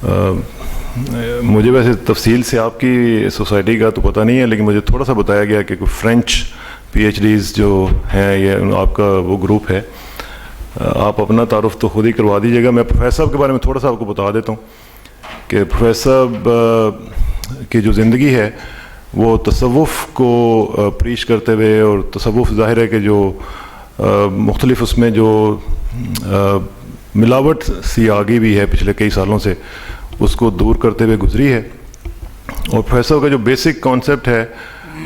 مجھے ویسے تفصیل سے آپ کی سوسائٹی کا تو پتہ نہیں ہے، لیکن مجھے تھوڑا سا بتایا گیا کہ کوئی فرینچ پی ایچ ڈیز جو ہیں یہ آپ کا وہ گروپ ہے. آپ اپنا تعارف تو خود ہی کروا دیجیے گا. میں پروفیسر صاحب کے بارے میں تھوڑا سا آپ کو بتا دیتا ہوں کہ پروفیسر صاحب کی جو زندگی ہے وہ تصوف کو پریچ کرتے ہوئے، اور تصوف ظاہر ہے کہ جو مختلف اس میں جو ملاوٹ سی آگی بھی ہے پچھلے کئی سالوں سے، اس کو دور کرتے ہوئے گزری ہے. اور پروفیسر کا جو بیسک کانسیپٹ ہے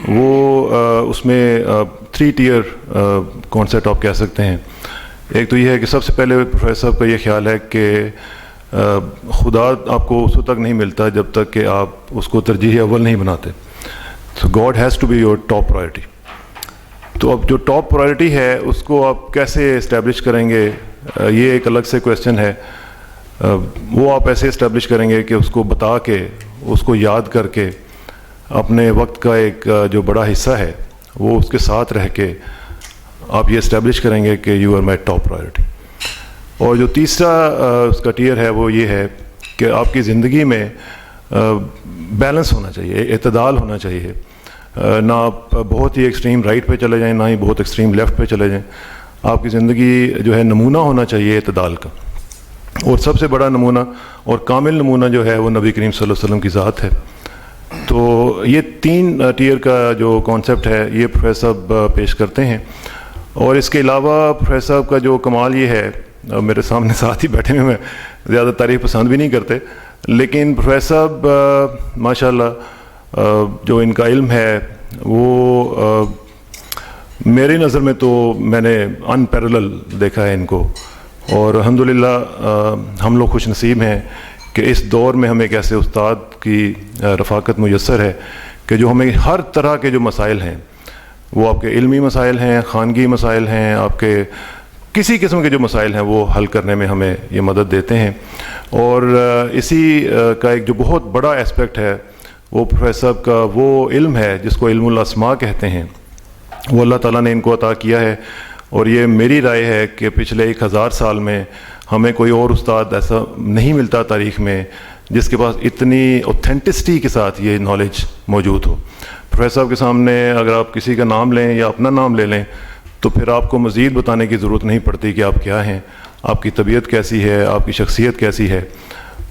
وہ اس میں 3 ٹیئر کانسیپٹ آپ کہہ سکتے ہیں. ایک تو یہ ہے کہ سب سے پہلے پروفیسر صاحب کا یہ خیال ہے کہ خدا آپ کو اس وقت تک نہیں ملتا جب تک کہ آپ اس کو ترجیح اول نہیں بناتے. So God has to be your top priority. تو اب جو ٹاپ پرائرٹی ہے اس کو آپ کیسے اسٹیبلش کریں گے، یہ ایک الگ سے کویسچن ہے. وہ آپ ایسے اسٹیبلش کریں گے کہ اس کو بتا کے، اس کو یاد کر کے، اپنے وقت کا ایک جو بڑا حصہ ہے وہ اس کے ساتھ رہ کے آپ یہ اسٹیبلش کریں گے کہ you are my top priority. اور جو تیسرا اس کا ٹیئر ہے وہ یہ ہے کہ آپ کی زندگی میں بیلنس ہونا چاہیے، اعتدال ہونا چاہیے. نہ آپ بہت ہی ایکسٹریم رائٹ پہ چلے جائیں، نہ ہی بہت ایکسٹریم لیفٹ پہ چلے جائیں. آپ کی زندگی جو ہے نمونہ ہونا چاہیے اعتدال کا. اور سب سے بڑا نمونہ اور کامل نمونہ جو ہے وہ نبی کریم صلی اللہ علیہ وسلم کی ذات ہے. تو یہ 3 ٹیئر کا جو کانسیپٹ ہے یہ پروفیسر صاحب پیش کرتے ہیں. اور اس کے علاوہ پروفیسر صاحب کا جو کمال یہ ہے، میرے سامنے ساتھ ہی بیٹھے ہوئے، میں زیادہ تعریف پسند بھی نہیں کرتے، لیکن پروفیسر صاحب ماشاءاللہ جو ان کا علم ہے وہ میری نظر میں تو میں نے ان پیرلل دیکھا ہے ان کو. اور الحمدللہ ہم لوگ خوش نصیب ہیں کہ اس دور میں ہمیں ایک ایسے استاد کی رفاقت میسر ہے کہ جو ہمیں ہر طرح کے جو مسائل ہیں، وہ آپ کے علمی مسائل ہیں، خانگی مسائل ہیں، آپ کے کسی قسم کے جو مسائل ہیں وہ حل کرنے میں ہمیں یہ مدد دیتے ہیں. اور اسی کا ایک جو بہت بڑا اسپیکٹ ہے وہ پروفیسر صاحب کا وہ علم ہے جس کو علم الاسماء کہتے ہیں. وہ اللہ تعالیٰ نے ان کو عطا کیا ہے. اور یہ میری رائے ہے کہ پچھلے 1000 سال میں ہمیں کوئی اور استاد ایسا نہیں ملتا تاریخ میں جس کے پاس اتنی اوتھینٹسٹی کے ساتھ یہ نالج موجود ہو. پروفیسر صاحب کے سامنے اگر آپ کسی کا نام لیں یا اپنا نام لے لیں تو پھر آپ کو مزید بتانے کی ضرورت نہیں پڑتی کہ آپ کیا ہیں، آپ کی طبیعت کیسی ہے، آپ کی شخصیت کیسی ہے.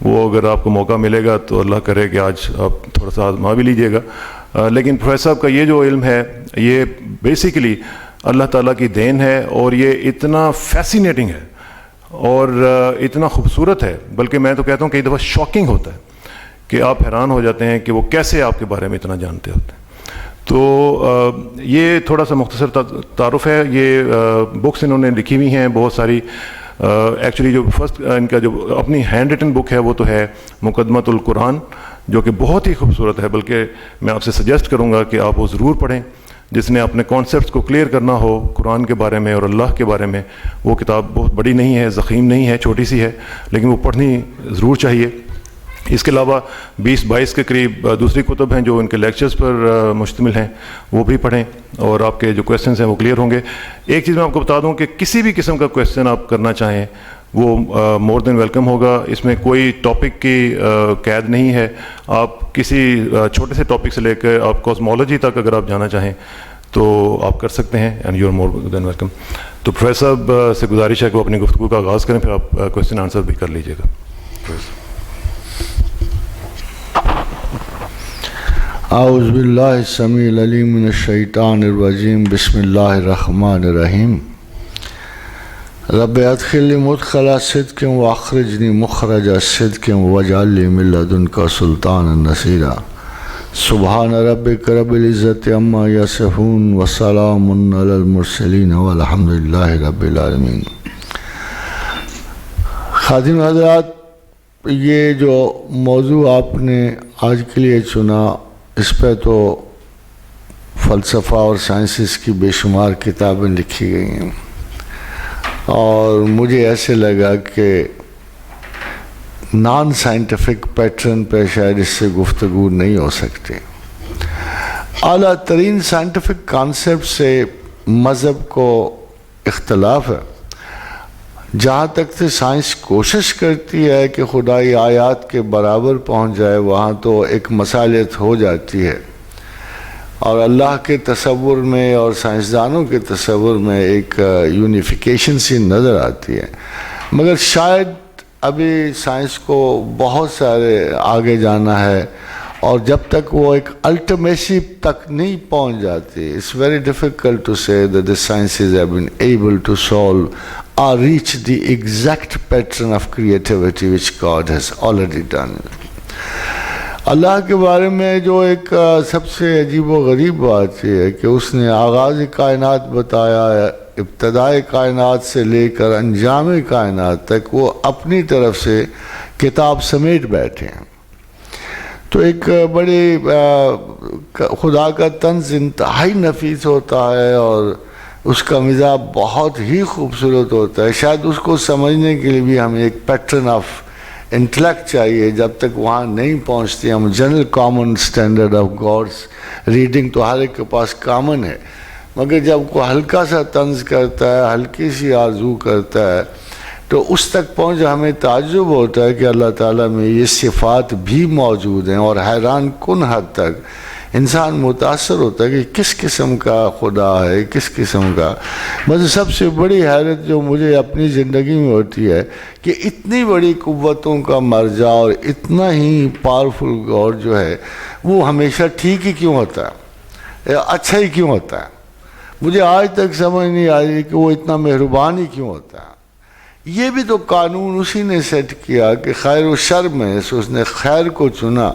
وہ اگر آپ کو موقع ملے گا تو اللہ کرے کہ آج آپ تھوڑا سا آزما بھی لیجیے گا. لیکن پروفیسر صاحب کا یہ جو علم ہے یہ بیسیکلی اللہ تعالیٰ کی دین ہے. اور یہ اتنا فیسینیٹنگ ہے اور اتنا خوبصورت ہے، بلکہ میں تو کہتا ہوں کئی دفعہ شاکنگ ہوتا ہے کہ آپ حیران ہو جاتے ہیں کہ وہ کیسے آپ کے بارے میں اتنا جانتے ہوتے ہیں. تو یہ تھوڑا سا مختصر تعارف ہے. یہ بکس انہوں نے لکھی ہوئی ہیں بہت ساری. ایکچولی جو فرسٹ ان کا جو اپنی ہینڈ ریٹن بک ہے وہ تو ہے مقدمۃ القرآن، جو کہ بہت ہی خوبصورت ہے. بلکہ میں آپ سے سجیسٹ کروں گا کہ آپ وہ ضرور پڑھیں. جس نے اپنے کانسیپٹس کو کلیئر کرنا ہو قرآن کے بارے میں اور اللہ کے بارے میں، وہ کتاب بہت بڑی نہیں ہے، ضخیم نہیں ہے، چھوٹی سی ہے، لیکن وہ پڑھنی ضرور چاہیے. اس کے علاوہ 20-22 کے قریب دوسری کتب ہیں جو ان کے لیکچرز پر مشتمل ہیں، وہ بھی پڑھیں اور آپ کے جو کویسچنز ہیں وہ کلیئر ہوں گے. ایک چیز میں آپ کو بتا دوں کہ کسی بھی قسم کا کویسچن آپ کرنا چاہیں وہ مور دین ویلکم ہوگا. اس میں کوئی ٹاپک کی قید نہیں ہے. آپ کسی چھوٹے سے ٹاپک سے لے کے آپ کاسمولوجی تک اگر آپ جانا چاہیں تو آپ کر سکتے ہیں، and you are more than welcome. تو پروفیسر صاحب سے گزارش ہے کہ وہ اپنی گفتگو کا آغاز کریں، پھر آپ کویسچن آنسر بھی کر لیجیے گا. اعوذ باللہ السمیع العلیم من الشیطان الرجیم. بسم اللہ الرحمن الرحیم. رب ادخلنی مدخل صدق واخرجنی مخرج صدق واجعل لی من لدنک سلطانا نصیرا. سبحان ربک رب العزت عما یصفون وسلام علی المرسلین والحمد للہ رب العالمین. خادم حضرات، یہ جو موضوع آپ نے آج کے لیے چنا اس پہ تو فلسفہ اور سائنسز کی بے شمار کتابیں لکھی گئی ہیں، اور مجھے ایسے لگا کہ نان سائنٹیفک پیٹرن پہ شاید اس سے گفتگو نہیں ہو سکتی. اعلیٰ ترین سائنٹیفک کانسیپٹ سے مذہب کو اختلاف ہے، جہاں تک سے سائنس کوشش کرتی ہے کہ خدائی آیات کے برابر پہنچ جائے وہاں تو ایک مسالیت ہو جاتی ہے، اور اللہ کے تصور میں اور سائنسدانوں کے تصور میں ایک یونیفیکیشن سی نظر آتی ہے، مگر شاید ابھی سائنس کو بہت سارے آگے جانا ہے، اور جب تک وہ ایک الٹیمیسی تک نہیں پہنچ جاتی، it's very difficult to say that the sciences have been able to solve or reach the exact pattern of creativity which God has already done. اللہ کے بارے میں جو ایک سب سے عجیب و غریب بات یہ ہے کہ اس نے آغاز کائنات بتایا ہے، ابتدائے کائنات سے لے کر انجام کائنات تک وہ اپنی طرف سے کتاب سمیٹ بیٹھے ہیں۔ تو ایک بڑی خدا کا طنز انتہائی نفیس ہوتا ہے اور اس کا مزاج بہت ہی خوبصورت ہوتا ہے، شاید اس کو سمجھنے کے لیے بھی ہمیں ایک پیٹرن آف انٹلیکٹ چاہیے، جب تک وہاں نہیں پہنچتے ہم general common standard of God's reading تو ہر ایک کے پاس کامن ہے، مگر جب کوئی ہلکا سا طنز کرتا ہے، ہلکی سی آرزو کرتا ہے تو اس تک پہنچ ہمیں تعجب ہوتا ہے کہ اللہ تعالیٰ میں یہ صفات بھی موجود ہیں، اور حیران کن حد تک انسان متاثر ہوتا ہے کہ کس قسم کا خدا ہے، کس قسم کا۔ بس سب سے بڑی حیرت جو مجھے اپنی زندگی میں ہوتی ہے کہ اتنی بڑی قوتوں کا مرجع اور اتنا ہی پاورفل گاڈ جو ہے وہ ہمیشہ ٹھیک ہی کیوں ہوتا ہے، اچھا ہی کیوں ہوتا ہے۔ مجھے آج تک سمجھ نہیں آئی کہ وہ اتنا مہربان ہی کیوں ہوتا ہے۔ یہ بھی تو قانون اسی نے سیٹ کیا کہ خیر و شر میں اس نے خیر کو چنا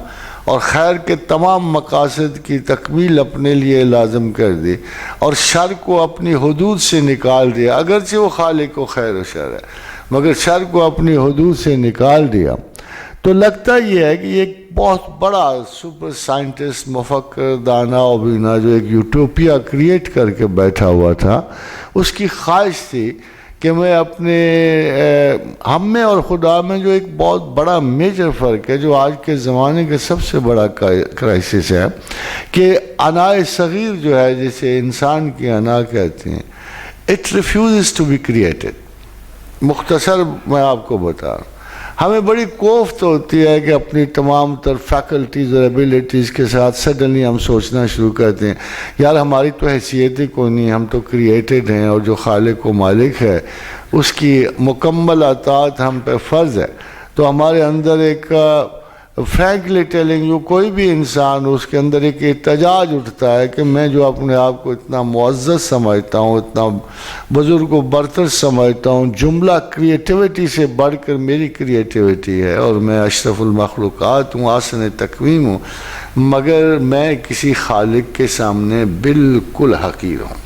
اور خیر کے تمام مقاصد کی تکمیل اپنے لیے لازم کر دی، اور شر کو اپنی حدود سے نکال دیا، اگرچہ وہ خالق و خیر و شر ہے مگر شر کو اپنی حدود سے نکال دیا۔ تو لگتا یہ ہے کہ یہ ایک بہت بڑا سپر سائنٹسٹ، مفکر، دانا و بینا جو ایک یوٹوپیا کریٹ کر کے بیٹھا ہوا تھا، اس کی خواہش تھی کہ میں اپنے ہم میں اور خدا میں جو ایک بہت بڑا میجر فرق ہے، جو آج کے زمانے کے سب سے بڑا کرائسس ہے، کہ انائے صغیر جو ہے جسے انسان کی انا کہتے ہیں، اٹ ریفیوزز ٹو بی کریٹڈ۔ مختصر میں آپ کو بتا رہا ہوں، ہمیں بڑی کوفت ہوتی ہے کہ اپنی تمام تر فیکلٹیز اور ایبیلٹیز کے ساتھ سڈنلی ہم سوچنا شروع کرتے ہیں یار ہماری تو حیثیت ہی کوئی نہیں، ہم تو کریٹڈ ہیں، اور جو خالق و مالک ہے اس کی مکمل اطاعت ہم پہ فرض ہے۔ تو ہمارے اندر ایک فرینکلی ٹیلنگ یو، کوئی بھی انسان اس کے اندر ایک احتجاج اٹھتا ہے کہ میں جو اپنے آپ کو اتنا معزز سمجھتا ہوں، اتنا بزرگ و برتر سمجھتا ہوں، جملہ کریٹیوٹی سے بڑھ کر میری کریٹیوٹی ہے، اور میں اشرف المخلوقات ہوں، آسن تقویم ہوں، مگر میں کسی خالق کے سامنے بالکل حقیر ہوں۔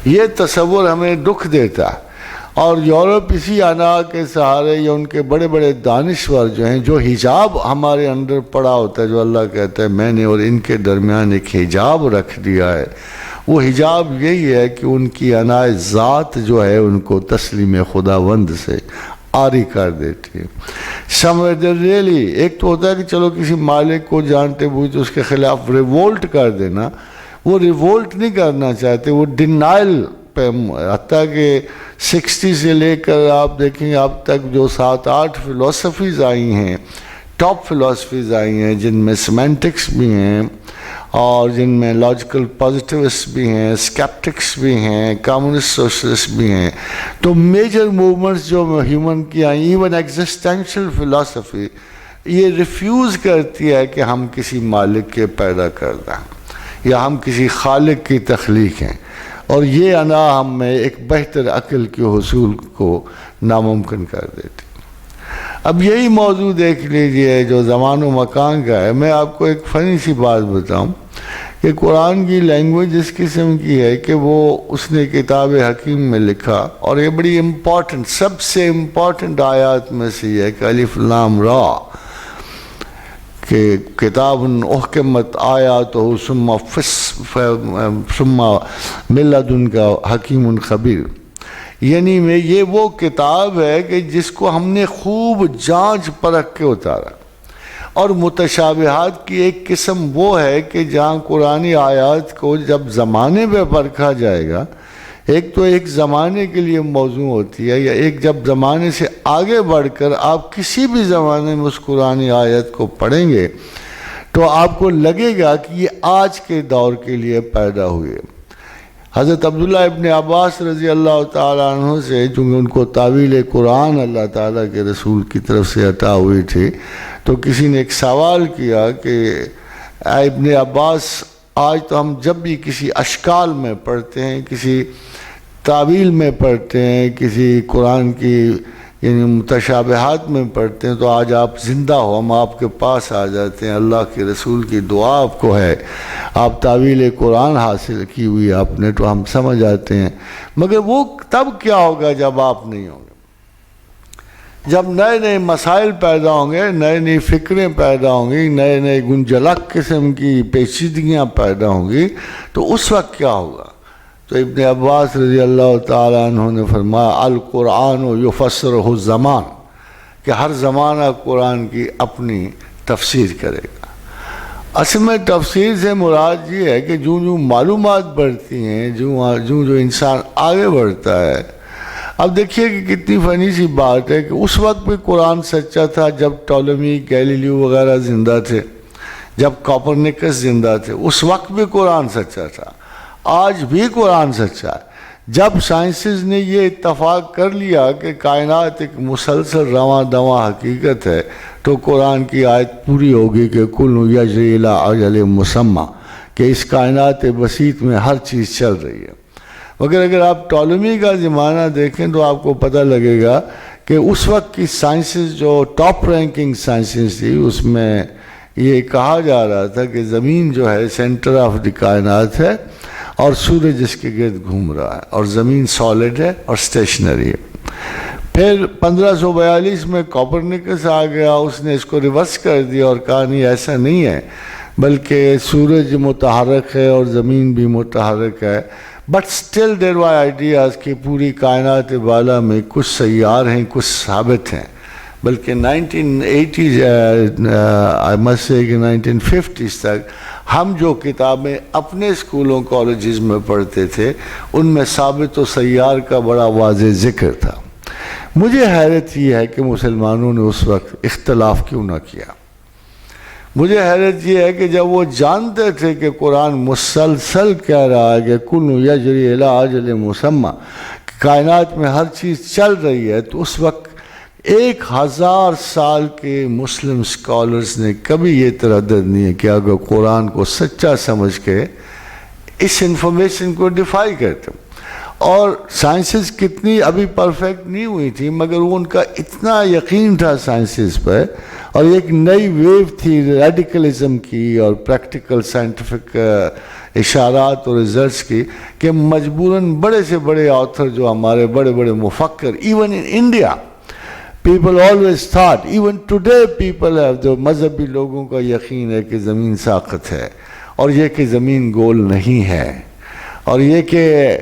یہ تصور ہمیں دکھ دیتا ہے، اور یورپ اسی انا کے سہارے یا ان کے بڑے بڑے دانشور جو ہیں، جو حجاب ہمارے اندر پڑا ہوتا ہے، جو اللہ کہتا ہے میں نے اور ان کے درمیان ایک حجاب رکھ دیا ہے، وہ حجاب یہی ہے کہ ان کی انا ذات جو ہے ان کو تسلیم خداوند سے عاری کر دیتی ہے۔ ریلی ایک تو ہوتا ہے کہ چلو کسی مالک کو جانتے بوجھتے اس کے خلاف ریوولٹ کر دینا، وہ ریوولٹ نہیں کرنا چاہتے، وہ ڈینائل پہ، حتیٰ کہ 60 سے لے کر آپ دیکھیں اب تک جو 7-8 فلسفیز آئی ہیں، ٹاپ فلسفیز آئی ہیں، جن میں سیمینٹکس بھی ہیں اور جن میں لاجیکل پازیٹیوسٹ بھی ہیں، اسکیپٹکس بھی ہیں، کمیونسٹ سوشلسٹ بھی ہیں، تو میجر موومنٹس جو ہیومن کی آئیں، ایون ایگزسٹینشل فلسفی یہ ریفیوز کرتی ہے کہ ہم کسی مالک کے پیدا کردہ ہیں یا ہم کسی خالق کی تخلیق ہیں، اور یہ انا ہم میں ایک بہتر عقل کے حصول کو ناممکن کر دیتی۔ اب یہی موضوع دیکھ لیجئے جو زمان و مکان کا ہے۔ میں آپ کو ایک فنی سی بات بتاؤں کہ قرآن کی لینگویج اس قسم کی ہے کہ وہ اس نے کتاب حکیم میں لکھا، اور یہ بڑی امپورٹنٹ، سب سے امپورٹنٹ آیات میں سے یہ ہے کہ الف لام را، کہ کتاب احکمت آیاتہ ثم من لدنک حکیم خبیر، یعنی یہ وہ کتاب ہے کہ جس کو ہم نے خوب جانچ پرکھ کے اتارا، اور متشابہات کی ایک قسم وہ ہے کہ جہاں قرآنی آیات کو جب زمانے پہ پرکھا جائے گا ایک تو ایک زمانے کے لیے موضوع ہوتی ہے، یا ایک جب زمانے سے آگے بڑھ کر آپ کسی بھی زمانے میں اس قرآن آیت کو پڑھیں گے تو آپ کو لگے گا کہ یہ آج کے دور کے لیے پیدا ہوئے۔ حضرت عبداللہ ابن عباس رضی اللہ تعالیٰ عنہ سے، چونکہ ان کو تعویل قرآن اللہ تعالیٰ کے رسول کی طرف سے عطا ہوئی تھی، تو کسی نے ایک سوال کیا کہ اے ابن عباس، آج تو ہم جب بھی کسی اشکال میں پڑھتے ہیں، کسی تعویل میں پڑھتے ہیں، کسی قرآن کی یعنی متشابہات میں پڑھتے ہیں، تو آج آپ زندہ ہو، ہم آپ کے پاس آ جاتے ہیں، اللہ کے رسول کی دعا آپ کو ہے، آپ تعویل قرآن حاصل کی ہوئی آپ نے، تو ہم سمجھ آتے ہیں۔ مگر وہ تب کیا ہوگا جب آپ نہیں ہوں گے، جب نئے نئے مسائل پیدا ہوں گے، نئے نئی فکریں پیدا ہوں گی، نئے نئے گنجلک قسم کی پیچیدگیاں پیدا ہوں گی، تو اس وقت کیا ہوگا؟ تو ابن عباس رضی اللہ تعالیٰ عنہ نے فرمایا القرآن یفسرہ الزمان، کہ ہر زمانہ قرآن کی اپنی تفسیر کرے گا۔ اصل میں تفسیر سے مراد یہ ہے کہ جو معلومات بڑھتی ہیں، جو انسان آگے بڑھتا ہے۔ اب دیکھیے کہ کتنی فنی سی بات ہے کہ اس وقت بھی قرآن سچا تھا جب ٹولمی، گیلیلیو وغیرہ زندہ تھے، جب کوپرنیکس زندہ تھے، اس وقت بھی قرآن سچا تھا، آج بھی قرآن سچا ہے۔ جب سائنسز نے یہ اتفاق کر لیا کہ کائنات ایک مسلسل رواں دواں حقیقت ہے، تو قرآن کی آیت پوری ہوگی کہ کل یجری الی اجل مسمی، کہ اس کائنات بسیط میں ہر چیز چل رہی ہے۔ مگر اگر آپ ٹولمی کا زمانہ دیکھیں تو آپ کو پتہ لگے گا کہ اس وقت کی سائنسز جو ٹاپ رینکنگ سائنسز تھی، اس میں یہ کہا جا رہا تھا کہ زمین جو ہے سینٹر آف دی کائنات ہے اور سورج اس کے گرد گھوم رہا ہے، اور زمین سالڈ ہے اور اسٹیشنری ہے۔ پھر 1542 میں کوپرنیکس آ گیا، اس نے اس کو ریورس کر دیا اور کہا نہیں ایسا نہیں ہے، بلکہ سورج متحرک ہے اور زمین بھی متحرک ہے۔ But still there were ideas کہ پوری کائنات بالا میں کچھ سیار ہیں، کچھ ثابت ہیں۔ بلکہ 1980s I must say کہ 1950s تک ہم جو کتابیں اپنے اسکولوں کالجز میں پڑھتے تھے، ان میں ثابت و سیار کا بڑا واضح ذکر تھا۔ مجھے حیرت یہ ہے کہ مسلمانوں نے اس وقت اختلاف کیوں نہ کیا۔ مجھے حیرت یہ ہے کہ جب وہ جانتے تھے کہ قرآن مسلسل کہہ رہا ہے کہ کل یجری الی اجل مسمی، کائنات میں ہر چیز چل رہی ہے، تو اس وقت 1000 سال کے مسلم اسکالرز نے کبھی یہ تردد نہیں کیا کہ قرآن کو سچا سمجھ کے اس انفارمیشن کو ڈیفائی کرتے۔ اور سائنسز کتنی ابھی پرفیکٹ نہیں ہوئی تھی، مگر وہ ان کا اتنا یقین تھا سائنسز پہ، اور ایک نئی ویو تھی ریڈیکلزم کی اور پریکٹیکل سائنٹیفک اشارات اور ریزلٹس کی، کہ مجبوراً بڑے سے بڑے آتھر جو ہمارے بڑے بڑے مفکر، even in India people always thought, even today people have، جو مذہبی لوگوں کا یقین ہے کہ زمین ساقط ہے، اور یہ کہ زمین گول نہیں ہے، اور یہ کہ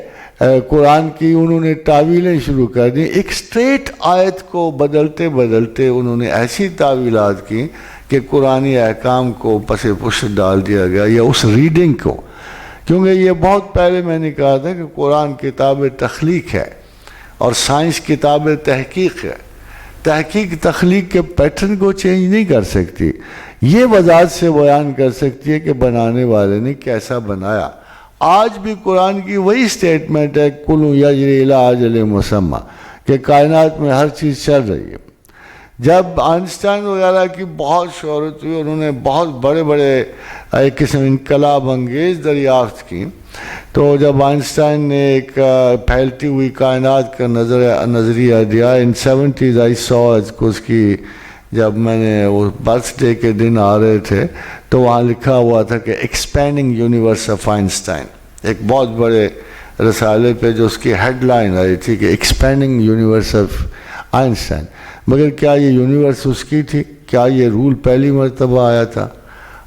قرآن کی انہوں نے تعویلیں شروع کر دی۔ ایک سٹریٹ آیت کو بدلتے بدلتے انہوں نے ایسی تعویلات کی کہ قرآنی احکام کو پس پشت ڈال دیا گیا، یا اس ریڈنگ کو، کیونکہ یہ بہت پہلے میں نے کہا تھا کہ قرآن کتاب تخلیق ہے اور سائنس کتاب تحقیق ہے۔ تحقیق تخلیق کے پیٹرن کو چینج نہیں کر سکتی، یہ وضاحت سے بیان کر سکتی ہے کہ بنانے والے نے کیسا بنایا۔ آج بھی قرآن کی وہی سٹیٹمنٹ ہے کل یجری الی اجل مسمی، کہ کائنات میں ہر چیز چل رہی ہے۔ جب آئنسٹائن وغیرہ کی بہت شہرت ہوئی، انہوں نے بہت بڑے بڑے ایک قسم انقلاب انگیز دریافت کی، تو جب آئنسٹائن نے ایک پھیلتی ہوئی کائنات کا نظریہ دیا، ان 70s I saw اس کی، جب میں نے وہ برتھ ڈے کے دن آ رہے تھے تو وہاں لکھا ہوا تھا کہ ایکسپینڈنگ یونیورس آف آئنسٹائن، ایک بہت بڑے رسالے پہ جو اس کی ہیڈ لائن آئی تھی کہ ایکسپینڈنگ یونیورس آف آئنسٹائن۔ مگر کیا یہ یونیورس اس کی تھی؟ کیا یہ رول پہلی مرتبہ آیا تھا؟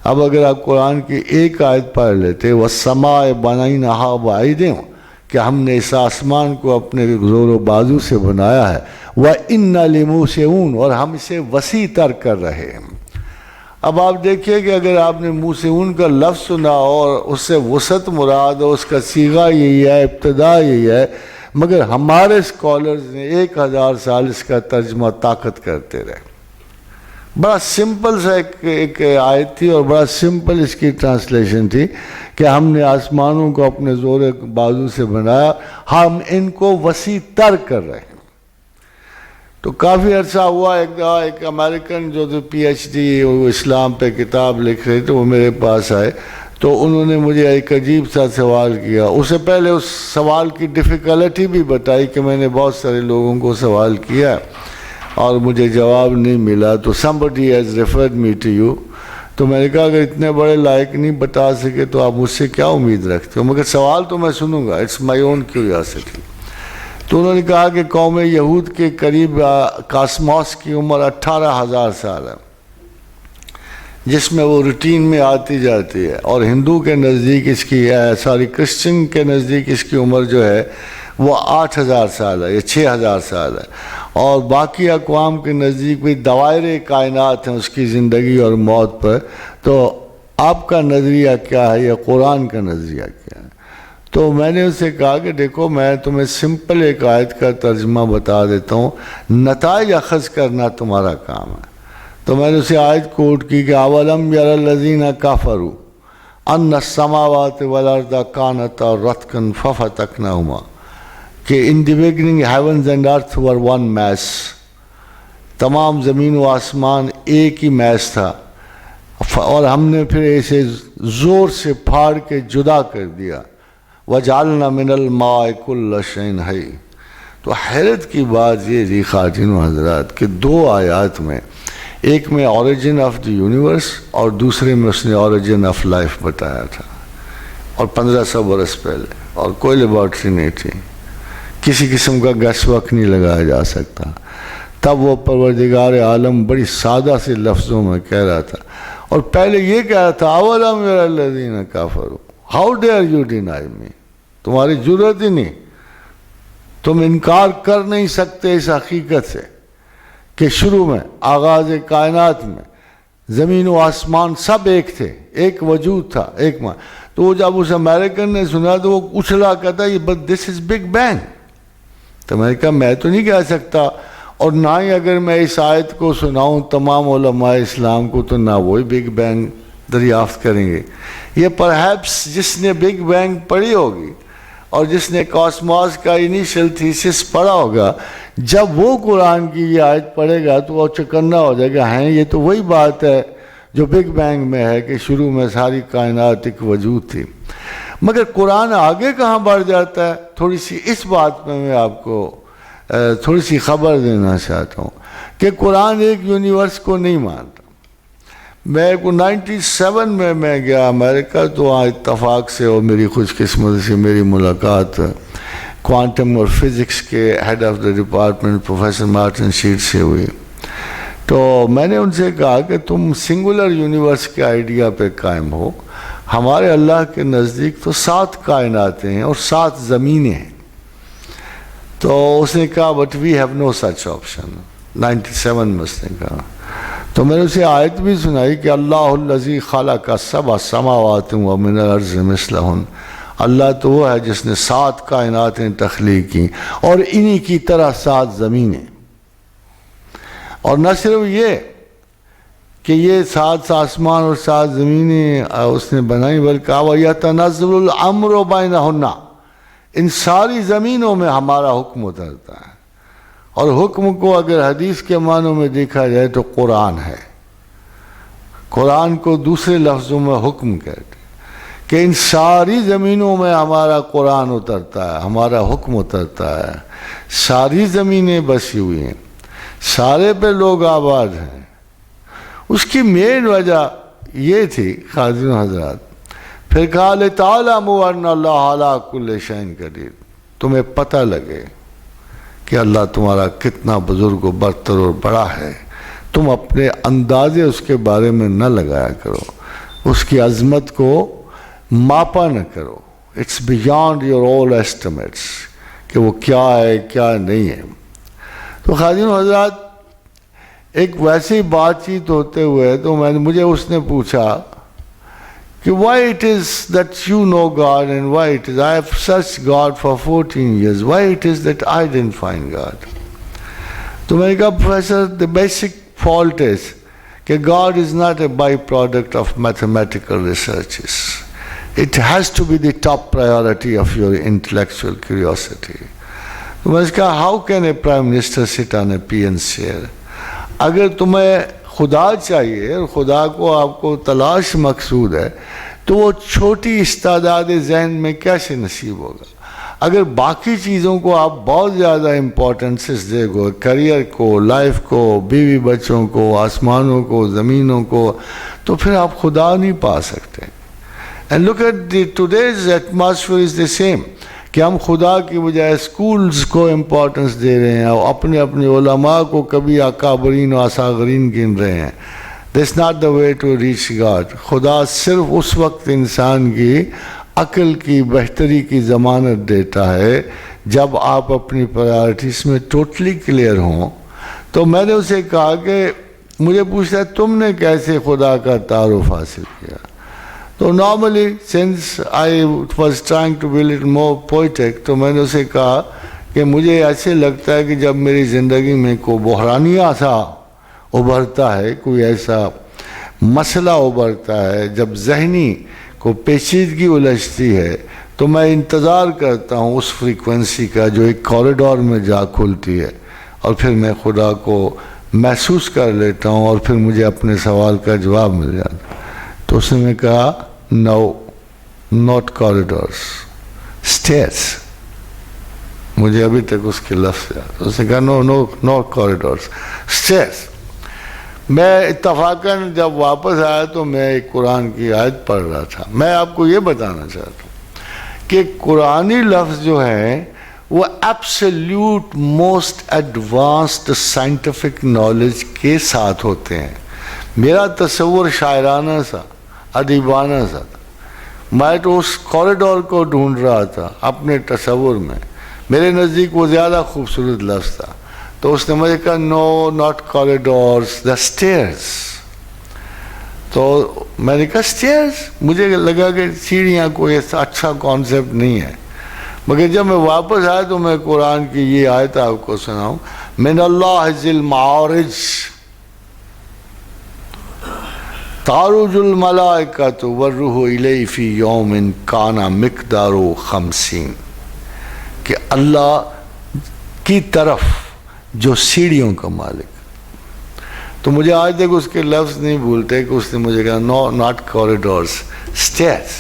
اب اگر آپ قرآن کی ایک آیت پڑھ لیتے، وَالسَّمَاءِ بَنَيْنَاهَا بِأَيْدٍ، کہ ہم نے اس آسمان کو اپنے زور و بازو سے بنایا ہے، وَإِنَّا لِمُوسِعُونَ، اور ہم اسے وسیع تر کر رہے ہیں۔ اب آپ دیکھیے کہ اگر آپ نے منہ سے ان کا لفظ سنا اور اس سے وسعت مراد ہو، اس کا صیغہ یہی ہے، ابتدا یہی ہے، مگر ہمارے اسکالرز نے 1000 سال اس کا ترجمہ طاقت کرتے رہے. بڑا سمپل سا ایک آیت تھی اور بڑا سمپل اس کی ٹرانسلیشن تھی کہ ہم نے آسمانوں کو اپنے زور بازو سے بنایا، ہم ان کو وسیع تر کر رہے ہیں. تو کافی عرصہ ہوا، ایک امریکن جو پی ایچ ڈی وہ اسلام پہ کتاب لکھ رہے تھے، وہ میرے پاس آئے تو انہوں نے مجھے ایک عجیب سا سوال کیا. اس سے پہلے اس سوال کی ڈیفیکلٹی بھی بتائی کہ میں نے بہت سارے لوگوں کو سوال کیا اور مجھے جواب نہیں ملا، تو somebody has referred me to you. تو میں نے کہا اگر اتنے بڑے لائق نہیں بتا سکے تو آپ مجھ سے کیا امید رکھتے ہو، مگر سوال تو میں سنوں گا، اٹس مائی اون کیوریاسٹی. تو انہوں نے کہا کہ قوم یہود کے قریب کاسموس کی عمر 18,000 سال ہے، جس میں وہ روٹین میں آتی جاتی ہے، اور ہندو کے نزدیک اس کی کرسچن کے نزدیک اس کی عمر جو ہے وہ 8,000 سال ہے یا 6,000 سال ہے، اور باقی اقوام کے نزدیک بھی دوائر کائنات ہیں اس کی زندگی اور موت پر. تو آپ کا نظریہ کیا ہے یا قرآن کا نظریہ کیا ہے؟ تو میں نے اسے کہا کہ دیکھو میں تمہیں سمپل ایک آیت کا ترجمہ بتا دیتا ہوں، نتائج اخذ کرنا تمہارا کام ہے. تو میں نے اسے آیت کوٹ کی کہ اولم یر الذین کفروا ان السماوات والارض کانتا رتقا ففتقناہما، کہ in the beginning heavens and earth were one mess, تمام زمین و آسمان ایک ہی میس تھا اور ہم نے پھر اسے زور سے پھاڑ کے جدا کر دیا. وَجَعَلْنَا مِنَ الْمَاءِ كُلَّ شَيْءٍ حَيٍّ. تو حیرت کی بات یہ تھی خواتین و حضرات کہ 2 آیات میں، ایک میں اوریجن آف دی یونیورس اور دوسرے میں اس نے اوریجن آف لائف بتایا تھا، اور 1500 برس پہلے، اور کوئی لیبارٹری نہیں تھی، کسی قسم کا گیس ورک نہیں لگایا جا سکتا. تب وہ پروردگار عالم بڑی سادہ سے لفظوں میں کہہ رہا تھا، اور پہلے یہ کہہ رہا تھا اولم یر الذین کفروا ہاؤ ڈیئر یو ڈینائی می، تمہاری ضرورت ہی نہیں، تم انکار کر نہیں سکتے اس حقیقت سے کہ شروع میں آغاز کائنات میں زمین و آسمان سب ایک تھے، ایک وجود تھا، ایک ماں. تو جب اس امریکن نے سنا تو وہ اچھلا کہتا ہے but this is big bang. تو میں نے کہا میں تو نہیں کہہ سکتا، اور نہ ہی اگر میں اس آیت کو سناؤں تمام علماء اسلام کو تو نہ وہی بگ بینگ دریافت کریں گے. یہ پرہیپس جس نے بگ بینگ پڑھی ہوگی اور جس نے کاسموس کا انیشل تھیسس پڑھا ہوگا، جب وہ قرآن کی یہ آیت پڑھے گا تو وہ چکنا ہو جائے گا، ہیں یہ تو وہی بات ہے جو بگ بینگ میں ہے کہ شروع میں ساری کائنات ایک وجود تھی. مگر قرآن آگے کہاں بڑھ جاتا ہے، تھوڑی سی اس بات میں آپ کو تھوڑی سی خبر دینا چاہتا ہوں کہ قرآن ایک یونیورس کو نہیں مانتا. میں 97 میں گیا امریکہ، تو وہاں اتفاق سے اور میری خوش قسمتی سے میری ملاقات کوانٹم اور فزکس کے head of the department professor Martin شیٹ سے ہوئی. تو میں نے ان سے کہا کہ تم سنگولر یونیورس کے آئیڈیا پہ قائم ہو، ہمارے اللہ کے نزدیک تو 7 کائناتیں ہیں اور 7 زمینیں ہیں. تو اس نے کہا but we have no such option. 97 میں اس نے کہا. تو میں نے اسے آیت بھی سنائی کہ اللہ الذی خلق 7 سماوات ومن الارض مثلہن، اللہ تو وہ ہے جس نے 7 کائناتیں تخلیق کی اور انہی کی طرح 7 زمینیں. اور نہ صرف یہ کہ یہ 7 آسمان اور 7 زمینیں اس نے بنائی، بلکہ وَيَتَنَزَّلُ الْأَمْرُ بَيْنَهُنَّ، ان ساری زمینوں میں ہمارا حکم اترتا ہے. اور حکم کو اگر حدیث کے معنوں میں دیکھا جائے تو قرآن ہے. قرآن کو دوسرے لفظوں میں حکم کہتے ہیں کہ ان ساری زمینوں میں ہمارا قرآن اترتا ہے، ہمارا حکم اترتا ہے. ساری زمینیں بسی ہوئی ہیں، سارے پہ لوگ آباد ہیں. اس کی مین وجہ یہ تھی خواتین حضرات، پھر کہا لِتَعْلَمُوا أَنَّ اللَّهَ عَلَىٰ كُلِّ شَيْءٍ قَدِيرٌ، تمہیں پتہ لگے کہ اللہ تمہارا کتنا بزرگ و برتر اور بڑا ہے. تم اپنے اندازے اس کے بارے میں نہ لگایا کرو، اس کی عظمت کو ماپا نہ کرو. It's beyond your all estimates کہ وہ کیا ہے کیا نہیں ہے. تو خواتین و حضرات ایک ویسی بات چیت ہوتے ہوئے تو مجھے اس نے پوچھا کہ why it is that you know God and why it is I have searched God for 14 years, why it is that I didn't find God. تو میں نے کہا professor the basic fault is کہ God is not a byproduct of mathematical researches. It has to be the top priority of your intellectual curiosity. تو میں نے کہا how can a prime minister sit on a peon's chair. اگر تمہیں خدا چاہیے اور خدا کو آپ کو تلاش مقصود ہے تو وہ چھوٹی استعداد ذہن میں کیسے نصیب ہوگا. اگر باقی چیزوں کو آپ بہت زیادہ امپورٹنسز دے گو، کریئر کو، لائف کو، بیوی بچوں کو، آسمانوں کو، زمینوں کو، تو پھر آپ خدا نہیں پا سکتے. And look at today's atmosphere is the same کہ ہم خدا کی بجائے اسکولز کو امپورٹنس دے رہے ہیں اور اپنے اپنے علماء کو کبھی اکابرین و اصاغرین گن رہے ہیں. This not the way to reach God. خدا صرف اس وقت انسان کی عقل کی بہتری کی ضمانت دیتا ہے جب آپ اپنی پرائرٹیز میں ٹوٹلی کلیئر ہوں. تو میں نے اسے کہا کہ مجھے پوچھتا ہے تم نے کیسے خدا کا تعارف حاصل کیا. تو normally since I was trying to be little more poetic تو میں نے اسے کہا کہ مجھے ایسے لگتا ہے کہ جب میری زندگی میں کوئی بحرانیہ سا ابھرتا ہے، کوئی ایسا مسئلہ ابھرتا ہے، جب ذہنی کو پیچیدگی الجھتی ہے تو میں انتظار کرتا ہوں اس فریکوینسی کا جو ایک کوریڈور میں جا کھلتی ہے اور پھر میں خدا کو محسوس کر لیتا ہوں اور پھر مجھے اپنے سوال کا جواب مل جاتا. تو اس نے کہا نو ناٹ کوریڈورس اسٹیئرس. مجھے ابھی تک اس کے لفظ یاد. اس نے کہا نو نو ناٹ کوریڈورس اسٹیئرس. میں اتفاقاً جب واپس آیا تو میں ایک قرآن کی آیت پڑھ رہا تھا. میں آپ کو یہ بتانا چاہتا ہوں کہ قرآنی لفظ جو ہیں وہ absolute most advanced scientific knowledge کے ساتھ ہوتے ہیں. میرا تصور شاعرانہ سا، ادیبانہ سا تھا. میں تو اس کوریڈور کو ڈھونڈ رہا تھا اپنے تصور میں. میرے نزدیک وہ زیادہ خوبصورت لفظ تھا. تو اس نے مجھے کہا نو ناٹ کوریڈورس دا اسٹیئرس. تو میں نے کہا اسٹیئرس. مجھے لگا کہ سیڑھیاں کوئی ایسا اچھا کانسیپٹ نہیں ہے. مگر جب میں واپس آیا تو میں قرآن کی یہ آیت آپ کو سناؤں. من اللہ ذی المعارج تعرج الملائکۃ والروح الیہ فی یوم کان مقدارہ 50. کہ اللہ کی طرف جو سیڑھیوں کا مالک. تو مجھے آج تک اس کے لفظ نہیں بھولتے کہ اس نے مجھے کہا نو ناٹ کوریڈورس اسٹیئرس.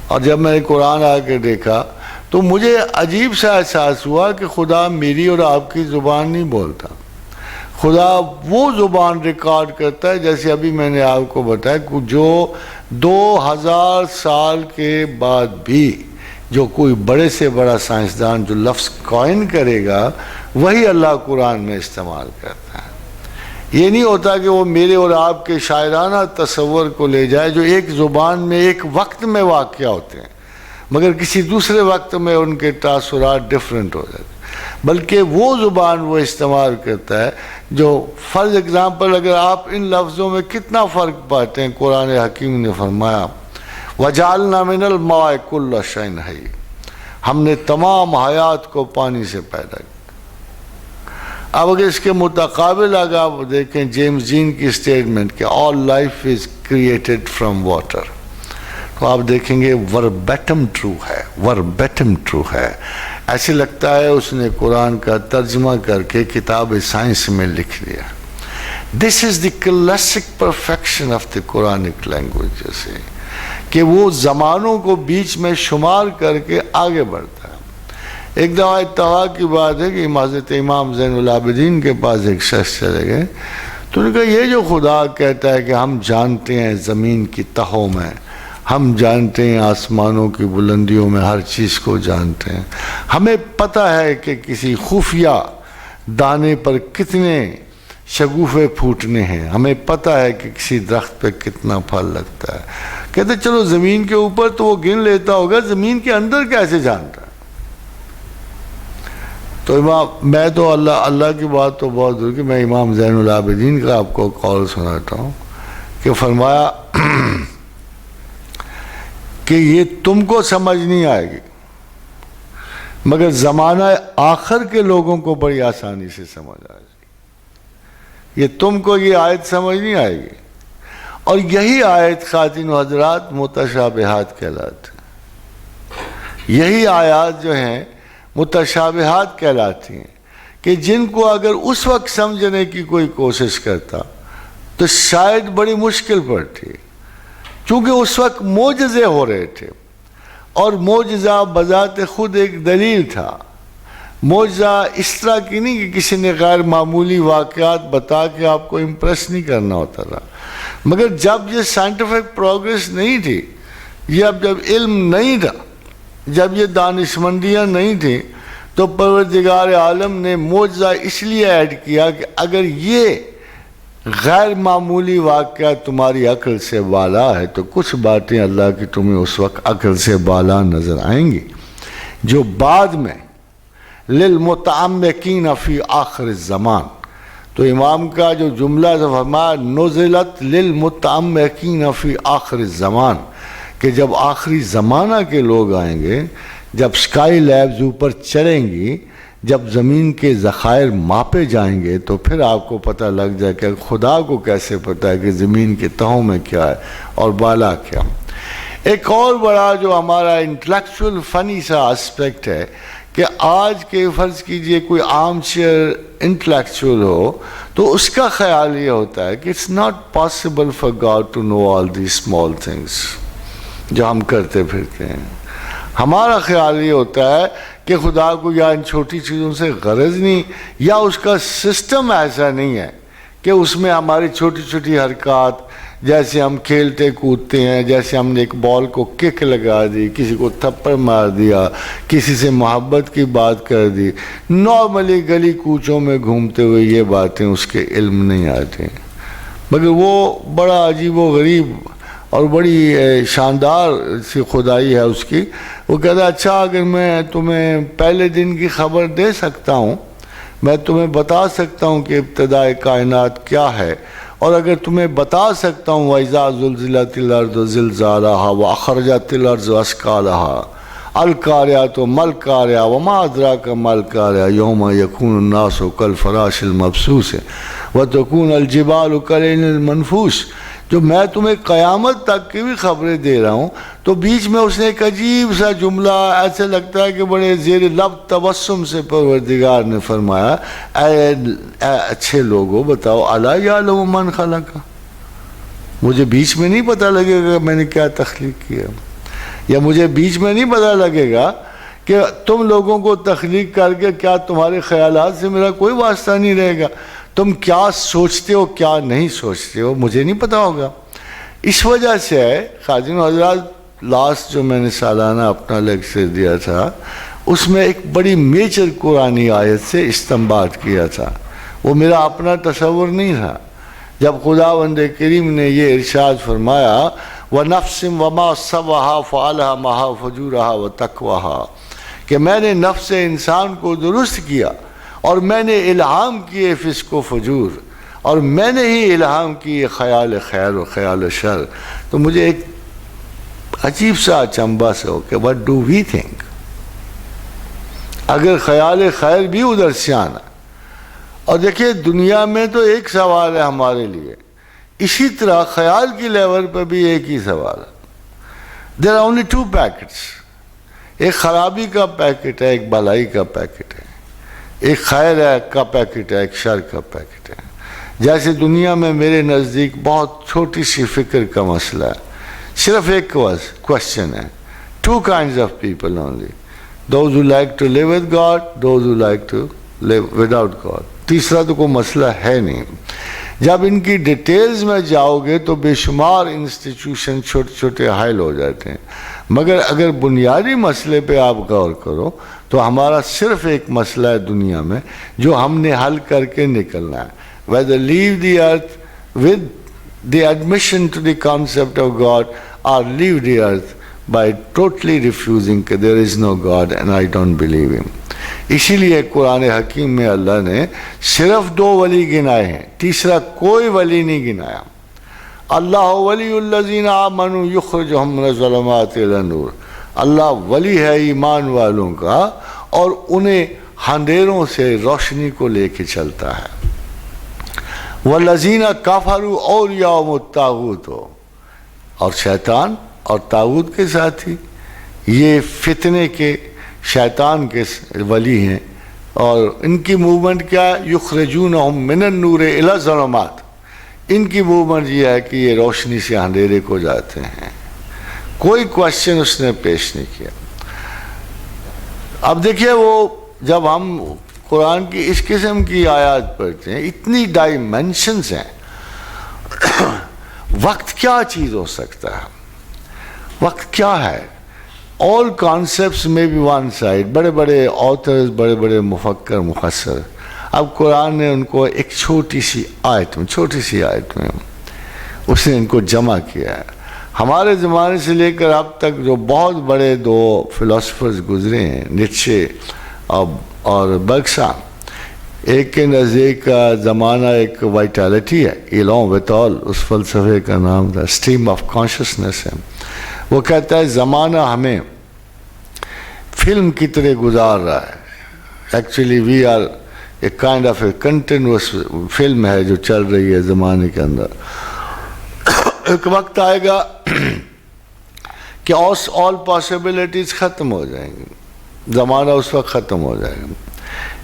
اور جب میں نے قرآن آ کے دیکھا تو مجھے عجیب سا احساس ہوا کہ خدا میری اور آپ کی زبان نہیں بولتا. خدا وہ زبان ریکارڈ کرتا ہے جیسے ابھی میں نے آپ کو بتایا کہ جو 2000 سال کے بعد بھی جو کوئی بڑے سے بڑا سائنسدان جو لفظ کوائن کرے گا وہی اللہ قرآن میں استعمال کرتا ہے. یہ نہیں ہوتا کہ وہ میرے اور آپ کے شاعرانہ تصور کو لے جائے جو ایک زبان میں ایک وقت میں واقع ہوتے ہیں مگر کسی دوسرے وقت میں ان کے تاثرات ڈیفرنٹ ہو جاتے ہیں. بلکہ وہ زبان وہ استعمال کرتا ہے جو فرض ایگزامپل اگر آپ ان لفظوں میں کتنا فرق پاتے ہیں. قرآن حکیم نے فرمایا وَجَعَلْنَا مِنَ الْمَاءِ كُلَّ شَيْءٍ حَيٍّ. ہم نے تمام حیات کو پانی سے پیدا کیا. اب اگر اس کے متقابل اگر آپ دیکھیں جیمز جین کی اسٹیٹمنٹ کہ all life is created from water تو آپ دیکھیں گے وربیٹم ٹرو ہے. ایسے لگتا ہے اس نے قرآن کا ترجمہ کر کے کتاب سائنس میں لکھ دیا. This is the classic perfection of the Quranic language جیسے کہ وہ زمانوں کو بیچ میں شمار کر کے آگے بڑھتا ہے. ایک دفعہ اتفاق کی بات ہے کہ حضرت امام زین العابدین کے پاس ایک شخص چلے گئے تو انہوں نے کہا یہ جو خدا کہتا ہے کہ ہم جانتے ہیں زمین کی تہوں میں، ہم جانتے ہیں آسمانوں کی بلندیوں میں ہر چیز کو جانتے ہیں، ہمیں پتہ ہے کہ کسی خفیہ دانے پر کتنے شگوفے پھوٹنے ہیں، ہمیں پتہ ہے کہ کسی درخت پہ کتنا پھل لگتا ہے. کہتے چلو زمین کے اوپر تو وہ گن لیتا ہوگا، زمین کے اندر کیسے جانتا ہے؟ تو میں تو اللہ کی بات تو بہت دور کی، میں امام زین العابدین کا آپ کو قول سناتا ہوں کہ فرمایا کہ یہ تم کو سمجھ نہیں آئے گی مگر زمانہ آخر کے لوگوں کو بڑی آسانی سے سمجھ آئے گی. یہ تم کو یہ آیت سمجھ نہیں آئے گی. اور یہی آیت خواتین و حضرات متشابہات کہلاتے ہیں. یہی آیات جو ہیں متشابہات کہلاتی ہیں کہ جن کو اگر اس وقت سمجھنے کی کوئی کوشش کرتا تو شاید بڑی مشکل پڑتی، چونکہ اس وقت معجزے ہو رہے تھے، اور معجزہ بذات خود ایک دلیل تھا. معجزہ اس طرح کی نہیں کہ کسی نے غیر معمولی واقعات بتا کے آپ کو امپریس نہیں کرنا ہوتا تھا. مگر جب یہ سائنٹیفک پروگریس نہیں تھی، جب علم نہیں تھا، جب یہ دانشمندیاں نہیں تھیں، تو پروردگار عالم نے معجزہ اس لیے ایڈ کیا کہ اگر یہ غیر معمولی واقعہ تمہاری عقل سے بالا ہے تو کچھ باتیں اللہ کی تمہیں اس وقت عقل سے بالا نظر آئیں گی، جو بعد میں للمتعمقین فی آخر الزمان. تو امام کا جو جملہ فرمایا نزلت للمتعمقین فی آخر الزمان، کہ جب آخری زمانہ کے لوگ آئیں گے، جب سکائی لیبز اوپر چڑھیں گی، جب زمین کے ذخائر ماپے جائیں گے، تو پھر آپ کو پتہ لگ جائے کہ خدا کو کیسے پتہ ہے کہ زمین کے تہوں میں کیا ہے اور بالا کیا. ایک اور بڑا جو ہمارا انٹلیکچول فنی سا اسپیکٹ ہے کہ آج کے فرض کیجئے کوئی عام شیئر انٹلیکچول ہو تو اس کا خیال یہ ہوتا ہے کہ it's not possible for God to know all the small things جو ہم کرتے پھرتے ہیں. ہمارا خیال یہ ہوتا ہے کہ خدا کو یا ان چھوٹی چیزوں سے غرض نہیں، یا اس کا سسٹم ایسا نہیں ہے کہ اس میں ہماری چھوٹی چھوٹی حرکات، جیسے ہم کھیلتے کودتے ہیں، جیسے ہم نے ایک بال کو کک لگا دی، کسی کو تھپڑ مار دیا، کسی سے محبت کی بات کر دی، نارملی گلی کوچوں میں گھومتے ہوئے یہ باتیں اس کے علم نہیں آتے. مگر وہ بڑا عجیب و غریب اور بڑی شاندار سی خدائی ہے اس کی. وہ کہتا ہے اچھا اگر میں تمہیں پہلے دن کی خبر دے سکتا ہوں، میں تمہیں بتا سکتا ہوں کہ ابتدائے کائنات کیا ہے، اور اگر تمہیں بتا سکتا ہوں وَإِذَا زُلْزِلَتِ الْأَرْضُ زِلْزَالَهَا وَأَخْرَجَتِ الْأَرْضُ أَثْقَالَهَا الْقَارِعَةُ مَا الْقَارِعَةُ وَمَا أَدْرَاكَ مَا الْقَارِعَةُ يَوْمَ يَكُونُ النَّاسُ كَالْفَرَاشِ الْمَبْثُوثِ وَتَكُونُ الْجِبَالُ كَالْعِهْنِ الْمَنْفُوشِ. جو میں تمہیں قیامت تک کی بھی خبریں دے رہا ہوں، تو بیچ میں اس نے ایک عجیب سا جملہ ایسے لگتا ہے کہ بڑے زیر لب تبسم سے پروردگار نے فرمایا اے اچھے لوگوں بتاؤ الا یعلم من خلق. مجھے بیچ میں نہیں پتہ لگے گا میں نے کیا تخلیق کیا، یا مجھے بیچ میں نہیں پتہ لگے گا کہ تم لوگوں کو تخلیق کر کے کیا تمہارے خیالات سے میرا کوئی واسطہ نہیں رہے گا، تم کیا سوچتے ہو کیا نہیں سوچتے ہو مجھے نہیں پتا ہوگا. اس وجہ سے خواتین و حضرات لاسٹ جو میں نے سالانہ اپنا لیکچر دیا تھا اس میں ایک بڑی میجر قرآنی آیت سے استنباط کیا تھا. وہ میرا اپنا تصور نہیں تھا. جب خداوند کریم نے یہ ارشاد فرمایا وَنَفْسٍ وَمَا سَوَّاهَا فَأَلْهَمَهَا فُجُورَهَا وَتَقْوَاهَا، کہ میں نے نفس انسان کو درست کیا اور میں نے الہام کیے فسق و فجور، اور میں نے ہی الہام کیے خیال خیر و خیال شر. تو مجھے ایک عجیب سا اچنبھا سے ہو کہ what do we think، اگر خیال خیر بھی ادھر سے آنا. اور دیکھیے دنیا میں تو ایک سوال ہے ہمارے لیے، اسی طرح خیال کی لیول پہ بھی ایک ہی سوال ہے. there are only two packets، ایک خرابی کا پیکٹ ہے، ایک بھلائی کا پیکٹ ہے، ایک خیر کا پیکٹ ہے، ایک شر کا پیکٹ ہے. جیسے دنیا میں میرے نزدیک بہت چھوٹی سی فکر کا مسئلہ ہے، صرف ایک کوشچن ہے. two kinds of people only، those who like to live with God، those who like to live without God. تیسرا تو کوئی مسئلہ ہے نہیں. جب ان کی ڈیٹیلز میں جاؤ گے تو بے شمار انسٹیٹیوشن چھوٹے چھوٹے حائل ہو جاتے ہیں. مگر اگر بنیادی مسئلے پہ آپ غور کرو تو ہمارا صرف ایک مسئلہ ہے دنیا میں جو ہم نے حل کر کے نکلنا ہے. whether leave the earth with the admission to the concept of God or leave the earth by totally refusing that there is no God and I don't believe him. اسی لیے قرآن حکیم میں اللہ نے صرف 2 ولی گنائے ہیں, تیسرا کوئی ولی نہیں گنایا. اللہ ولی الذین آمنوا یخرجہم من الظلمات الی النور, اللہ ولی ہے ایمان والوں کا اور انہیں اندھیروں سے روشنی کو لے کے چلتا ہے. والذین کفروا اولیاءہم الطاغوت, اور شیطان اور طاغوت کے ساتھی یہ فتنے کے شیطان کے ولی ہیں, اور ان کی موومنٹ کیا ہے؟ یخرجونہم من النور الی الظلمات, ان کی موومنٹ یہ ہے کہ یہ روشنی سے اندھیرے کو جاتے ہیں. کوئی کوشچن اس نے پیش نہیں کیا. اب دیکھیے وہ جب ہم قرآن کی اس قسم کی آیات پڑھتے ہیں, اتنی ڈائمینشنز ہیں. وقت کیا چیز ہو سکتا ہے؟ وقت کیا ہے؟ all concepts may be one side, بڑے بڑے authors, بڑے بڑے مفکر مفسر, اب قرآن نے ان کو ایک چھوٹی سی آیت میں اس نے ان کو جمع کیا ہے. ہمارے زمانے سے لے کر اب تک جو بہت بڑے 2 فلاسفرز گزرے ہیں, نیٹشے اور برگسن, ایک کے نزدیک زمانہ ایک وائٹیلٹی ہے, along with all, اس فلسفے کا نام تھا اسٹریم آف کانشسنس ہے. وہ کہتا ہے زمانہ ہمیں فلم کی طرح گزار رہا ہے. Actually we are a kind of a continuous film ہے جو چل رہی ہے زمانے کے اندر. ایک وقت آئے گا کہ آل پاسبلٹیز ختم ہو جائیں گی, زمانہ اس وقت ختم ہو جائے گا.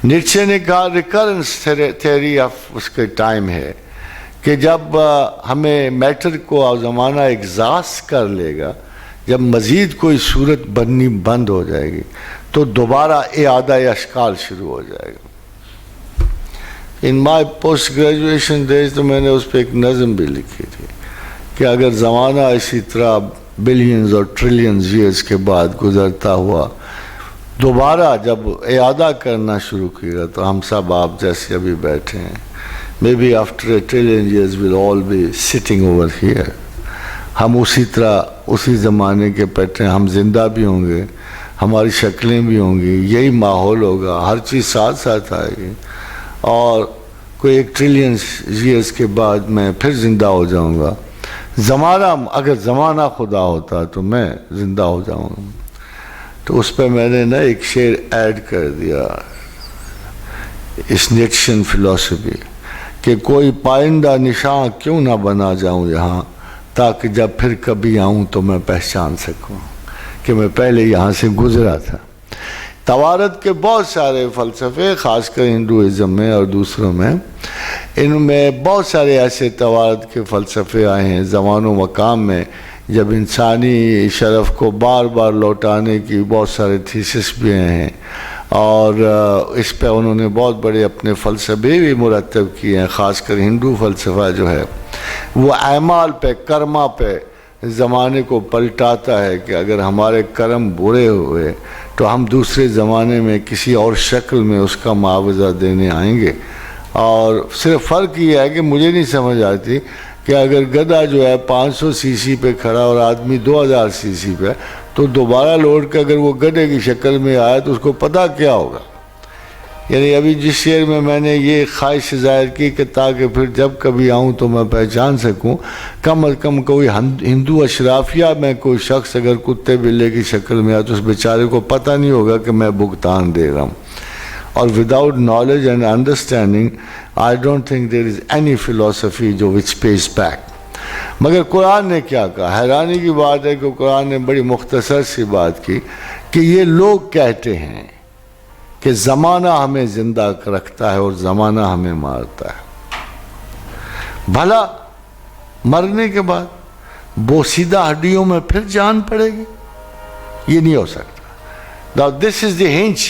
نیٹشے نے کہا ریکرنس تھیوری آف اس کے ٹائم ہے کہ جب ہمیں میٹر کو زمانہ ایگزاسٹ کر لے گا, جب مزید کوئی صورت بننی بند ہو جائے گی تو دوبارہ اعادہ اشکال شروع ہو جائے گا. ان مائی پوسٹ گریجویشن ڈیز تو میں نے اس پہ ایک نظم بھی لکھی تھی کہ اگر زمانہ اسی طرح بلینز اور ٹریلینز ایئرز کے بعد گزرتا ہوا دوبارہ جب اعادہ کرنا شروع کیا تو ہم سب آپ جیسے ابھی بیٹھے ہیں, maybe after a trillion years we'll all be sitting over here. ہم اسی طرح اسی زمانے کے پیٹرن, ہم زندہ بھی ہوں گے, ہماری شکلیں بھی ہوں گی, یہی ماحول ہوگا, ہر چیز ساتھ ساتھ آئے گی, اور کوئی 1 ٹریلین ایئرز کے بعد میں پھر زندہ ہو جاؤں گا. زمانہ, اگر زمانہ خدا ہوتا تو میں زندہ ہو جاؤں گا. تو اس پہ میں نے ایک شعر ایڈ کر دیا, اس نیٹشن فلسفی, کہ کوئی پائندہ نشان کیوں نہ بنا جاؤں یہاں, تاکہ جب پھر کبھی آؤں تو میں پہچان سکوں کہ میں پہلے یہاں سے گزرا تھا. توارت کے بہت سارے فلسفے, خاص کر ہندوازم میں اور دوسروں میں, ان میں بہت سارے ایسے توارت کے فلسفے آئے ہیں زمان و مقام میں, جب انسانی شرف کو بار بار لوٹانے کی بہت سارے تھیسس بھی ہیں, اور اس پہ انہوں نے بہت بڑے اپنے فلسفے بھی مرتب کیے ہیں. خاص کر ہندو فلسفہ جو ہے وہ اعمال پہ, کرما پہ زمانے کو پلٹاتا ہے کہ اگر ہمارے کرم برے ہوئے تو ہم دوسرے زمانے میں کسی اور شکل میں اس کا معاوضہ دینے آئیں گے. اور صرف فرق یہ ہے کہ مجھے نہیں سمجھ آتی کہ اگر گدھا جو ہے 500 سی سی پہ کھڑا اور آدمی 2000 سی سی پہ, تو دوبارہ لوٹ کے اگر وہ گدھے کی شکل میں آیا تو اس کو پتہ کیا ہوگا. یعنی ابھی جس شعر میں نے یہ خواہش ظاہر کی کہ تاکہ پھر جب کبھی آؤں تو میں پہچان سکوں, کم از کم کوئی ہندو اشرافیہ میں کوئی شخص اگر کتے بلے کی شکل میں آیا تو اس بیچارے کو پتہ نہیں ہوگا کہ میں بھگتان دے رہا ہوں. اور without knowledge and understanding I don't think there is any philosophy جو وچ پیز بیک. مگر قرآن نے کیا کہا؟ حیرانی کی بات ہے کہ قرآن نے بڑی مختصر سی بات کی کہ یہ لوگ کہتے ہیں کہ زمانہ ہمیں زندہ رکھتا ہے اور زمانہ ہمیں مارتا ہے. بھلا مرنے کے بعد بوسیدہ ہڈیوں میں پھر جان پڑے گی؟ یہ نہیں ہو سکتا. Now this is the hinge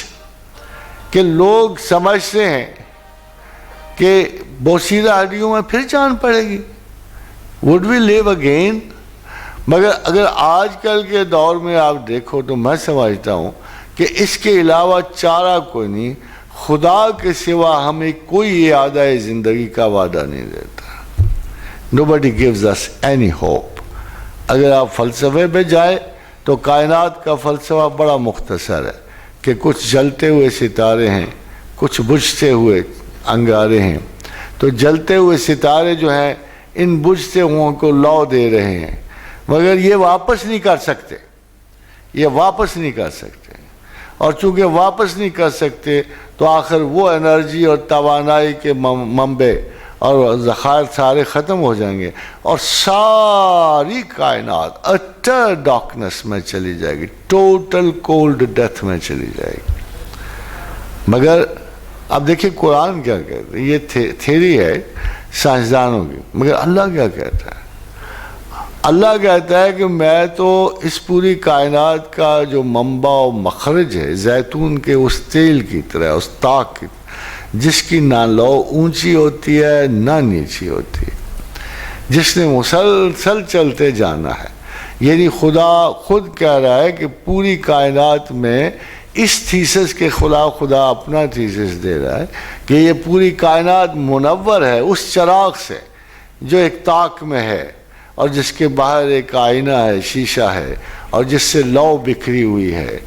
کہ لوگ سمجھتے ہیں کہ بوسیدہ ہڈیوں میں پھر جان پڑے گی. Would we live again؟ مگر اگر آج کل کے دور میں آپ دیکھو تو میں سمجھتا ہوں کہ اس کے علاوہ چارہ کوئی نہیں. خدا کے سوا ہمیں کوئی اعادہ زندگی کا وعدہ نہیں دیتا. Nobody gives us any hope. اگر آپ فلسفے پہ جائے تو کائنات کا فلسفہ بڑا مختصر ہے کہ کچھ جلتے ہوئے ستارے ہیں، کچھ بجھتے ہوئے انگارے ہیں. تو جلتے ہوئے ستارے جو ہیں ان بجھتے ہوئے کو لو دے رہے ہیں، مگر یہ واپس نہیں کر سکتے، یہ واپس نہیں کر سکتے. اور چونکہ واپس نہیں کر سکتے تو آخر وہ انرجی اور توانائی کے منبع اور ذخائر سارے ختم ہو جائیں گے اور ساری کائنات اٹر ڈارکنس میں چلی جائے گی، ٹوٹل کولڈ ڈیتھ میں چلی جائے گی. مگر اب دیکھیں قرآن کیا کہتا ہے، یہ تھیری ہے سائنسدانوں کی، مگر اللہ کیا کہتا ہے؟ اللہ کہتا ہے کہ میں تو اس پوری کائنات کا جو منبع و مخرج ہے زیتون کے اس تیل کی طرح، اس طاق کی طرح جس کی نہ لو اونچی ہوتی ہے نہ نیچی ہوتی ہے، جس نے مسلسل چلتے جانا ہے. یعنی خدا خود کہہ رہا ہے کہ پوری کائنات میں اس تھیسس کے خدا اپنا تھیسس دے رہا ہے کہ یہ پوری کائنات منور ہے اس چراغ سے جو ایک طاق میں ہے اور جس کے باہر ایک آئینہ ہے، شیشہ ہے، اور جس سے لو بکھری ہوئی ہے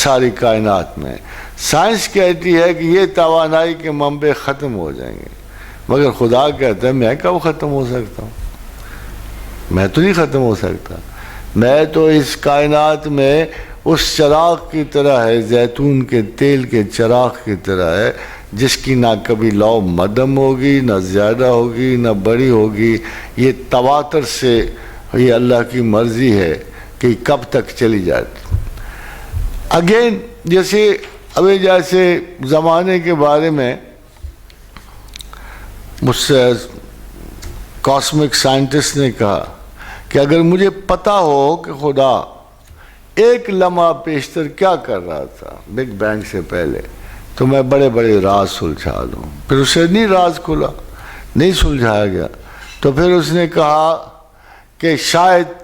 ساری کائنات میں. سائنس کہتی ہے کہ یہ توانائی کے منبع ختم ہو جائیں گے، مگر خدا کہتا ہے میں کب ختم ہو سکتا ہوں؟ میں تو نہیں ختم ہو سکتا. میں تو اس کائنات میں اس چراغ کی طرح ہے، زیتون کے تیل کے چراغ کی طرح ہے جس کی نہ کبھی لو مدم ہوگی، نہ زیادہ ہوگی، نہ بڑی ہوگی. یہ تواتر سے یہ اللہ کی مرضی ہے کہ کب تک چلی جاتی. اگین جیسے زمانے کے بارے میں مجھ سے کاسمک سائنٹسٹ نے کہا کہ اگر مجھے پتہ ہو کہ خدا ایک لمحہ پیشتر کیا کر رہا تھا بگ بینگ سے پہلے تو میں بڑے بڑے راز سلجھا دوں. پھر اسے نہیں راز کھلا، نہیں سلجھایا گیا. تو پھر اس نے کہا کہ شاید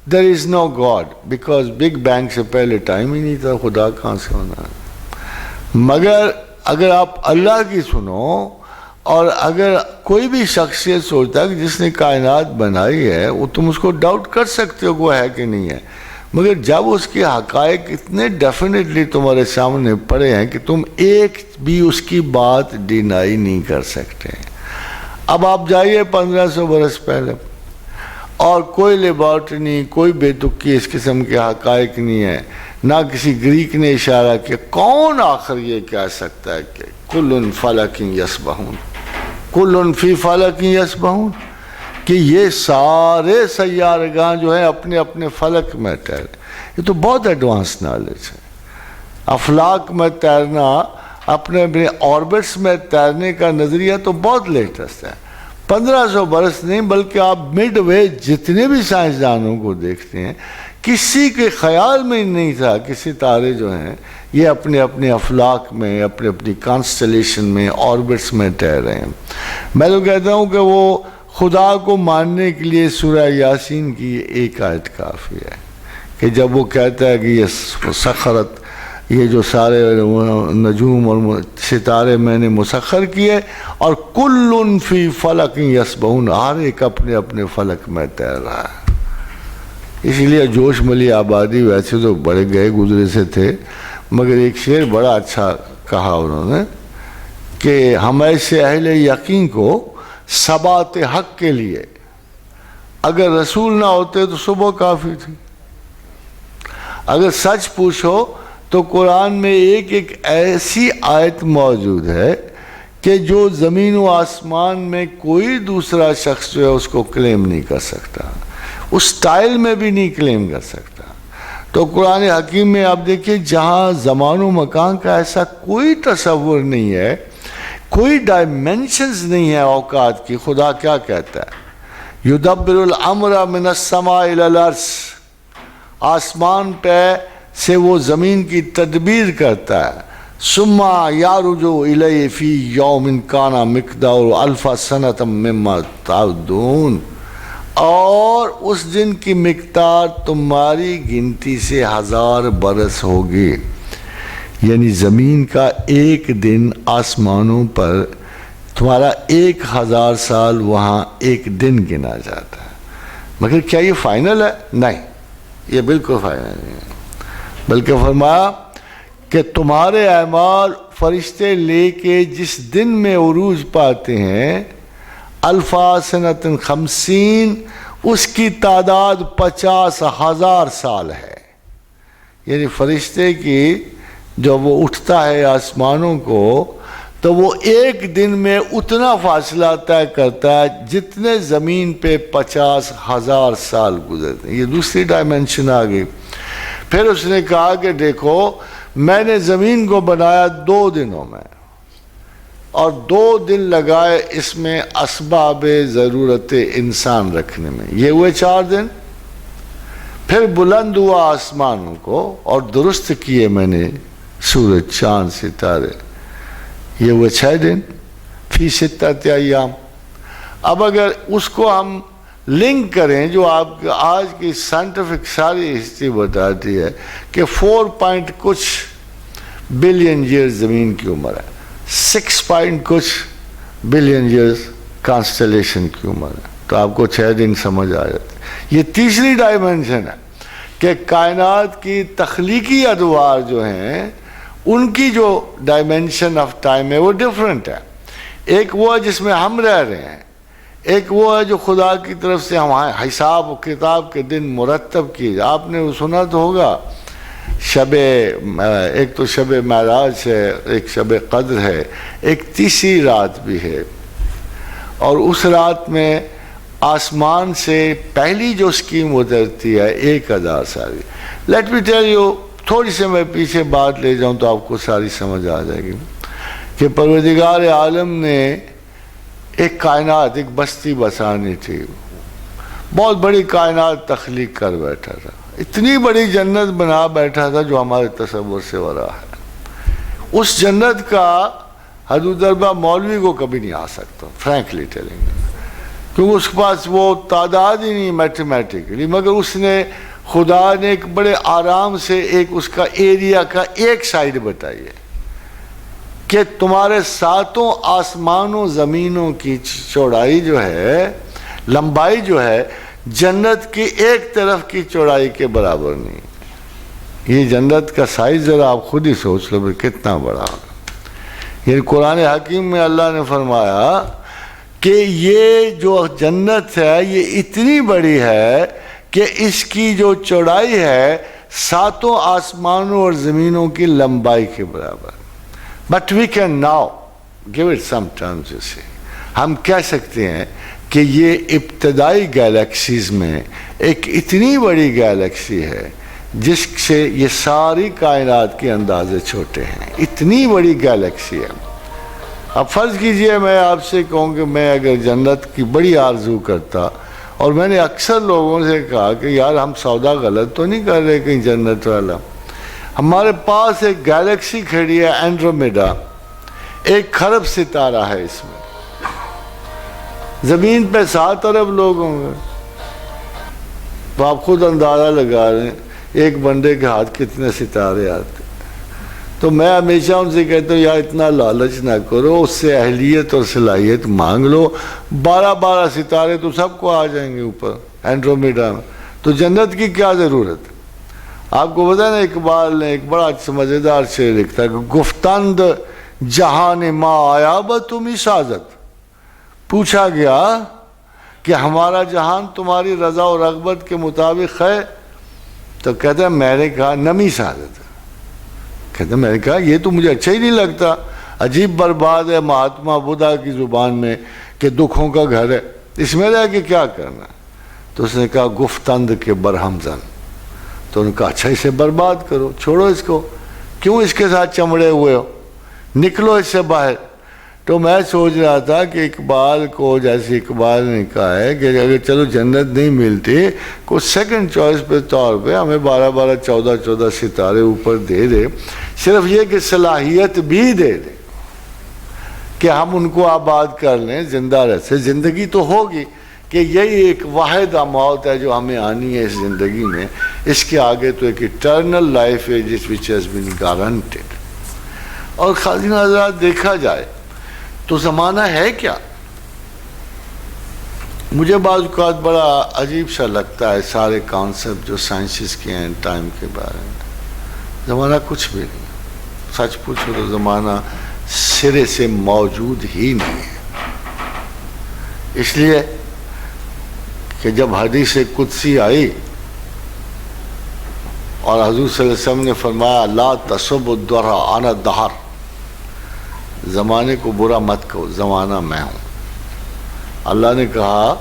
there is no God because big bang سے پہلے ٹائم ہی نہیں تھا، خدا کہاں سے ہونا. مگر اگر آپ اللہ کی سنو اور اگر کوئی بھی شخص یہ سوچتا ہے کہ جس نے کائنات بنائی ہے وہ تم اس کو ڈاؤٹ کر سکتے ہو کہ وہ ہے کہ نہیں ہے، مگر جب اس کے حقائق اتنے ڈیفینیٹلی تمہارے سامنے پڑے ہیں کہ تم ایک بھی اس کی بات ڈینائی نہیں کر سکتے. اب آپ جائیے 1500 برس پہلے اور کوئی لیبارٹری، کوئی بے تکی اس قسم کے حقائق نہیں ہے، نہ کسی گریک نے اشارہ کیا. کون آخر یہ کہہ سکتا ہے کہ کل فلک یسبحون، کل فی فلک یسبحون، کہ یہ سارے سیارگاں جو ہیں اپنے اپنے فلک میں تیرے. یہ تو بہت ایڈوانس نالج ہے. افلاک میں تیرنا، اپنے اپنے آربٹس میں تیرنے کا نظریہ تو بہت لیٹسٹ ہے. 1500 برس نہیں بلکہ آپ مڈ وے جتنے بھی سائنسدانوں کو دیکھتے ہیں کسی کے خیال میں نہیں تھا کہ ستارے جو ہیں یہ اپنے اپنے افلاک میں، اپنے اپنی کانسٹلیشن میں، آربٹس میں تیر رہے ہیں. میں تو کہتا ہوں کہ وہ خدا کو ماننے کے لیے سورہ یاسین کی ایک آیت کافی ہے کہ جب وہ کہتا ہے کہ یہ سخرت، یہ جو سارے نجوم اور ستارے میں نے مسخر کیے اور کل فی فلک یسبحون، ہر ایک اپنے اپنے فلک میں تیر رہا ہے. اسی لیے جوش ملی آبادی ویسے تو بڑے گئے گزرے سے تھے، مگر ایک شعر بڑا اچھا کہا انہوں نے کہ ہم ایسے اہل یقین کو ثبات حق کے لیے اگر رسول نہ ہوتے تو صبح کافی تھی. اگر سچ پوچھو تو قرآن میں ایک ایسی آیت موجود ہے کہ جو زمین و آسمان میں کوئی دوسرا شخص جو ہے اس کو کلیم نہیں کر سکتا، اس سٹائل میں بھی نہیں کلیم کر سکتا. تو قرآن حکیم میں آپ دیکھیں جہاں زمان و مکان کا ایسا کوئی تصور نہیں ہے، کوئی ڈائمنشنز نہیں ہے اوقات کی، خدا کیا کہتا ہے؟ یدبر الامر من السماء الی الارض، آسمان پہ سے وہ زمین کی تدبیر کرتا ہے. ثم یعرج الیہ فی یوم کان مقدارہ الف سنۃ مما تعدون، اور اس دن کی مقدار تمہاری گنتی سے 1000 برس ہوگی. یعنی زمین کا ایک دن آسمانوں پر تمہارا 1000 سال وہاں ایک دن گنا جاتا ہے. مگر کیا یہ فائنل ہے؟ نہیں. یہ بالکل فائدہ نہیں ہے، بلکہ فرمایا کہ تمہارے اعمال فرشتے لے کے جس دن میں عروج پاتے ہیں، الفا سنۃ 50، اس کی تعداد 50,000 سال ہے. یعنی فرشتے کی جب وہ اٹھتا ہے آسمانوں کو تو وہ ایک دن میں اتنا فاصلہ طے کرتا ہے جتنے زمین پہ 50,000 سال گزرتے ہیں. یہ دوسری ڈائمنشن آ گئی. پھر اس نے کہا کہ دیکھو میں نے زمین کو بنایا 2 دنوں میں، اور 2 دن لگائے اس میں اسباب ضرورت انسان رکھنے میں، یہ ہوئے 4 دن. پھر بلند ہوا آسمانوں کو اور درست کیے میں نے سورج چاند ستارے، یہ ہوئے 6 دن، فی 6 ایام. اب اگر اس کو ہم لنک کریں جو آپ آج کی سائنٹیفک ساری ہسٹری بتاتی ہے کہ 4 کچھ بلین ایئرز زمین کی عمر ہے، 6 کچھ بلین ایئرز کانسٹلیشن کی عمر ہے، تو آپ کو 6 دن سمجھ آ جاتے. یہ تیسری ڈائمنشن ہے کہ کائنات کی تخلیقی ادوار جو ہیں ان کی جو ڈائمنشن آف ٹائم ہے وہ ڈیفرنٹ ہے. ایک وہ ہے جس میں ہم رہ رہے ہیں، ایک وہ ہے جو خدا کی طرف سے ہمارے حساب و کتاب کے دن مرتب کیے. آپ نے سنا تو ہوگا ایک تو شب معراج ہے، ایک شب قدر ہے، ایک تیسری رات بھی ہے، اور اس رات میں آسمان سے پہلی جو اسکیم اترتی ہے 1000 سال. لیٹ می ٹیل یو، تھوڑی سے میں پیچھے بات لے جاؤں تو آپ کو ساری سمجھ آ جائے گی کہ پروردگار عالم نے ایک کائنات، ایک بستی بسانی تھی، بہت بڑی کائنات تخلیق کر بیٹھا تھا، اتنی بڑی جنت بنا بیٹھا تھا جو ہمارے تصور سے ورا ہے. اس جنت کا حدود دربہ مولوی کو کبھی نہیں آ سکتا، فرینکلی ٹیلنگ، کیونکہ اس کے پاس وہ تعداد ہی نہیں میتھمیٹیکلی. مگر اس نے، خدا نے ایک بڑے آرام سے ایک اس کا ایریا کا ایک سائڈ بتائی ہے کہ تمہارے 7 آسمانوں زمینوں کی چوڑائی جو ہے، لمبائی جو ہے، جنت کی ایک طرف کی چوڑائی کے برابر نہیں. یہ جنت کا سائز ذرا آپ خود ہی سوچ لو کتنا بڑا ہوگا. یہ قرآن حکیم میں اللہ نے فرمایا کہ یہ جو جنت ہے یہ اتنی بڑی ہے کہ اس کی جو چوڑائی ہے 7 آسمانوں اور زمینوں کی لمبائی کے برابر. But we can now give it some terms. ہم کہہ سکتے ہیں کہ یہ ابتدائی گیلیکسیز میں ایک اتنی بڑی گیلیکسی ہے جس سے یہ ساری کائنات کے اندازے چھوٹے ہیں. اتنی بڑی گیلیکسی ہے. اب فرض کیجئے میں آپ سے کہوں کہ میں اگر جنت کی بڑی آرزو کرتا، اور میں نے اکثر لوگوں سے کہا کہ یار ہم سودا غلط تو نہیں کر رہے کہیں جنت والا. ہمارے پاس ایک گیلیکسی کھڑی ہے اینڈرومیڈا، 1 خرب ستارہ ہے اس میں. زمین پہ 7 ارب لوگ ہوں گے، تو آپ خود اندازہ لگا رہے ہیں ایک بندے کے ہاتھ کتنے ستارے آتے. تو میں ہمیشہ ان سے کہتا ہوں یار اتنا لالچ نہ کرو، اس سے اہلیت اور صلاحیت مانگ لو. 12 ستارے تو سب کو آ جائیں گے اوپر اینڈرومیڈا میں، تو جنت کی کیا ضرورت ہے. آپ کو پتا نا اقبال نے ایک بڑا مزیدار شعر لکھتا ہے کہ گفتند جہان ما آیا با تمہیں سازت. پوچھا گیا کہ ہمارا جہان تمہاری رضا و رغبت کے مطابق ہے؟ تو کہتا ہے میں نے کہا نمی سازت. کہتا ہے میں نے کہا یہ تو مجھے اچھا ہی نہیں لگتا، عجیب برباد ہے مہاتما بدھا کی زبان میں کہ دکھوں کا گھر ہے، اس میں رہ کے کیا کرنا. تو اس نے کہا گفتند کے برہم زن. تو انہوں نے کہا اچھا اسے برباد کرو، چھوڑو اس کو، کیوں اس کے ساتھ چمڑے ہوئے ہو، نکلو اس سے باہر. تو میں سوچ رہا تھا کہ اقبال کو، جیسے اقبال نے کہا ہے کہ اگر چلو جنت نہیں ملتی، کچھ سیکنڈ چوائس پہ طور پہ ہمیں 12 14 ستارے اوپر دے دے، صرف یہ کہ صلاحیت بھی دے دے کہ ہم ان کو آباد کر لیں، زندہ رہ سے. زندگی تو ہوگی کہ یہی ایک واحد موت ہے جو ہمیں آنی ہے اس زندگی میں، اس کے آگے تو ایک ایٹرنل لائف ہے جس وچ ہیز بین گارنٹیڈ. اور خاصین حضرات دیکھا جائے تو زمانہ ہے کیا؟ مجھے بعض اوقات بڑا عجیب سا لگتا ہے سارے کانسیپٹ جو سائنسز کے ہیں ٹائم کے بارے میں. زمانہ کچھ بھی نہیں، سچ پوچھو تو زمانہ سرے سے موجود ہی نہیں ہے. اس لیے کہ جب حدیث قدسی آئی اور حضور صلی اللہ علیہ وسلم نے فرمایا لا تسب الدہر انا الدہر، زمانے کو برا مت کہو، زمانہ میں ہوں. اللہ نے کہا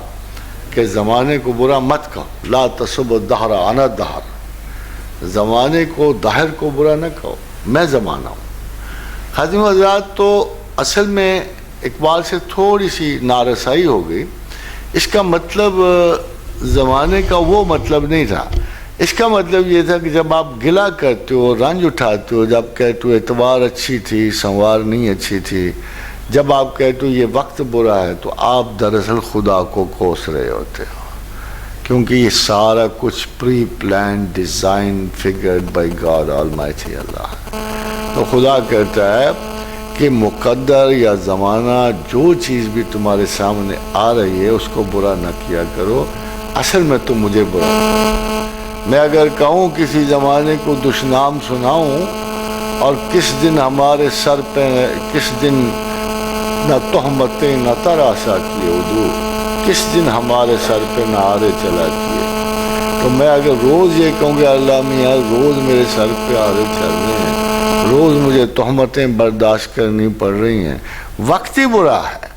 کہ زمانے کو برا مت کہو، لا تسب الدہر انا الدہر، زمانے کو دہر کو برا نہ کہو، میں زمانہ ہوں. خادم حضرات، تو اصل میں اقبال سے تھوڑی سی نارسائی ہو گئی. اس کا مطلب زمانے کا وہ مطلب نہیں تھا. اس کا مطلب یہ تھا کہ جب آپ گلہ کرتے ہو، رنج اٹھاتے ہو، جب کہتے ہو اعتبار اچھی تھی، سنوار نہیں اچھی تھی، جب آپ کہتے ہو یہ وقت برا ہے، تو آپ دراصل خدا کو کوس رہے ہوتے ہو، کیونکہ یہ سارا کچھ pre plan design figured by God Almighty Allah. تو خدا کہتا ہے کہ مقدر یا زمانہ جو چیز بھی تمہارے سامنے آ رہی ہے اس کو برا نہ کیا کرو، اصل میں تم مجھے برا کرو. میں اگر کہوں کسی زمانے کو دشنام سناؤں اور کس دن ہمارے سر پہ کس دن نہ تہمتیں نہ تراشا کیے اردو، کس دن ہمارے سر پہ نعرے چلا کیے، تو میں اگر روز یہ کہوں گے اللہ میاں روز میرے سر پہ نعرے چل رہے ہیں، روز مجھے تہمتیں برداشت کرنی پڑ رہی ہیں، وقت ہی برا ہے،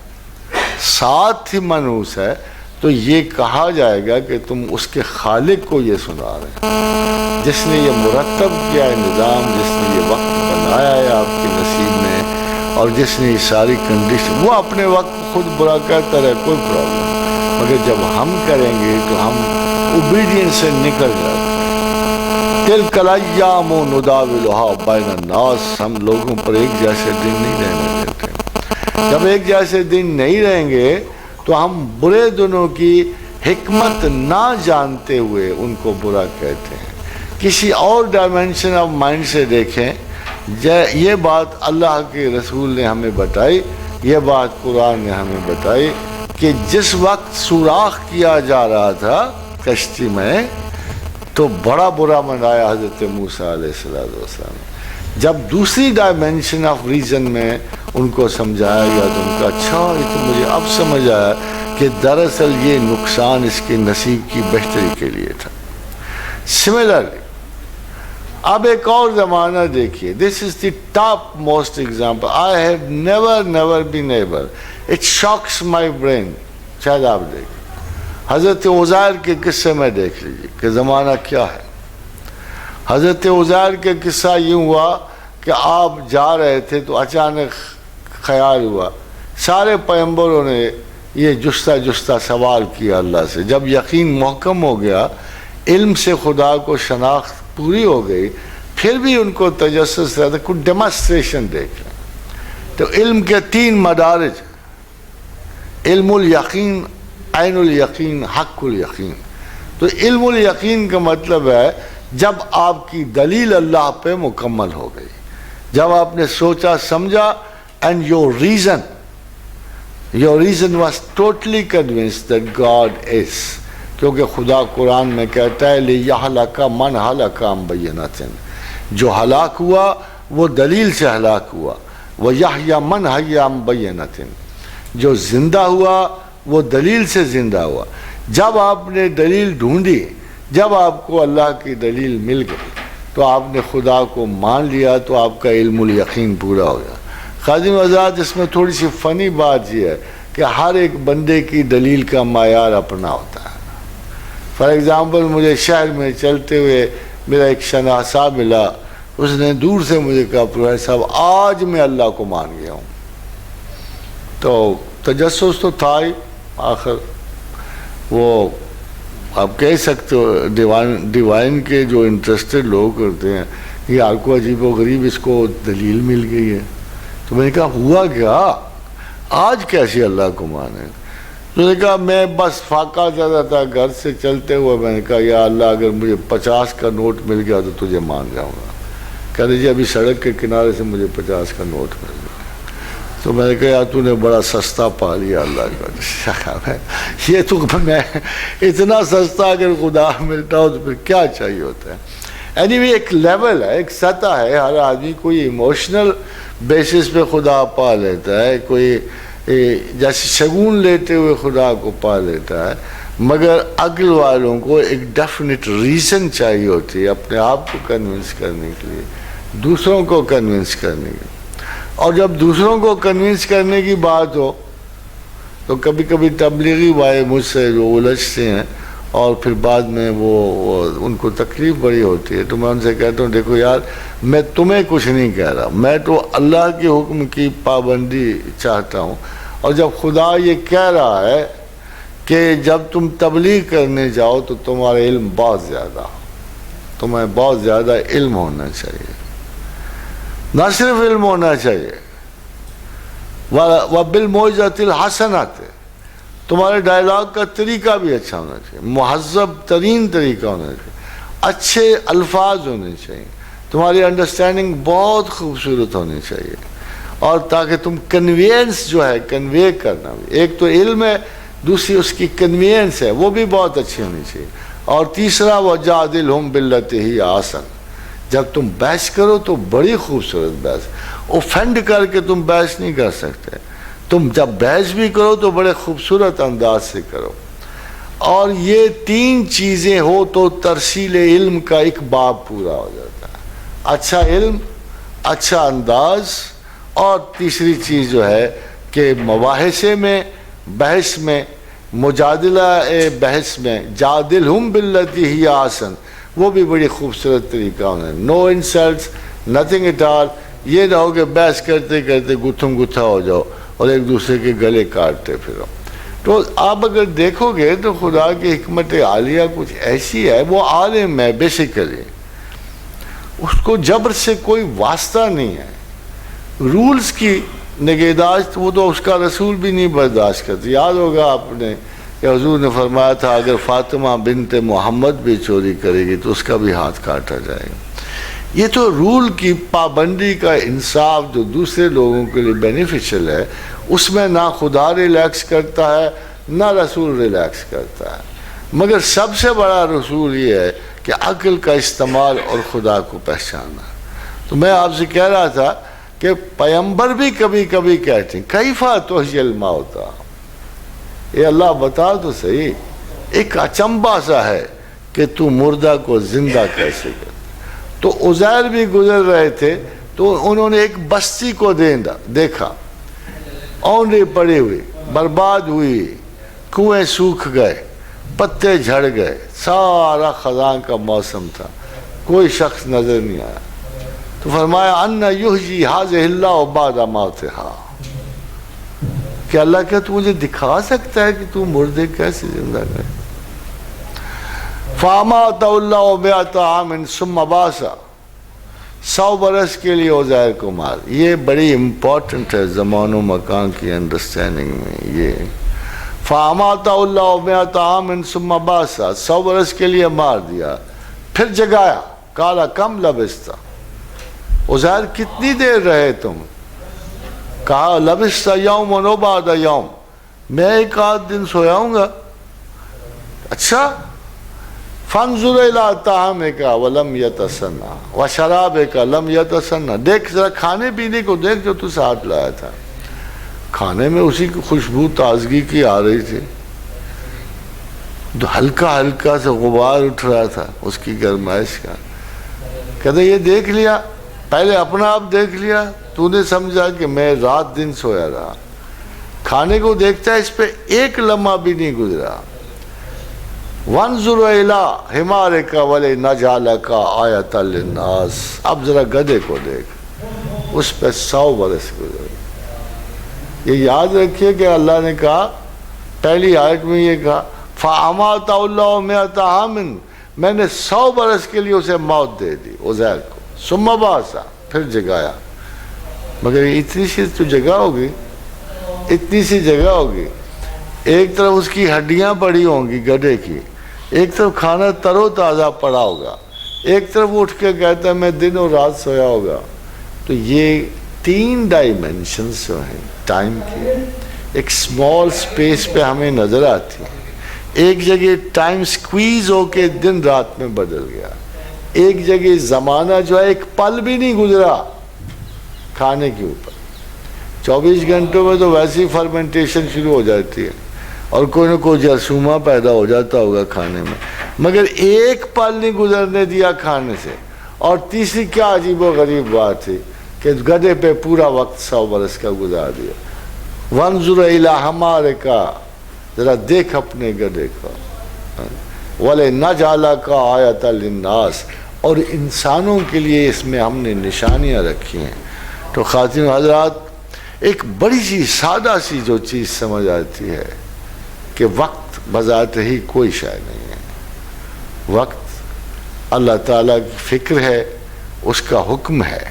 ساتھ ہی منحوس ہے، تو یہ کہا جائے گا کہ تم اس کے خالق کو یہ سنا رہے ہیں جس نے یہ مرتب کیا ہے نظام، جس نے یہ وقت بنایا ہے آپ کے نصیب میں، اور جس نے یہ ساری کنڈیشن. وہ اپنے وقت خود برا کرتا رہے، کوئی پرابلم، مگر جب ہم کریں گے تو ہم اوبیڈینس سے نکل جاتے ہیں. تلک الایام نداولها بین الناس، ہم لوگوں پر ایک جیسے دن نہیں رہنے دیتے. جب ایک جیسے دن نہیں رہیں گے تو ہم برے دنوں کی حکمت نہ جانتے ہوئے ان کو برا کہتے ہیں. کسی اور ڈائمنشن آف مائنڈ سے دیکھیں، یہ بات اللہ کے رسول نے ہمیں بتائی، یہ بات قرآن نے ہمیں بتائی کہ جس وقت سوراخ کیا جا رہا تھا کشتی میں تو بڑا برا منایا حضرت موسیٰ علیہ السلام. جب دوسری ڈائمنشن آف ریزن میں ان کو سمجھایا گیا تو ان کا اچھا یہ تو مجھے اب سمجھ آیا کہ دراصل یہ نقصان اس کے نصیب کی بہتری کے لیے تھا. سملرلی اب ایک اور زمانہ دیکھیے، this is the top most example. I have never been able, it shocks my brain. شاید آپ دیکھیں حضرت عزیر کے قصے میں دیکھ لیجیے کہ زمانہ کیا ہے. حضرت عزیر کے قصہ یوں ہوا کہ آپ جا رہے تھے تو اچانک خیال ہوا، سارے پیغمبروں نے یہ جستہ سوال کیا اللہ سے. جب یقین محکم ہو گیا، علم سے خدا کو شناخت پوری ہو گئی، پھر بھی ان کو تجسس رہتا کچھ ڈیمانسٹریشن دیکھ لیں. تو علم کے 3 مدارج، علم الیقین، عین الیقین، حق الیقین. تو علم الیقین کا مطلب ہے جب آپ کی دلیل اللہ پہ مکمل ہو گئی، جب آپ نے سوچا سمجھا and your reason was totally convinced that God is. کیونکہ خدا قرآن میں کہتا ہے لِيَحْلَقَ مَنْ حَلَقَ عَنْ بَيِّنَةٍ، جو ہلاک ہوا وہ دلیل سے ہلاک ہوا، وَيَحْيَ مَنْ حَيَّ عَنْ بَيِّنَةٍ، جو زندہ ہوا وہ دلیل سے زندہ ہوا. جب آپ نے دلیل ڈھونڈی، جب آپ کو اللہ کی دلیل مل گئی تو آپ نے خدا کو مان لیا، تو آپ کا علم الیقین پورا ہو گیا. خادم حضرات، اس میں تھوڑی سی فنی بات یہ ہے کہ ہر ایک بندے کی دلیل کا معیار اپنا ہوتا ہے. فار ایگزامپل مجھے شہر میں چلتے ہوئے میرا ایک شناسا ملا، اس نے دور سے مجھے کہا پروفیسر صاحب آج میں اللہ کو مان گیا ہوں. تو تجسس تو تھا ہی، آخر وہ آپ کہہ سکتے ہو ڈیوائن کے جو انٹرسٹڈ لوگ کرتے ہیں یہ آپ کو عجیب و غریب اس کو دلیل مل گئی ہے. تو میں نے کہا ہوا کیا، آج کیسے اللہ کو مانے؟ تو نے کہا میں بس فاقہ زدہ تھا گھر سے چلتے ہوئے، میں نے کہا یا اللہ اگر مجھے 50 کا نوٹ مل گیا تو تجھے مان جاؤں گا. کہہ دیجیے ابھی سڑک کے کنارے سے مجھے 50 کا نوٹ مل گیا. تو میں نے کہا یار تو نے بڑا سستا پا لیا اللہ کا، یہ تو میں اتنا سستا اگر خدا ملتا ہو تو پھر کیا چاہیے ہوتا ہے. اینی ایک لیول ہے، ایک سطح ہے. ہر آدمی کوئی ایموشنل بیسس پہ خدا پا لیتا ہے، کوئی جیسے شگون لیتے ہوئے خدا کو پا لیتا ہے، مگر عقل والوں کو ایک ڈیفینٹ ریزن چاہیے ہوتی ہے اپنے آپ کو کنونس کرنے کے لیے، دوسروں کو کنونس کرنے کے لیے. اور جب دوسروں کو کنونس کرنے کی بات ہو تو کبھی کبھی تبلیغی بھائی مجھ سے جو الجھتے ہیں اور پھر بعد میں وہ ان کو تکلیف بڑی ہوتی ہے، تو میں ان سے کہتا ہوں دیکھو یار میں تمہیں کچھ نہیں کہہ رہا، میں تو اللہ کے حکم کی پابندی چاہتا ہوں. اور جب خدا یہ کہہ رہا ہے کہ جب تم تبلیغ کرنے جاؤ تو تمہارا علم بہت زیادہ، تمہیں بہت زیادہ علم ہونا چاہیے، نہ صرف علم ہونا چاہیے، وَبِالْمَوْعِظَةِ الْحَسَنَةِ، تمہارے ڈائلاگ کا طریقہ بھی اچھا ہونا چاہیے، مہذب ترین طریقہ ہونا چاہیے، اچھے الفاظ ہونے چاہیے، تمہاری انڈرسٹینڈنگ بہت خوبصورت ہونی چاہیے، اور تاکہ تم کنوینس جو ہے کنوے کرنا بھی، ایک تو علم ہے، دوسری اس کی کنوینس ہے وہ بھی بہت اچھی ہونی چاہیے. اور تیسرا وَجَادِلْهُمْ بِالَّتِي هِيَ أَحْسَنُ، جب تم بحث کرو تو بڑی خوبصورت بحث، اوفینڈ کر کے تم بحث نہیں کر سکتے، تم جب بحث بھی کرو تو بڑے خوبصورت انداز سے کرو. اور یہ تین چیزیں ہو تو ترسیل علم کا ایک باب پورا ہو جاتا ہے، اچھا علم، اچھا انداز، اور تیسری چیز جو ہے کہ مباحثے میں، بحث میں، مجادلہ بحث میں، جادلہم باللتی ہی احسن، وہ بھی بڑی خوبصورت طریقہ ہونا ہے. نو انسلٹس، نتھنگ ایٹ آل. یہ نہ ہو کہ بحث کرتے کرتے گتھم گتھا ہو جاؤ اور ایک دوسرے کے گلے کاٹتے پھرو. تو آپ اگر دیکھو گے تو خدا کی حکمت عالیہ کچھ ایسی ہے، وہ عالم ہے بیسیکلی، اس کو جبر سے کوئی واسطہ نہیں ہے. رولز کی نگہداشت وہ تو اس کا رسول بھی نہیں برداشت کرتی. یاد ہوگا آپ نے کہ حضور نے فرمایا تھا اگر فاطمہ بنت محمد بھی چوری کرے گی تو اس کا بھی ہاتھ کاٹا جائے گا. یہ تو رول کی پابندی کا انصاف جو دوسرے لوگوں کے لیے بینیفیشل ہے، اس میں نہ خدا ریلیکس کرتا ہے نہ رسول ریلیکس کرتا ہے. مگر سب سے بڑا رسول یہ ہے کہ عقل کا استعمال اور خدا کو پہچاننا. تو میں آپ سے کہہ رہا تھا کہ پیغمبر بھی کبھی کبھی کہتے ہیں کیفا تحیی الموتى، اے اللہ بتا تو صحیح، ایک اچنبا سا ہے کہ تو مردہ کو زندہ کیسے کر. تو عزیر بھی گزر رہے تھے تو انہوں نے ایک بستی کو دیکھا، اونڈے پڑے ہوئے، برباد ہوئی، کنویں سوکھ گئے، پتے جھڑ گئے، سارا خزاں کا موسم تھا، کوئی شخص نظر نہیں آیا. تو فرمایا ان یحیی ھذہ اللہ بعد موتھا، کہ اللہ کیا تو مجھے دکھا سکتا ہے کہ تو مردے کیسے زندہ کرے. فاماتہ اللہ 100 عام ثم بعثہ، 100 برس کے لیے عزیر کو مار. یہ بڑی امپورٹنٹ ہے زمان و مکان کی انڈرسٹینڈنگ میں. یہ فاماتہ اللہ 100 عام ثم بعثہ، 100 برس کے لیے مار دیا، پھر جگایا. قال کم لبثت، عزیر کتنی دیر رہے تم؟ کہا لبثت یوما و بعد یوم، میں ایک آدھ دن سویا ہوں گا. اچھا، فانظر الی طعامک ولم یتسنہ وشرابک لم یتسنہ، دیکھ ذرا کھانے پینے کو دیکھ جو تو ساتھ لایا تھا، کھانے میں اسی کی خوشبو تازگی کی آ رہی تھی، ہلکا ہلکا سے غبار اٹھ رہا تھا اس کی گرمائش کا. کہتے یہ دیکھ لیا، پہلے اپنا آپ دیکھ لیا، تو نے سمجھا کہ میں رات دن سویا رہا. کھانے کو دیکھتا ہے اس پہ ایک لمحہ بھی نہیں گزرا. وانظر الی حمارک ولنجعلک آیۃ للناس، اب ذرا گدھے کو دیکھ، اس پہ 100 برس گزرے. یہ یاد رکھیے کہ اللہ نے کہا پہلی آیت میں یہ کہا فَأَمَاتَهُ اللَّهُ 100 عَامٍ، میں نے 100 برس کے لیے اسے موت دے دی عزیر کو. ثم بعثہ، پھر جگایا. مگر اتنی سی تو جگہ ہوگی، اتنی سی جگہ ہوگی، ایک طرف اس کی ہڈیاں پڑی ہوں گی گدھے کی، ایک طرف کھانا تر و تازہ پڑا ہوگا، ایک طرف اٹھ کے کہتا ہے میں دن اور رات سویا ہوگا. تو یہ 3 ڈائمینشنز جو ہیں ٹائم کی ایک اسمال اسپیس پہ ہمیں نظر آتی ہیں. ایک جگہ ٹائم سکویز ہو کے دن رات میں بدل گیا, ایک جگہ زمانہ جو ہے ایک پل بھی نہیں گزرا کھانے کے اوپر. 24 گھنٹوں میں تو ویسی فرمنٹیشن شروع ہو جاتی ہے اور کوئی نہ کوئی جرثومہ پیدا ہو جاتا ہوگا کھانے میں, مگر ایک پل نہیں گزرنے دیا کھانے سے. اور تیسری کیا عجیب و غریب بات ہے کہ گدھے پہ پورا وقت 100 برس کا گزار دیا. وانظر الی حمارک, ذرا دیکھ اپنے گدھے کا, وَلِنَجْعَلَكَ آیَةً لِلنَّاسِ, اور انسانوں کے لیے اس میں ہم نے نشانیاں رکھی ہیں. تو خواتین حضرات, ایک بڑی سی سادہ سی جو چیز سمجھ آتی ہے کہ وقت بذات ہی کوئی شے نہیں ہے. وقت اللہ تعالیٰ کی فکر ہے, اس کا حکم ہے,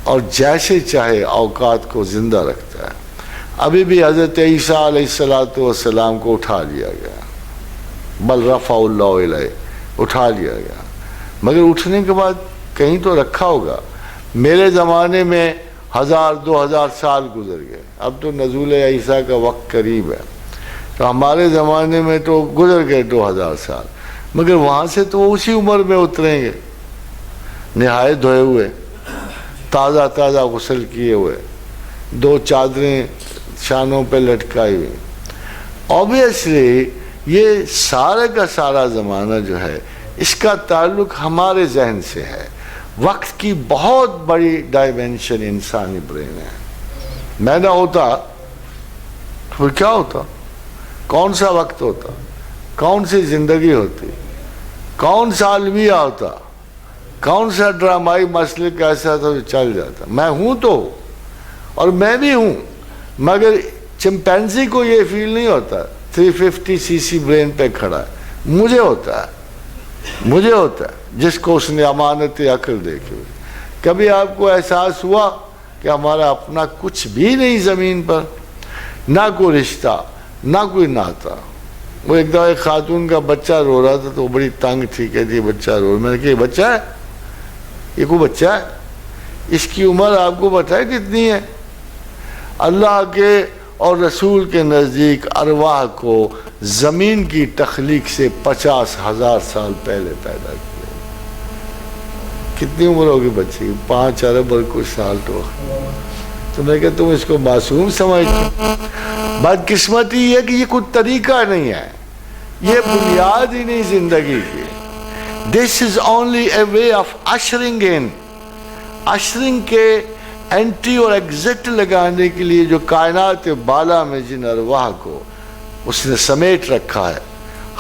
اور جیسے چاہے اوقات کو زندہ رکھتا ہے. ابھی بھی حضرت عیسیٰ علیہ السلام کو اٹھا لیا گیا, بل رفع اللہ علیہ, اٹھا لیا گیا, مگر اٹھنے کے بعد کہیں تو رکھا ہوگا. میرے زمانے میں 1000-2000 سال گزر گئے, اب تو نزول عیسیٰ کا وقت قریب ہے, تو ہمارے زمانے میں تو گزر گئے 2000 سال, مگر وہاں سے تو وہ اسی عمر میں اتریں گے, نہایت دھوئے ہوئے, تازہ تازہ غسل کیے ہوئے, 2 چادریں شانوں پہ لٹکائی ہوئی. اوبیسلی یہ سارے کا سارا زمانہ جو ہے اس کا تعلق ہمارے ذہن سے ہے. وقت کی بہت بڑی ڈائمینشن انسانی برین ہے. میں نہ ہوتا پھر کیا ہوتا, کون سا وقت ہوتا, کون سی زندگی ہوتی, کون سا المیہ ہوتا, کون سا ڈرامائی مسلک ایسا تھا جو چل جاتا. میں ہوں تو, اور میں بھی ہوں, مگر چمپینزی کو یہ فیل نہیں ہوتا 350 cc برین پہ کھڑا ہے. مجھے ہوتا ہے جس کو اس نے امانت عقل دیکھی ہوئی. کبھی آپ کو احساس ہوا کہ ہمارا اپنا کچھ بھی نہیں زمین پر, نہ کوئی رشتہ, نہ کوئی ناتا. وہ ایک دفعہ ایک خاتون کا بچہ رو رہا تھا تو وہ بڑی تنگ تھی, کہتی ہے بچہ رو. میں نے کہا یہ بچہ ہے, یہ کوئی بچہ ہے, اس کی عمر آپ کو پتہ ہے کتنی ہے؟ اللہ کے اور رسول کے نزدیک ارواح کو زمین کی تخلیق سے 50,000 سال پہلے پیدا کیا. کتنی عمر ہوگی بچے کی؟ 5 ارب اور کچھ سال تو میں کہتا تم اس کو معصوم سمجھتے. بدقسمتی یہ ہے کہ یہ کوئی طریقہ نہیں ہے, یہ بنیاد ہی نہیں زندگی کی. This is only a way of ushering in. اشرنگ کے اینٹری اور ایگزٹ لگانے کے لیے جو کائنات بالا میں جن ارواح کو اس نے سمیٹ رکھا ہے,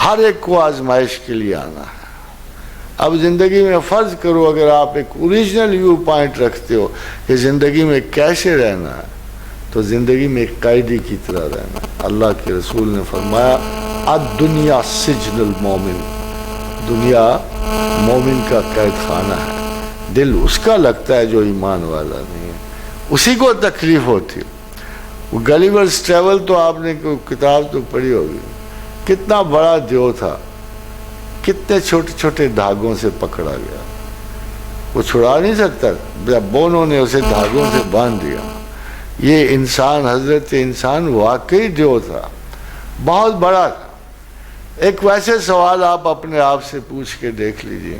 ہر ایک کو آزمائش کے لیے آنا ہے. اب زندگی میں فرض کرو اگر آپ ایک اوریجنل ویو پوائنٹ رکھتے ہو کہ زندگی میں کیسے رہنا ہے, تو زندگی میں ایک قیدی کی طرح رہنا. اللہ کے رسول نے فرمایا الدنیا سجن المومن, دنیا مومن کا قید خانہ ہے. دل اس کا لگتا ہے جو ایمان والا نہیں ہے, اسی کو تکلیف ہوتی ہے. وہ گلیورز ٹریول تو آپ نے کتاب تو پڑھی ہوگی, کتنا بڑا دیو تھا, کتنے چھوٹے چھوٹے دھاگوں سے پکڑا گیا, وہ چھڑا نہیں سکتا, بونوں نے اسے دھاگوں سے باندھ دیا. یہ انسان, حضرت انسان واقعی دیو تھا, بہت بڑا تھا. ایک ویسے سوال آپ اپنے آپ سے پوچھ کے دیکھ لیجئے,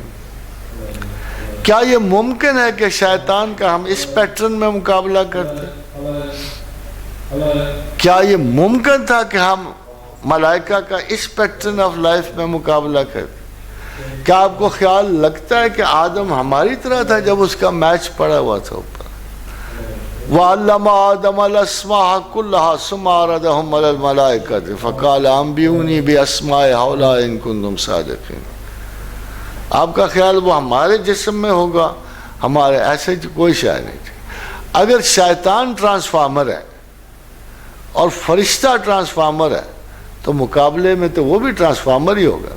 کیا یہ ممکن ہے کہ شیطان کا ہم اس پیٹرن میں مقابلہ کرتے؟ کیا یہ ممکن تھا کہ ہم ملائکہ کا اس پیٹرن آف لائف میں مقابلہ کرتے؟ کیا آپ کو خیال لگتا ہے کہ آدم ہماری طرح تھا جب اس کا میچ پڑا ہوا تھا اوپر؟ وَعَلَّمَ آدَمَ الْأَسْمَاءَ كُلَّهَا ثُمَّ عَرَضَهُمْ عَلَى الْمَلَائِكَةِ فَقَالَ أَنبِئُونِي بِأَسْمَاءِ هَؤُلَاءِ إِن كُنتُمْ صَادِقِينَ. آپ کا خیال وہ ہمارے جسم میں ہوگا؟ ہمارے ایسے کوئی شے نہیں تھی. اگر شیطان ٹرانسفارمر ہے اور فرشتہ ٹرانسفارمر ہے تو مقابلے میں تو وہ بھی ٹرانسفارمر ہی ہوگا,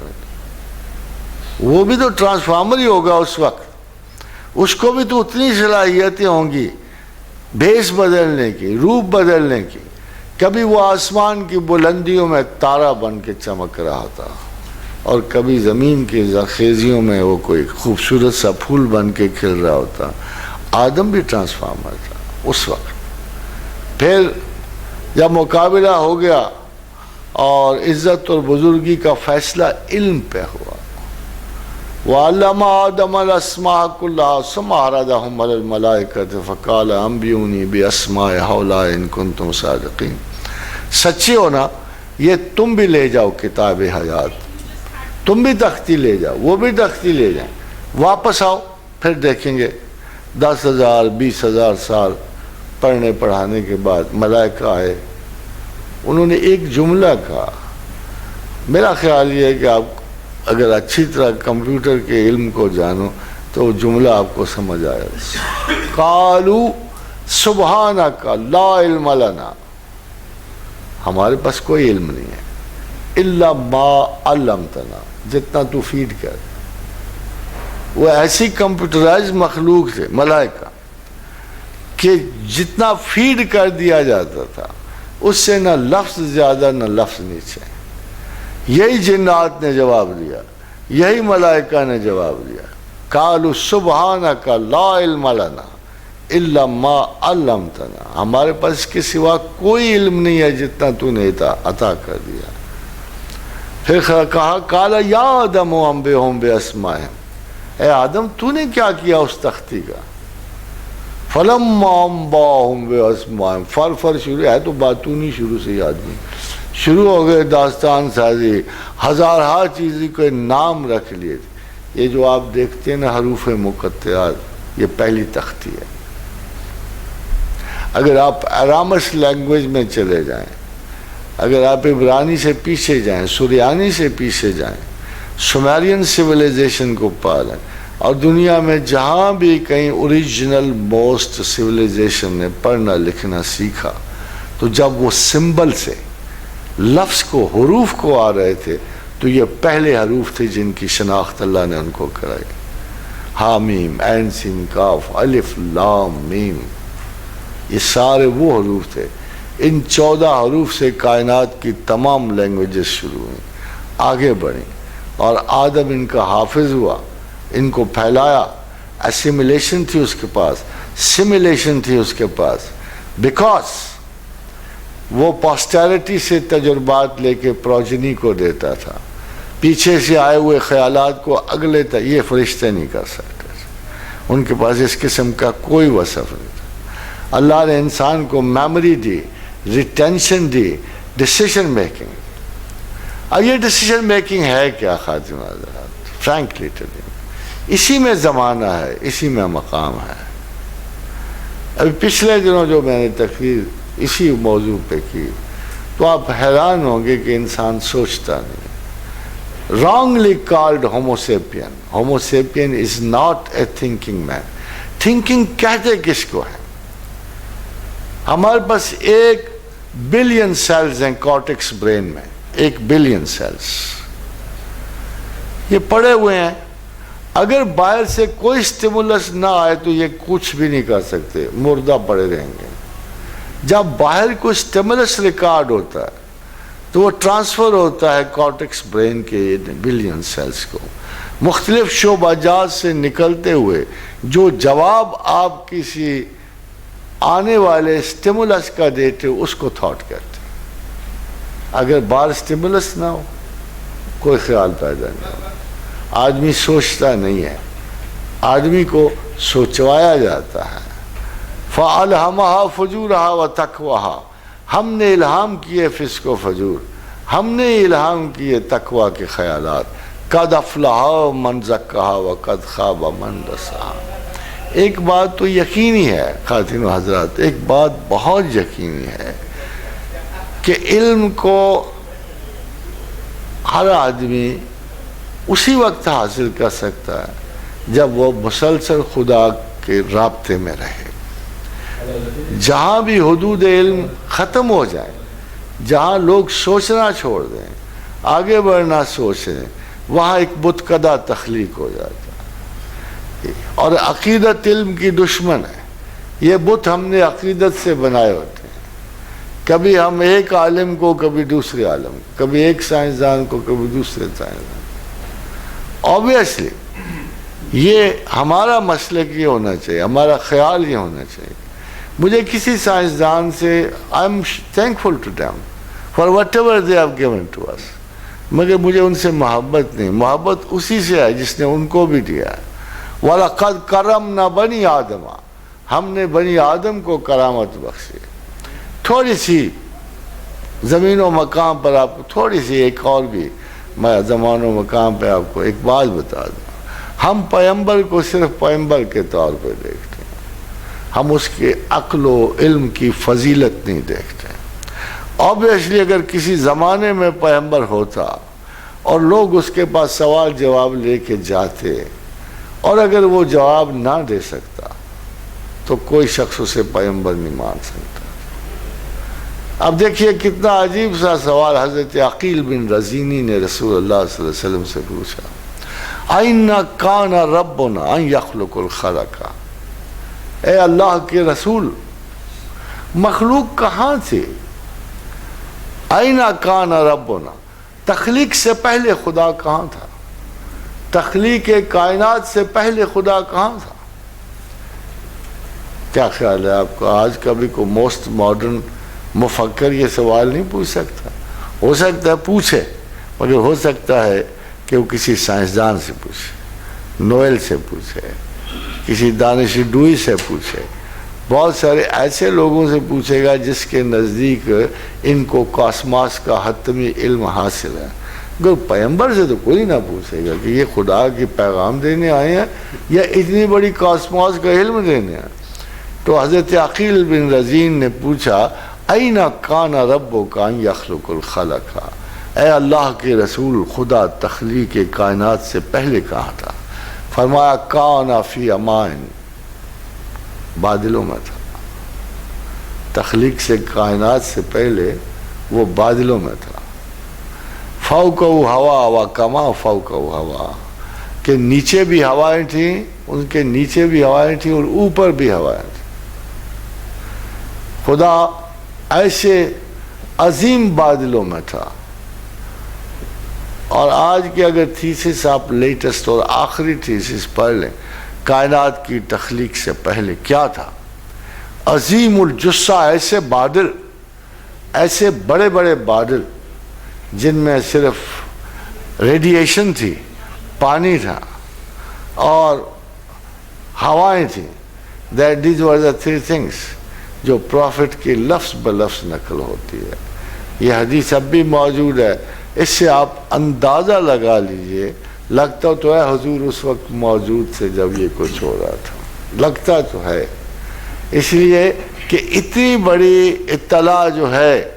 وہ بھی تو ٹرانسفارمر ہی ہوگا اس وقت. اس کو بھی تو اتنی صلاحیتیں ہوں گی بھیس بدلنے کی, روپ بدلنے کی. کبھی وہ آسمان کی بلندیوں میں تارا بن کے چمک رہا تھا اور کبھی زمین کی زرخیزیوں میں وہ کوئی خوبصورت سا پھول بن کے کھل رہا ہوتا. آدم بھی ٹرانسفارمر تھا. اس وقت. پھر جب مقابلہ ہو گیا اور عزت اور بزرگی کا فیصلہ علم پہ ہوا. وَعَلَّمَ آدَمَ الْأَسْمَاءَ كُلَّهَا ثُمَّ عَرَضَهُمْ عَلَى الْمَلَائِكَةِ فَقَالَ أَنبِئُونِي بِأَسْمَاءِ هَؤُلَاءِ إِن كُنتُمْ صَادِقِينَ. سچے ہونا یہ تم بھی لے جاؤ کتاب حیات, تم بھی تختی لے جاؤ, وہ بھی تختی لے جائیں, واپس آؤ, پھر دیکھیں گے. 10,000 20,000 سال پڑھنے پڑھانے کے بعد ملائکہ آئے, انہوں نے ایک جملہ کہا. میرا خیال یہ ہے کہ آپ اگر اچھی طرح کمپیوٹر کے علم کو جانو تو جملہ آپ کو سمجھ آئے. قالوا سبحانک لا علم لنا, ہمارے پاس کوئی علم نہیں ہے, الا ما علمتنا, جتنا تو فیڈ کر. وہ ایسی کمپیوٹرائز مخلوق تھے ملائکہ کہ جتنا فیڈ کر دیا جاتا تھا اس سے نہ لفظ زیادہ نہ لفظ نیچے. یہی جنات نے جواب دیا, یہی ملائکہ نے جواب دیا. قالوا سبحانک لا علم لنا الا ما علمتنا, ہمارے پاس اس کے سوا کوئی علم نہیں ہے جتنا تو نے عطا کر دیا. پھر کہا قال یا آدم انبئہم باسمائہم, اے آدم تو نے کیا کیا اس تختی کا. فلما انباہم باسمائہم, فر شروع ہے تو باتونی شروع سے ہی آدمی شروع ہو گئے داستان سازی, ہزارہا چیزیں کو نام رکھ لیے. یہ جو آپ دیکھتے ہیں نا حروف مقطعات, یہ پہلی تختی ہے. اگر آپ ارامس لینگویج میں چلے جائیں, اگر آپ عبرانی سے پیچھے جائیں, سریانی سے پیچھے جائیں, سومیرین سویلائزیشن کو پالیں, اور دنیا میں جہاں بھی کہیں اوریجنل موسٹ سویلائزیشن نے پڑھنا لکھنا سیکھا تو جب وہ سمبل سے لفظ کو حروف کو آ رہے تھے تو یہ پہلے حروف تھے جن کی شناخت اللہ نے ان کو کرائی. حامیم عین سین کاف الف لام میم, یہ سارے وہ حروف تھے. ان 14 حروف سے کائنات کی تمام لینگویجز شروع ہوئیں, آگے بڑھیں, اور آدم ان کا حافظ ہوا, ان کو پھیلایا. اسیمیلیشن تھی اس کے پاس, سیمیلیشن تھی اس کے پاس, بیکاز وہ پوسٹیرٹی سے تجربات لے کے پروجنی کو دیتا تھا. پیچھے سے آئے ہوئے خیالات کو اگلے تک یہ فرشتے نہیں کر سکتے, ان کے پاس اس قسم کا کوئی وصف نہیں تھا. اللہ نے انسان کو میموری دی, ریٹینشن دی, ڈیسیشن میکنگ. اب یہ ڈیسیشن میکنگ ہے کیا خاتم حضرات؟ فرینکلی ٹیلنگ, اسی میں زمانہ ہے, اسی میں مقام ہے. ابھی پچھلے دنوں جو میں نے تقریر اسی موضوع پہ کی تو آپ حیران ہوں گے کہ انسان سوچتا نہیں. wrongly called homo sapien. homo sapien is not a thinking man. thinking کہتے کس کو ہے؟ ہمارے پاس 1 بلین سیلز ہیں کارٹیکس برین میں, 1 بلین سیلز یہ پڑے ہوئے ہیں. اگر باہر سے کوئی سٹیمولس نہ آئے تو یہ کچھ بھی نہیں کر سکتے, مردہ پڑے رہیں گے. جب باہر کوئی سٹیمولس ریکارڈ ہوتا ہے تو وہ ٹرانسفر ہوتا ہے کارٹیکس برین کے بلین سیلز کو. مختلف شعبہ جات سے نکلتے ہوئے جو جواب آپ کسی آنے والے سٹیمولس کا دیتے ہو اس کو تھاٹ کرتے. اگر باہر سٹیمولس نہ ہو کوئی خیال پیدا نہیں ہو. آدمی سوچتا نہیں ہے, آدمی کو سوچوایا جاتا ہے. فَأَلْهَمَهَا فُجُورَهَا وَتَقْوَاهَا, ہم نے الہام کیے فسق و فجور, ہم نے الہام کیے تقوی کے خیالات. قَدْ أَفْلَحَ مَنْ زَكَّاهَا وَقَدْ خَابَ مَنْ دَسَّاهَا. ایک بات تو یقینی ہے خواتین و حضرات, ایک بات بہت یقینی ہے کہ علم کو ہر آدمی اسی وقت حاصل کر سکتا ہے جب وہ مسلسل خدا کے رابطے میں رہے. جہاں بھی حدود علم ختم ہو جائیں, جہاں لوگ سوچنا چھوڑ دیں, آگے بڑھنا سوچ لیں, وہاں ایک بت کدہ تخلیق ہو جاتا ہے. اور عقیدت علم کی دشمن ہے. یہ بت ہم نے عقیدت سے بنائے ہوتے ہیں. کبھی ہم ایک عالم کو, کبھی دوسرے عالم کو, کبھی ایک سائنسدان کو, کبھی دوسرے سائنسدان. obviously یہ ہمارا مسلک یہ ہونا چاہیے, ہمارا خیال یہ ہونا چاہیے مجھے کسی سائنسدان سے I am thankful to them for whatever they have given to us, مگر مجھے ان سے محبت نہیں، محبت اسی سے ہے جس نے ان کو بھی دیا ہے۔ وَلَقَدْ كَرَّمْنَا بَنِي آدَمَ، ہم نے بنی آدم کو کرامت بخشی۔ تھوڑی سی زمین و مقام پر آپ کو تھوڑی سی ایک اور بھی میں زمان و مقام پہ آپ کو ایک بات بتا دوں، ہم پیغمبر کو صرف پیغمبر کے طور پہ دیکھتے ہیں، ہم اس کے عقل و علم کی فضیلت نہیں دیکھتے ہیں۔ obviously اگر کسی زمانے میں پیغمبر ہوتا اور لوگ اس کے پاس سوال جواب لے کے جاتے اور اگر وہ جواب نہ دے سکتا تو کوئی شخص اسے پیغمبر نہیں مان سکتا۔ اب دیکھیے کتنا عجیب سا سوال حضرت عقیل بن رزینی نے رسول اللہ صلی اللہ علیہ وسلم سے پوچھا، اَإِنَّ كَانَ رَبُّنَا أَن يَخْلُقَ الْخَلَقَ، اے اللہ کے رسول مخلوق کہاں تھے؟ اَإِنَّ كَانَ رَبُّنَا، تخلیق سے پہلے خدا کہاں تھا؟ تخلیق کائنات سے پہلے خدا کہاں تھا؟ کیا خیال ہے آپ کو آج کبھی کوئی موسٹ ماڈرن مفکر یہ سوال نہیں پوچھ سکتا؟ ہو سکتا ہے پوچھے، مگر ہو سکتا ہے کہ وہ کسی سائنسدان سے پوچھے، نویل سے پوچھے، کسی دانش ڈوئی سے پوچھے، بہت سارے ایسے لوگوں سے پوچھے گا جس کے نزدیک ان کو کاسماس کا حتمی علم حاصل ہے۔ اگر پیغمبر سے تو کوئی نہ پوچھے گا کہ یہ خدا کی پیغام دینے آئے ہیں یا اتنی بڑی کاسماس کا علم دینے آئے۔ تو حضرت عقیل بن رزین نے پوچھا، اَإِنَ كَانَ رَبُّكَ أَن يَخْلُقَ الْخَلَقَ، اے اللہ کے رسول خدا تخلیق کائنات سے پہلے کہاں تھا؟ فرمایا كَانَ فِي أَمَانٍ، بادلوں میں تھا۔ تخلیق سے کائنات سے پہلے وہ بادلوں میں تھا۔ فَوْقَهُ هَوَا وَكَمَا فَوْقَهُ هَوَا، کہ نیچے بھی ہوائیں تھیں، ان کے نیچے بھی ہوائیں تھیں اور اوپر بھی ہوائیں تھیں۔ خدا ایسے عظیم بادلوں میں تھا۔ اور آج کے اگر تھیسس آپ لیٹسٹ اور آخری تھیسس پڑھ لیں، کائنات کی تخلیق سے پہلے کیا تھا؟ عظیم الجثہ، ایسے بادل، ایسے بڑے بڑے بادل جن میں صرف ریڈیشن تھی، پانی تھا اور ہوائیں تھیں۔ these were the three things جو پروفٹ کی لفظ بلفظ نقل ہوتی ہے۔ یہ حدیث اب بھی موجود ہے، اس سے آپ اندازہ لگا لیجئے، لگتا تو ہے حضور اس وقت موجود تھے جب یہ کچھ ہو رہا تھا، لگتا تو ہے، اس لیے کہ اتنی بڑی اطلاع جو ہے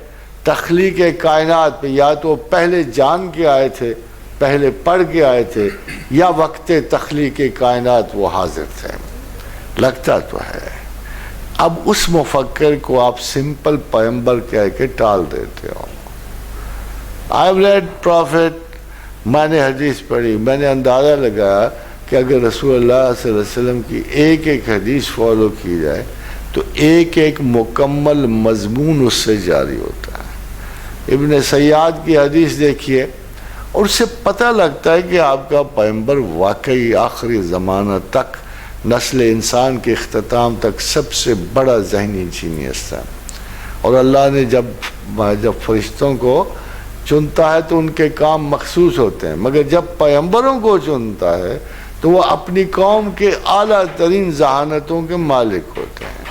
تخلیق کائنات پہ، یا تو پہلے جان کے آئے تھے، پہلے پڑھ کے آئے تھے، یا وقت تخلیق کائنات وہ حاضر تھے، لگتا تو ہے۔ اب اس مفکر کو آپ سمپل پیغمبر کہہ کے ٹال دیتے ہو۔ I have read prophet، میں نے حدیث پڑھی، میں نے اندازہ لگایا کہ اگر رسول اللہ صلی اللہ علیہ وسلم کی ایک ایک حدیث فالو کی جائے تو ایک ایک مکمل مضمون اس سے جاری ہوتا ہے۔ ابن سیاد کی حدیث دیکھیے اور اس سے پتہ لگتا ہے کہ آپ کا پیغمبر واقعی آخری زمانہ تک، نسل انسان کے اختتام تک سب سے بڑا ذہنی جینیس تھا۔ اور اللہ نے جب فرشتوں کو چنتا ہے تو ان کے کام مخصوص ہوتے ہیں، مگر جب پیغمبروں کو چنتا ہے تو وہ اپنی قوم کے اعلیٰ ترین ذہانتوں کے مالک ہوتے ہیں۔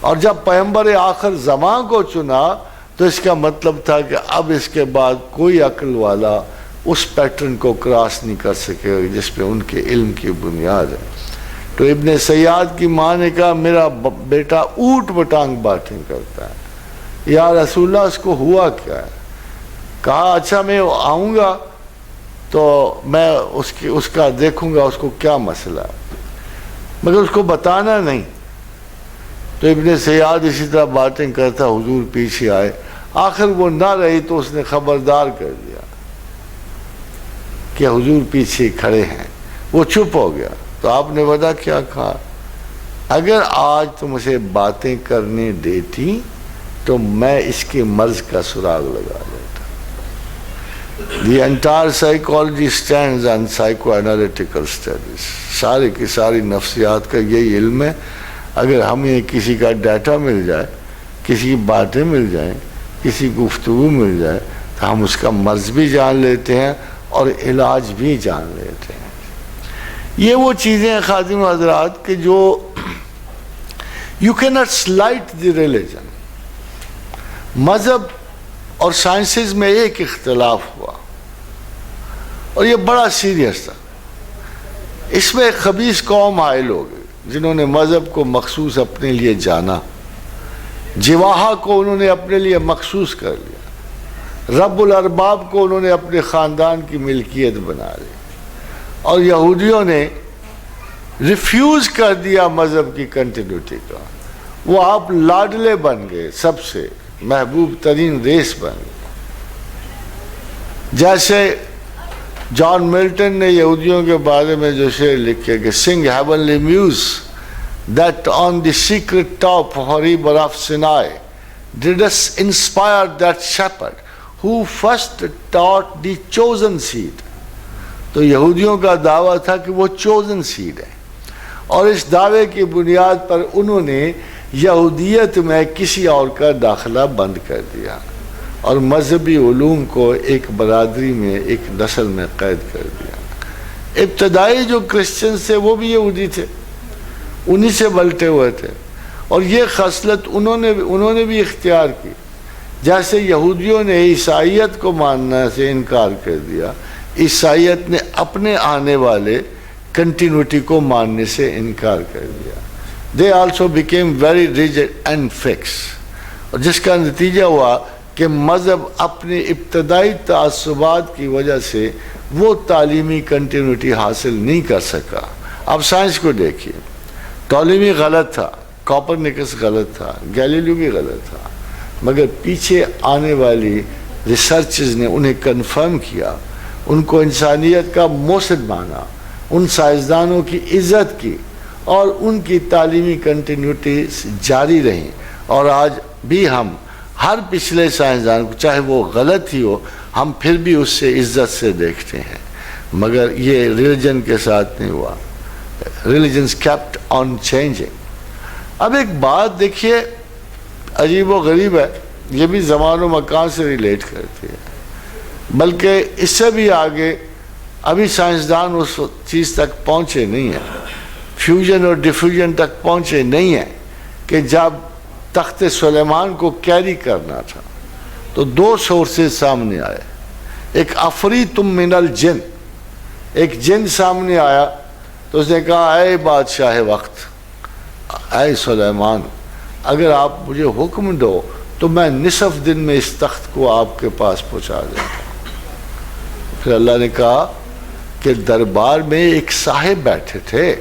اور جب پیغمبر آخر زمان کو چنا تو اس کا مطلب تھا کہ اب اس کے بعد کوئی عقل والا اس پیٹرن کو کراس نہیں کر سکے جس پہ ان کے علم کی بنیاد ہے۔ تو ابن سیاد کی ماں نے کہا میرا بیٹا اونٹ بٹانگ باتیں کرتا ہے، یا رسول اللہ اس کو ہوا کیا ہے؟ کہا اچھا میں آؤں گا تو میں اس کا دیکھوں گا اس کو کیا مسئلہ ہے، مگر اس کو بتانا نہیں۔ تو ابن سیاد اسی طرح باتیں کرتا، حضور پیچھے آئے، آخر وہ نہ رہی تو اس نے خبردار کر دیا کہ حضور پیچھے کھڑے ہیں، وہ چپ ہو گیا۔ تو آپ نے بتا کیا کہا؟ اگر آج تم اسے باتیں کرنے دیتی تو میں اس کے مرض کا سراغ لگا لیتا۔ The entire psychology stands on psychoanalytical studies، ساری کی ساری نفسیات کا یہی علم ہے۔ اگر ہمیں کسی کا ڈیٹا مل جائے، کسی کی باتیں مل جائیں، کسی گفتگو مل جائے تو ہم اس کا مرض بھی جان لیتے ہیں اور علاج بھی جان لیتے ہیں۔ یہ وہ چیزیں ہیں خادم حضرات کہ جو یو کی ناٹ سلائٹ دی ریلیجن۔ مذہب اور سائنسز میں ایک اختلاف ہوا اور یہ بڑا سیریس تھا۔ اس میں ایک خبیث قوم حائل ہو گئی جنہوں نے مذہب کو مخصوص اپنے لیے جانا، جواہا کو انہوں نے اپنے لیے مخصوص کر لیا، رب الارباب کو انہوں نے اپنے خاندان کی ملکیت بنا لی، اور یہودیوں نے ریفیوز کر دیا مذہب کی کنٹینیوٹی کا۔ وہ آپ لاڈلے بن گئے، سب سے محبوب ترین ریس بن گئے۔ جیسے جان ملٹن نے یہودیوں کے بارے میں جو شعر لکھے کہ سنگ heavenly muse that on the secret top horrible of Sinai did us inspire that shepherd who first taught the chosen seed۔ تو یہودیوں کا دعویٰ تھا کہ وہ chosen seed ہے، اور اس دعوے کی بنیاد پر انہوں نے یہودیت میں کسی اور کا داخلہ بند کر دیا اور مذہبی علوم کو ایک برادری میں، ایک نسل میں قید کر دیا۔ ابتدائی جو کرسچنز تھے وہ بھی یہودی تھے، انہی سے بلٹے ہوئے تھے، اور یہ خصلت انہوں نے بھی اختیار کی۔ جیسے یہودیوں نے عیسائیت کو ماننا سے انکار کر دیا، عیسائیت نے اپنے آنے والے کنٹینیوٹی کو ماننے سے انکار کر دیا۔ They also became very rigid and fixed، اور جس کا نتیجہ ہوا کہ مذہب اپنی ابتدائی تعصبات کی وجہ سے وہ تعلیمی کنٹینیوٹی حاصل نہیں کر سکا۔ اب سائنس کو دیکھیے، ٹولمی غلط تھا، کوپرنیکس غلط تھا، گیلیلیو بھی غلط تھا، مگر پیچھے آنے والی ریسرچز نے انہیں کنفرم کیا، ان کو انسانیت کا موصد مانا، ان سائنسدانوں کی عزت کی، اور ان کی تعلیمی کنٹینیوٹی جاری رہیں، اور آج بھی ہم ہر پچھلے سائنسدان کو چاہے وہ غلط ہی ہو ہم پھر بھی اس سے عزت سے دیکھتے ہیں۔ مگر یہ ریلیجن کے ساتھ نہیں ہوا، ریلیجنز kept on changing۔ اب ایک بات دیکھیے عجیب و غریب ہے، یہ بھی زمان و مکان سے ریلیٹ کرتی ہے، بلکہ اس سے بھی آگے ابھی سائنسدان اس چیز تک پہنچے نہیں ہیں، فیوژن اور ڈیفیوژن تک پہنچے نہیں ہیں کہ جب تخت سلیمان کو کیری کرنا تھا تو دو سورسز سامنے آئے، ایک افریتم من الجن، ایک جن سامنے آیا تو اس نے کہا اے بادشاہ وقت، اے سلیمان، اگر آپ مجھے حکم دو تو میں نصف دن میں اس تخت کو آپ کے پاس پہنچا دیتا ہوں۔ پھر اللہ نے کہا کہ دربار میں ایک صاحب بیٹھے تھے،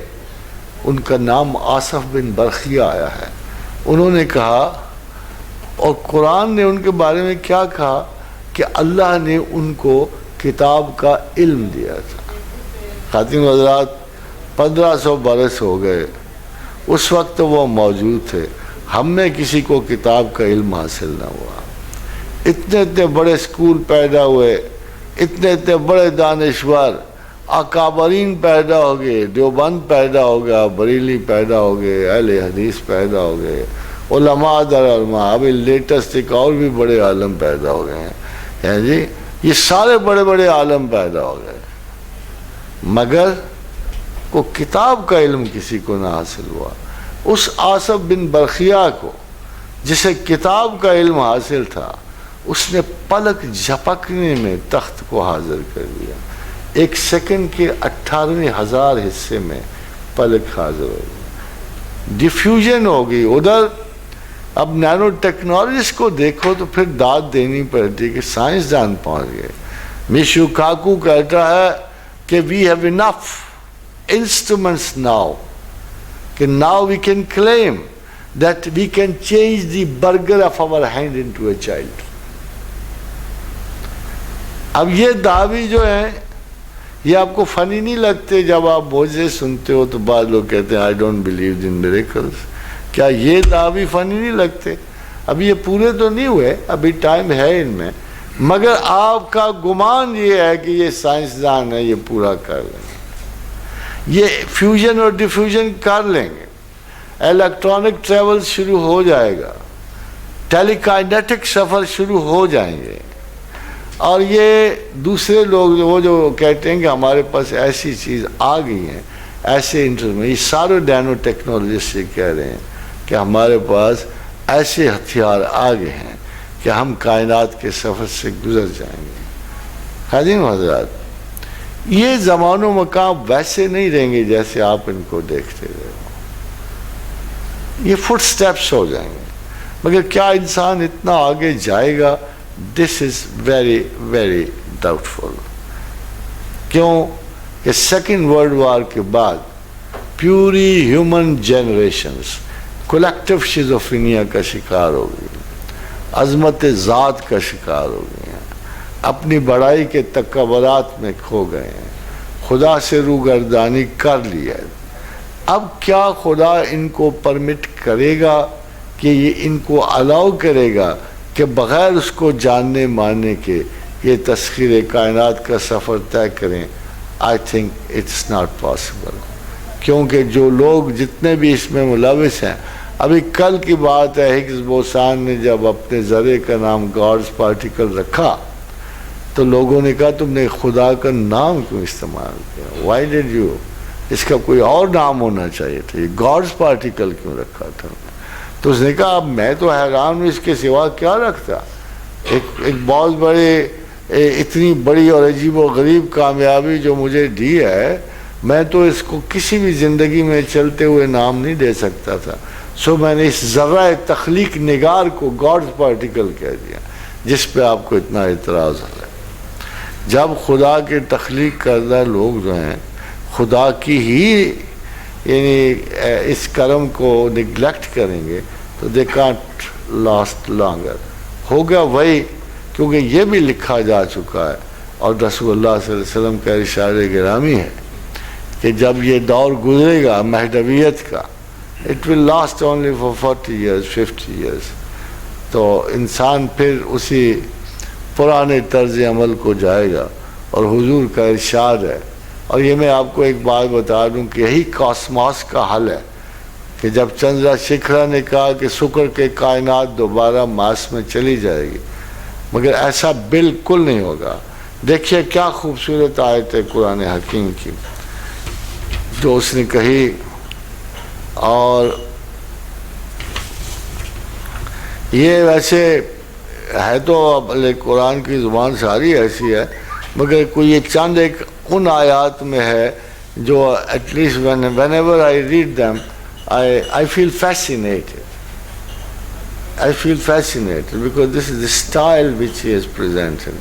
ان کا نام آصف بن برخیہ آیا ہے، انہوں نے کہا، اور قرآن نے ان کے بارے میں کیا کہا کہ اللہ نے ان کو کتاب کا علم دیا تھا۔ خاتم حضرات 1500 برس ہو گئے، اس وقت وہ موجود تھے، ہم میں کسی کو کتاب کا علم حاصل نہ ہوا۔ اتنے اتنے بڑے اسکول پیدا ہوئے، اتنے اتنے بڑے دانشور اکابرین پیدا ہو گئے، دیوبند پیدا ہو گیا، بریلی پیدا ہو گئے، اہل حدیث پیدا ہو گئے، علماء در علماء، ابھی لیٹسٹ ایک اور بھی بڑے عالم پیدا ہو گئے ہیں جی، یہ سارے بڑے بڑے عالم پیدا ہو گئے، مگر کو کتاب کا علم کسی کو نہ حاصل ہوا۔ اس آصف بن برخیہ کو جسے کتاب کا علم حاصل تھا، اس نے پلک جھپکنے میں تخت کو حاضر کر دیا، ایک سیکنڈ کے 18,000 حصے میں پلک حاضر ہو گئی، ڈیفیوژن ہو گئی ادھر۔ اب نینو ٹیکنالوجیز کو دیکھو تو پھر داد دینی پڑتی کہ سائنسدان پہنچ گئے۔ میشو کاکو کہتا ہے کہ we have enough instruments now کہ now we can claim that we can change the burger of our hand into a child. اب یہ دعوی جو ہیں یہ آپ کو فنی نہیں لگتے؟ جب آپ موجزے سنتے ہو تو بعض لوگ کہتے ہیں I don't believe in miracles, کیا یہ دعوی فنی نہیں لگتے؟ اب یہ پورے تو نہیں ہوئے، ابھی ٹائم ہے ان میں، مگر آپ کا گمان یہ ہے کہ یہ سائنسدان ہے، یہ پورا کر لیں گے، یہ فیوژن اور ڈیفیوژن کر لیں گے۔ الیکٹرانک ٹریول شروع ہو جائے گا، ٹیلی کائنیٹک سفر شروع ہو جائیں گے، اور یہ دوسرے لوگ وہ جو کہتے ہیں کہ ہمارے پاس ایسی چیز آ گئی ہیں، ایسے یہ سارے نینو ٹیکنالوجسٹ سے کہہ رہے ہیں کہ ہمارے پاس ایسے ہتھیار آ گئے ہیں کہ ہم کائنات کے سفر سے گزر جائیں گے۔ حاضرین حضرات، یہ زمان و مقام ویسے نہیں رہیں گے جیسے آپ ان کو دیکھتے رہے ہو، یہ فٹ سٹیپس ہو جائیں گے، مگر کیا انسان اتنا آگے جائے گا؟ دس از ویری ویری ڈاؤٹ فل۔ کیوں کہ سیکنڈ ورلڈ وار کے بعد puree human generations collective schizophrenia کا شکار ہو گئی، عظمت ذات کا شکار ہو گئی ہیں، اپنی بڑائی کے تکبرات میں کھو گئے ہیں، خدا سے روگردانی کر لی ہے۔ اب کیا خدا ان کو پرمٹ کرے گا کہ یہ ان کو الاؤ کرے گا کہ بغیر اس کو جاننے ماننے کے یہ تسخیر کائنات کا سفر طے کریں؟ I think it's not possible, کیونکہ جو لوگ جتنے بھی اس میں ملوث ہیں، ابھی کل کی بات ہے، ہگز بوسان نے جب اپنے ذرے کا نام گاڈز پارٹیکل رکھا تو لوگوں نے کہا تم نے خدا کا نام کیوں استعمال کیا؟ Why did you? اس کا کوئی اور نام ہونا چاہیے تھا، یہ گاڈز پارٹیکل کیوں رکھا تھا؟ تو اس نے کہا اب میں تو حیران ہوں، اس کے سوا کیا رکھتا؟ ایک بہت بڑے اتنی بڑی اور عجیب و غریب کامیابی جو مجھے دی ہے، میں تو اس کو کسی بھی زندگی میں چلتے ہوئے نام نہیں دے سکتا تھا، سو میں نے اس ذرہ تخلیق نگار کو گاڈز پارٹیکل کہہ دیا، جس پہ آپ کو اتنا اعتراض ہے۔ جب خدا کے تخلیق کردہ لوگ جو ہیں خدا کی ہی یعنی اس کرم کو نگلیکٹ کریں گے تو دے کانٹ لاسٹ لانگر، ہوگا وہی، کیونکہ یہ بھی لکھا جا چکا ہے اور رسول اللہ صلی اللہ علیہ وسلم کا ارشاد گرامی ہے کہ جب یہ دور گزرے گا مہدویت کا، it will last only for 40 years 50 years، تو انسان پھر اسی پرانے طرز عمل کو جائے گا، اور حضور کا ارشاد ہے، اور یہ میں آپ کو ایک بات بتا دوں کہ یہی کاسماس کا حل ہے کہ جب چندرا شیکھرا نے کہا کہ شکر کے کائنات دوبارہ ماس میں چلی جائے گی، مگر ایسا بالکل نہیں ہوگا۔ دیکھیے کیا خوبصورت آیت ہے قرآن حکیم کی جو اس نے کہی، اور یہ ویسے ہے تو قرآن کی زبان ساری ایسی ہے، مگر کوئی یہ چند ایک ان آیات میں ہے جو at least whenever I read them I feel fascinated. I feel fascinated because this is the style which he is presenting.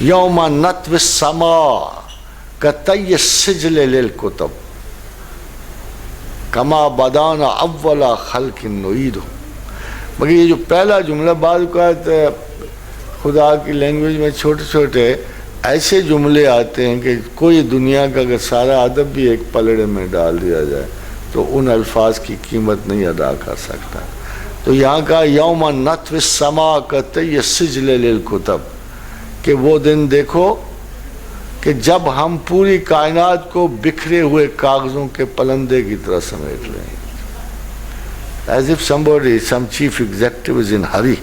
يَوْمَ نَطْوِ السَّمَاءِ كَطَيِّ السِّجْلِ لِلْكُتُبِ كَمَا بَدَانَ أَوَّلَ خَلْقٍ نُعِيدُهُ۔ مگر یہ جو پہلا جملہ بعض اوقات خدا کی لینگویج میں چھوٹے چھوٹے ایسے جملے آتے ہیں کہ کوئی دنیا کا اگر سارا ادب بھی ایک پلڑے میں ڈال دیا جائے تو ان الفاظ کی قیمت نہیں ادا کر سکتا۔ تو یہاں کا یوم نطوی السماء کطی السجل للکتب، کہ وہ دن دیکھو کہ جب ہم پوری کائنات کو بکھرے ہوئے کاغذوں کے پلندے کی طرح سمیٹ لیں گے۔ As if somebody, some chief executive is in hurry،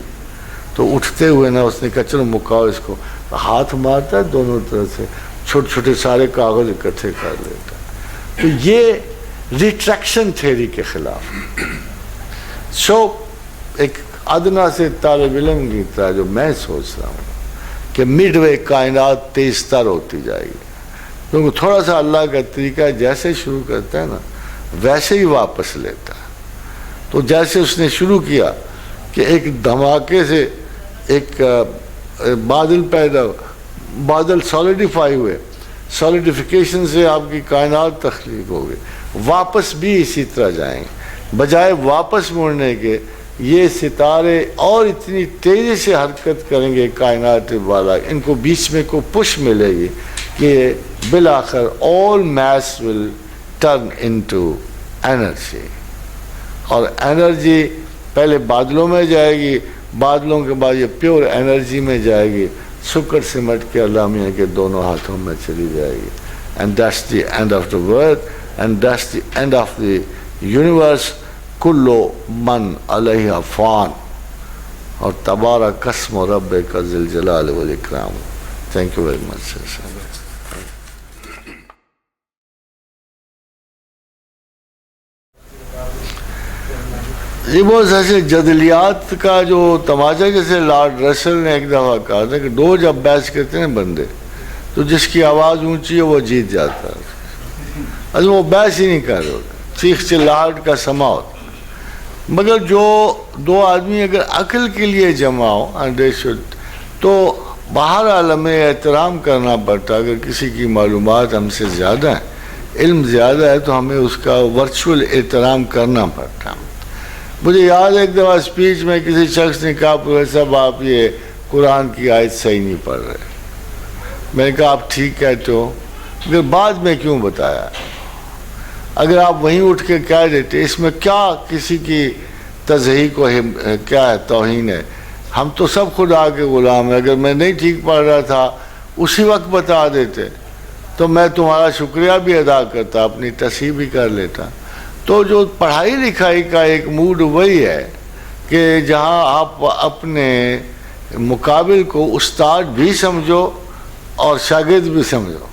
تو اٹھتے ہوئے نا اس نے کہا چلو مکاؤ اس کو، ہاتھ مارتا ہے دونوں طرف سے، چھوٹے چھوٹے سارے کاغذ اکٹھے کر لیتا ہے۔ تو یہ ریٹریکشن تھیوری کے خلاف سو ایک ادنا سے طالب علم کی طرح جو میں سوچ رہا ہوں کہ مڈ وے کائنات تیز تر ہوتی جائے گی، کیونکہ تھوڑا سا اللہ کا طریقہ جیسے شروع کرتا ہے نا ویسے ہی واپس لیتا ہے۔ تو جیسے اس نے شروع کیا کہ ایک دھماکے سے ایک بادل پیدا ہو، بادل سالیڈیفائی ہوئے، سالیڈیفیکیشن سے آپ کی کائنات تخلیق ہو گئی، واپس بھی اسی طرح جائیں گے، بجائے واپس مڑنے کے یہ ستارے اور اتنی تیزی سے حرکت کریں گے کائنات والا، ان کو بیچ میں کو پش ملے گی کہ بالآخر all mass will turn into energy، اور انرجی پہلے بادلوں میں جائے گی، بادلوں کے بعد یہ پیور انرجی میں جائے گی، سکر سمٹ کے اللہ میاں کے دونوں ہاتھوں میں چلی جائے گی، and that's the end of the world and that's the end of the universe۔ کلو من علیہ فان اور تبارک اسم ربک ذی الجلال والاکرام. Thank you very much. یہ بہت ایسے جدلیات کا جو تماشا، جیسے لارڈ رسل نے ایک دفعہ کہا تھا کہ دو جب بحث کرتے ہیں بندے تو جس کی آواز اونچی ہے وہ جیت جاتا ہے. اصل وہ بحث ہی نہیں کر رہے ہوتے، چیخ چلاہٹ کا سما ہوتا. مگر جو دو آدمی اگر عقل کے لیے جمع ہو تو باہر عالم احترام کرنا پڑتا. اگر کسی کی معلومات ہم سے زیادہ ہیں، علم زیادہ ہے، تو ہمیں اس کا ورچوئل احترام کرنا پڑتا. مجھے یاد ہے ایک دفعہ اسپیچ میں کسی شخص نے کہا پروفیسر صاحب آپ یہ قرآن کی آیت صحیح نہیں پڑھ رہے. میں نے کہا آپ ٹھیک کہتے ہو، مگر بعد میں کیوں بتایا؟ اگر آپ وہیں اٹھ کے کہہ دیتے اس میں کیا کسی کی تضحیق کو کیا ہے، توہین ہے. ہم تو سب خدا کے غلام ہیں. اگر میں نہیں ٹھیک پڑھ رہا تھا اسی وقت بتا دیتے تو میں تمہارا شکریہ بھی ادا کرتا، اپنی تصحیح بھی کر لیتا. تو جو پڑھائی لکھائی کا ایک موڈ وہی ہے کہ جہاں آپ اپنے مقابل کو استاد بھی سمجھو اور شاگرد بھی سمجھو،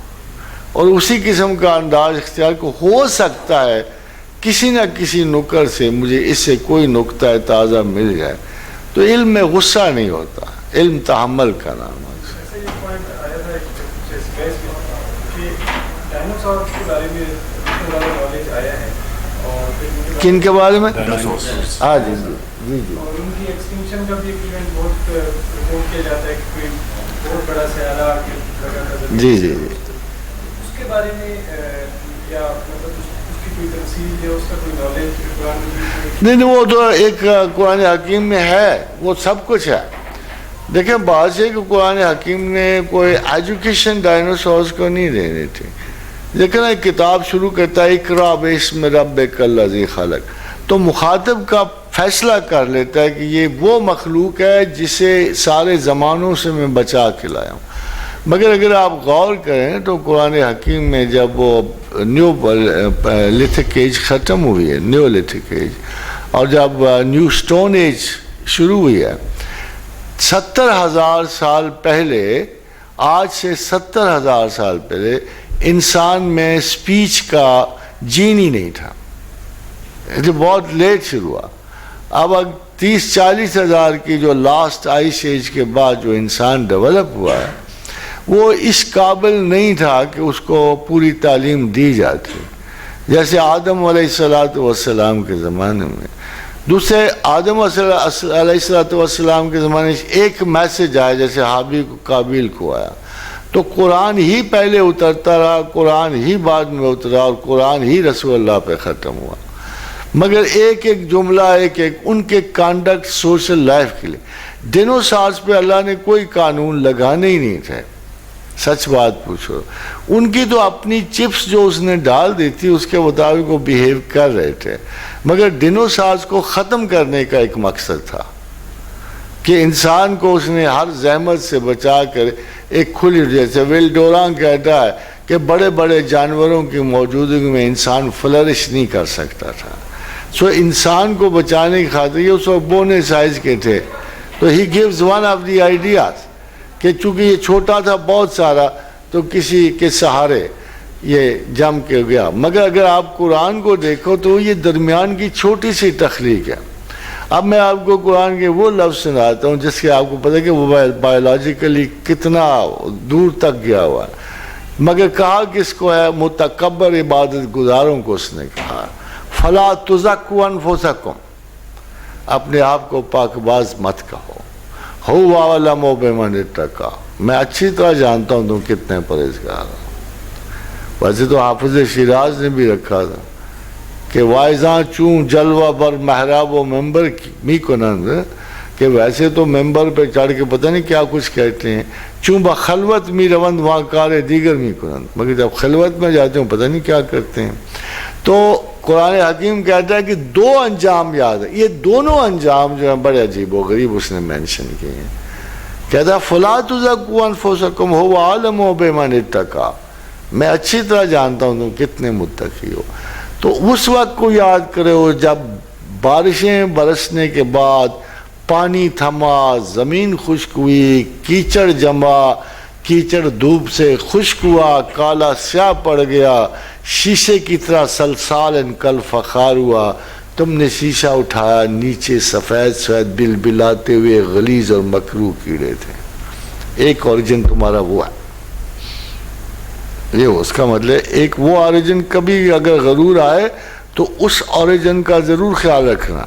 اور اسی قسم کا انداز اختیار کو. ہو سکتا ہے کسی نہ کسی نکر سے مجھے اس سے کوئی نکتہ تازہ مل جائے. تو علم میں غصہ نہیں ہوتا، علم تحمل کا نام ہے. کن کے بارے میں؟ ہاں جی جی جی جی. اور ان کی ایکسٹنکشن کا بھی ایک ایونٹ بہت رپورٹ کیا جاتا ہے کہ کوئی بہت بڑا سیارہ آگے لگا تھا. جی جی جی. اس کے بارے میں کیا مطلب اس کی کوئی تفصیل ہے، اس کا کوئی نالج قرآن میں؟ نہیں، وہ تو ایک قرآن حکیم میں ہے، وہ سب کچھ ہے. دیکھیں بات ہے کہ قرآن حکیم نے کوئی ایجوکیشن ڈائناسورس کو نہیں دینی تھی. لیکن ایک کتاب شروع کرتا ہے اقرا باسم ربک الذی خلق، تو مخاطب کا فیصلہ کر لیتا ہے کہ یہ وہ مخلوق ہے جسے سارے زمانوں سے میں بچا کے لایا ہوں. مگر اگر آپ غور کریں تو قرآن حکیم میں جب وہ نیو لتھک ایج ختم ہوئی ہے، نیو لتھک ایج، اور جب نیو سٹون ایج شروع ہوئی ہے، 70,000 سال پہلے، آج سے 70,000 سال پہلے انسان میں سپیچ کا جین ہی نہیں تھا. یہ بہت لیٹ شروع ہوا. اب 30-40 ہزار کی جو لاسٹ آئس ایج کے بعد جو انسان ڈیولپ ہوا ہے وہ اس قابل نہیں تھا کہ اس کو پوری تعلیم دی جاتی جیسے آدم علیہ السلام کے زمانے میں. دوسرے آدم علیہ السلام کے زمانے سے ایک میسج آیا جیسے حابیل کو قابیل کو آیا، تو قرآن ہی پہلے اترتا رہا، قرآن ہی بعد میں اترا، اور قرآن ہی رسول اللہ پہ ختم ہوا. مگر ایک ایک جملہ، ایک ایک ان کے کانڈکٹ سوشل لائف کے لیے. ڈینوسارز پہ اللہ نے کوئی قانون لگانے ہی نہیں تھے. سچ بات پوچھو، ان کی تو اپنی چپس جو اس نے ڈال دی تھی اس کے مطابق وہ بیہیو کر رہے تھے. مگر ڈینوسارز کو ختم کرنے کا ایک مقصد تھا کہ انسان کو اس نے ہر زحمت سے بچا کر ایک کھلی، جیسے ویل ڈوران کہتا ہے کہ بڑے بڑے جانوروں کی موجودگی میں انسان فلرش نہیں کر سکتا تھا. سو انسان کو بچانے کی خاطر یہ اس وقت بونے سائز کے تھے. تو he gives one of the ideas کہ چونکہ یہ چھوٹا تھا بہت سارا تو کسی کے سہارے یہ جم کے گیا. مگر اگر آپ قرآن کو دیکھو تو یہ درمیان کی چھوٹی سی تخلیق ہے. اب میں آپ کو قرآن کے وہ لفظ سناتا ہوں جس کے آپ کو پتہ ہے کہ وہ بایولوجیکلی کتنا دور تک گیا ہوا ہے. مگر کہا کس کو ہے؟ متکبر عبادت گزاروں کو اس نے کہا فلا تزکوا انفسکم، اپنے آپ کو پاک باز مت کہو. هو اعلم بمن اتقى، میں اچھی طرح جانتا ہوں تم کتنے پرہیزگار ہو. ویسے تو حافظ شیراز نے بھی رکھا تھا کہ وائزاں چون جلوہ بر محراب و ممبر می کنند، کہ ویسے تو ممبر پہ چڑھ کے پتہ نہیں کیا کچھ کہتے ہیں، چون بخلوت می روند وہاں کار دیگر می کنند، مگر جب خلوت میں جاتے ہیں پتہ نہیں کیا کرتے ہیں. تو قرآن حکیم کہتا ہے کہ دو انجام یاد ہے. یہ دونوں انجام جو ہیں بڑے عجیب و غریب اس نے مینشن کیے ہیں. کہتا ہے فلا تزکوا انفسکم هو اعلم بمن اتقى، میں اچھی طرح جانتا ہوں تم کتنے متقی ہو. تو اس وقت کو یاد کرے ہو جب بارشیں برسنے کے بعد پانی تھما، زمین خشک ہوئی، کیچڑ جما، کیچڑ دھوپ سے خشک ہوا، کالا سیاہ پڑ گیا، شیشے کی طرح سلسال کل فخار ہوا، تم نے شیشہ اٹھایا، نیچے سفید سفید بل بلاتے ہوئے غلیظ اور مکروہ کیڑے تھے۔ ایک اوریجن تمہارا وہ ہے، یہ اس کا مطلب ایک وہ اوریجن، کبھی اگر غرور آئے تو اس اوریجن کا ضرور خیال رکھنا۔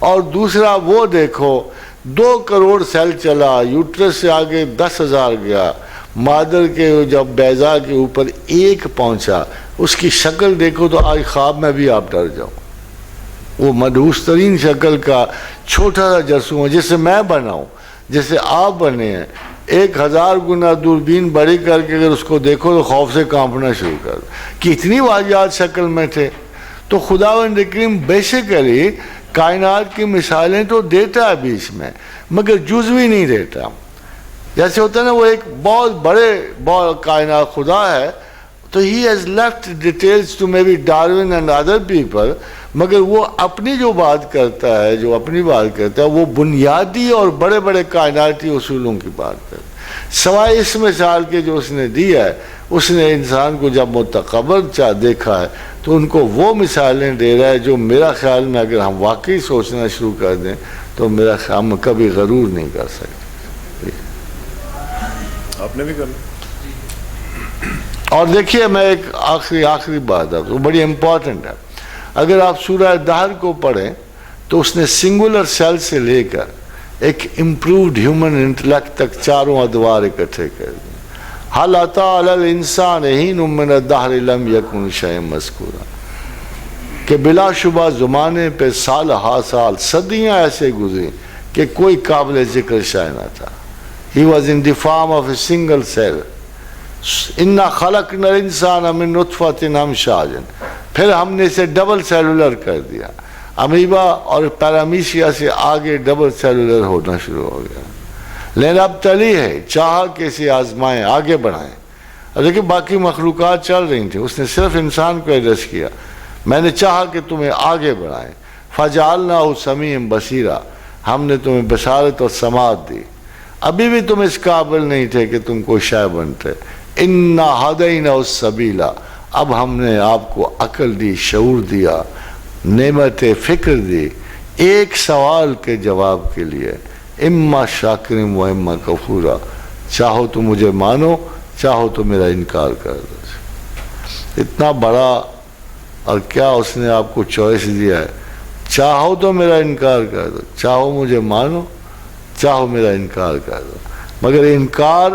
اور دوسرا وہ دیکھو 2 کروڑ سیل چلا، یوٹرس سے آگے 10,000 گیا، مادر کے جب بیضا کے اوپر 1 پہنچا، اس کی شکل دیکھو تو آج خواب میں بھی آپ ڈر جاؤ۔ وہ مدہوش ترین شکل کا چھوٹا سا جرثوم ہے، جیسے میں بنا ہوں، جیسے آپ بنے ہیں، 1000 گنا دوربین بڑی کر کے اگر اس کو دیکھو تو خوف سے کانپنا شروع کر کہ اتنی واجبات شکل میں تھے۔ تو خداوند کریم بیسیکلی کائنات کی مثالیں تو دیتا ہے بیچ میں، مگر جزوی نہیں دیتا۔ جیسے ہوتا ہے نا، وہ ایک بہت بڑے کائنات خدا ہے، تو he has left details to maybe Darwin and other people، مگر وہ اپنی جو بات کرتا ہے، وہ بنیادی اور بڑے بڑے کائناتی اصولوں کی بات کرتا ہے۔ سوائے اس مثال کے جو اس نے دی ہے، اس نے انسان کو جب متقبر دیکھا ہے تو ان کو وہ مثالیں دے رہا ہے جو میرا خیال میں اگر ہم واقعی سوچنا شروع کر دیں تو میرا خیال میں کبھی غرور نہیں کر سکتے۔ آپ نے بھی کرنا۔ اور دیکھیے، میں ایک آخری بات ہے، وہ بڑی امپورٹنٹ ہے۔ اگر آپ سورہ دہر کو پڑھیں تو اس نے سنگولر سیل سے لے کر ایک امپرووڈ ہیومن انٹلیکٹ تک چاروں ادوار اکٹھے کر دیں۔ حل اتی علی الانسان حین من الدہر لم یکن شیئا مذکورا، کہ بلا شبہ زمانے پہ سال ہا سال، صدیاں ایسے گزری کہ کوئی قابل ذکر شے نہ تھا۔ He was in the form of a single cell۔ اِنَّا خَلَقْنَا الْإِنسَانَ مِن نُطْفَةٍ أَمْشَاجٍ، پھر ہم نے اسے ڈبل سیلولر کر دیا۔ امیبا اور پیرامیشیا سے آگے ڈبل سیلولر ہونا شروع ہو گیا۔ لیکن اب تلی ہے، چاہا کہ اسے آزمائیں، آگے بڑھائیں۔ اور دیکھیں باقی مخلوقات چل رہی تھیں، اس نے صرف انسان کو ایڈریس کیا، میں نے چاہا کہ تمہیں آگے بڑھائیں۔ فَجَعَلْنَاهُ سَمِيعًا بَصِيرًا، ہم نے تمہیں بصارت اور سماعت دی۔ ابھی بھی تم اس قابل نہیں تھے کہ تم کوئی شے بنتے۔ اِنَّا هَدَيْنَاهُ السَّبِيلَ، اب ہم نے آپ کو عقل دی، شعور دیا، نعمت فکر دی، ایک سوال کے جواب کے لیے، اما شاکرم و اما کفورا، چاہو تو مجھے مانو، چاہو تو میرا انکار کر دو۔ اتنا بڑا، اور کیا اس نے آپ کو چوائس دیا ہے، چاہو تو میرا انکار کر دو، چاہو مجھے مانو، چاہو میرا انکار کر دو۔ مگر انکار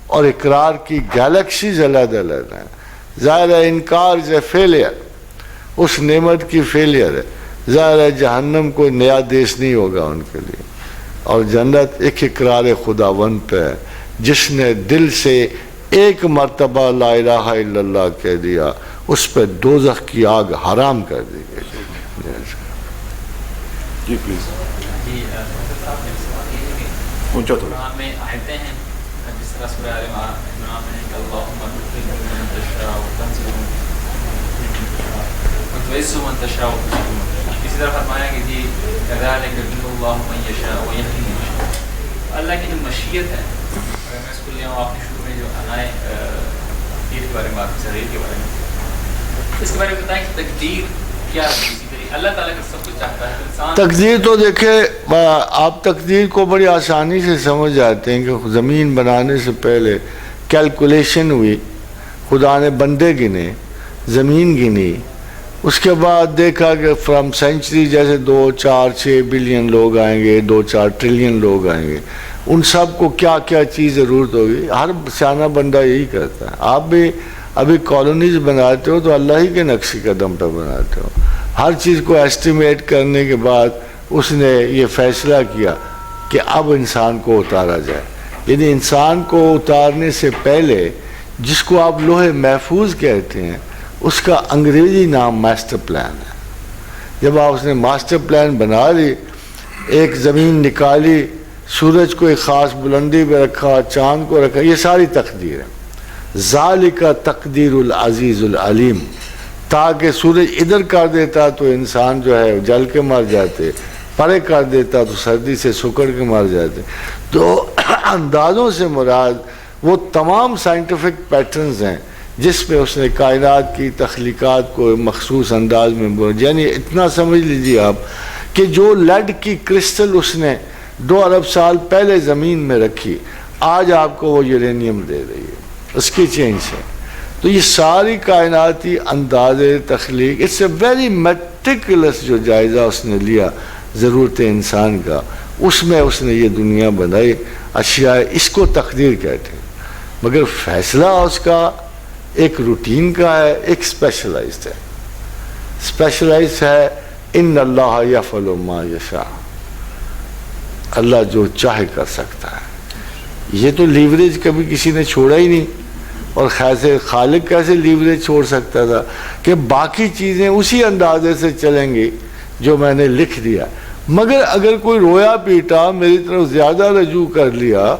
اور اقرار کی گیلیکسیز علیحدہ علیحدہ ہیں۔ ظاہر ہے انکار از اے فیلئر، اس نعمت کی فیلئر ہے۔ ظاہر ہے جہنم کوئی نیا دیش نہیں ہوگا ان کے لیے، اور جنت ایک اقرار خداوند پہ ہے، جس نے دل سے ایک مرتبہ لا الہ الا اللہ کہہ دیا، اس پہ دوزخ کی آگ حرام کر دی گئی۔ جی پلیز اونچا تھوڑا۔ میں آیتیں ہیں جس طرح سورہ آل عمران میں کہ اللہم تغفر من تشاء وتنزل وتعز من تشاء وتذل من تشاء، اسی طرح فرمایا کہ جی کذالک یضل اللہ من یشاء ویہدی من یشاء۔ اللہ کی جو مشیت ہے، اگر میں اس کو لے آؤں، آپ نے شروع میں جو انائے تقدیر کے بارے میں بات کی، تقدیر کے بارے میں، اس کے بارے میں بتائیں کہ تقدیر کیا ہے؟ اللہ تعالیٰ کا سب کچھ چاہتا ہے انسان۔ تقدیر تو دیکھیں، آپ تقدیر کو بڑی آسانی سے سمجھ جاتے ہیں کہ زمین بنانے سے پہلے کیلکولیشن ہوئی، خدا نے بندے گنے، زمین گنی، اس کے بعد دیکھا کہ فرام سینچری جیسے 2، 4، 6 بلین لوگ آئیں گے، 2، 4 ٹریلین لوگ آئیں گے، ان سب کو کیا کیا چیز ضرورت ہوگی۔ ہر سیانہ بندہ یہی کرتا ہے۔ آپ بھی ابھی کالونیز بناتے ہو تو اللہ ہی کے نقش قدم پہ بناتے ہو۔ ہر چیز کو ایسٹیمیٹ کرنے کے بعد اس نے یہ فیصلہ کیا کہ اب انسان کو اتارا جائے۔ یعنی انسان کو اتارنے سے پہلے، جس کو آپ لوح محفوظ کہتے ہیں، اس کا انگریزی نام ماسٹر پلان ہے۔ جب آپ اس نے ماسٹر پلان بنا لی، ایک زمین نکالی، سورج کو ایک خاص بلندی پہ رکھا، چاند کو رکھا، یہ ساری تقدیر ہے۔ ذالک تقدیر العزیز العلیم، تاکہ سورج ادھر کر دیتا تو انسان جو ہے جل کے مر جاتے، پرے کر دیتا تو سردی سے سکڑ کے مر جاتے. تو اندازوں سے مراد وہ تمام سائنٹیفک پیٹرنز ہیں جس میں اس نے کائنات کی تخلیقات کو مخصوص انداز میں یعنی اتنا سمجھ لیجیے آپ کہ جو لیڈ کی کرسٹل اس نے 2 ارب سال پہلے زمین میں رکھی، آج آپ کو وہ یورینیم دے رہی ہے اس کی چینج سے. تو یہ ساری کائناتی انداز تخلیق، اٹس اے ویری میٹیکولس جو جائزہ اس نے لیا ضرورت انسان کا، اس میں اس نے یہ دنیا بنائی. اشیاء اس کو تقدیر کہتے ہیں، مگر فیصلہ اس کا ایک روٹین کا ہے، ایک اسپیشلائزڈ ہے. اسپیشلائزڈ ہے ان اللہ یفعل ما یشاء، اللہ جو چاہے کر سکتا ہے. یہ تو لیوریج کبھی کسی نے چھوڑا ہی نہیں. اور خالق کیسے لیوریج چھوڑ سکتا تھا کہ باقی چیزیں اسی اندازے سے چلیں گی جو میں نے لکھ دیا. مگر اگر کوئی رویا پیٹا میری طرف زیادہ رجوع کر لیا،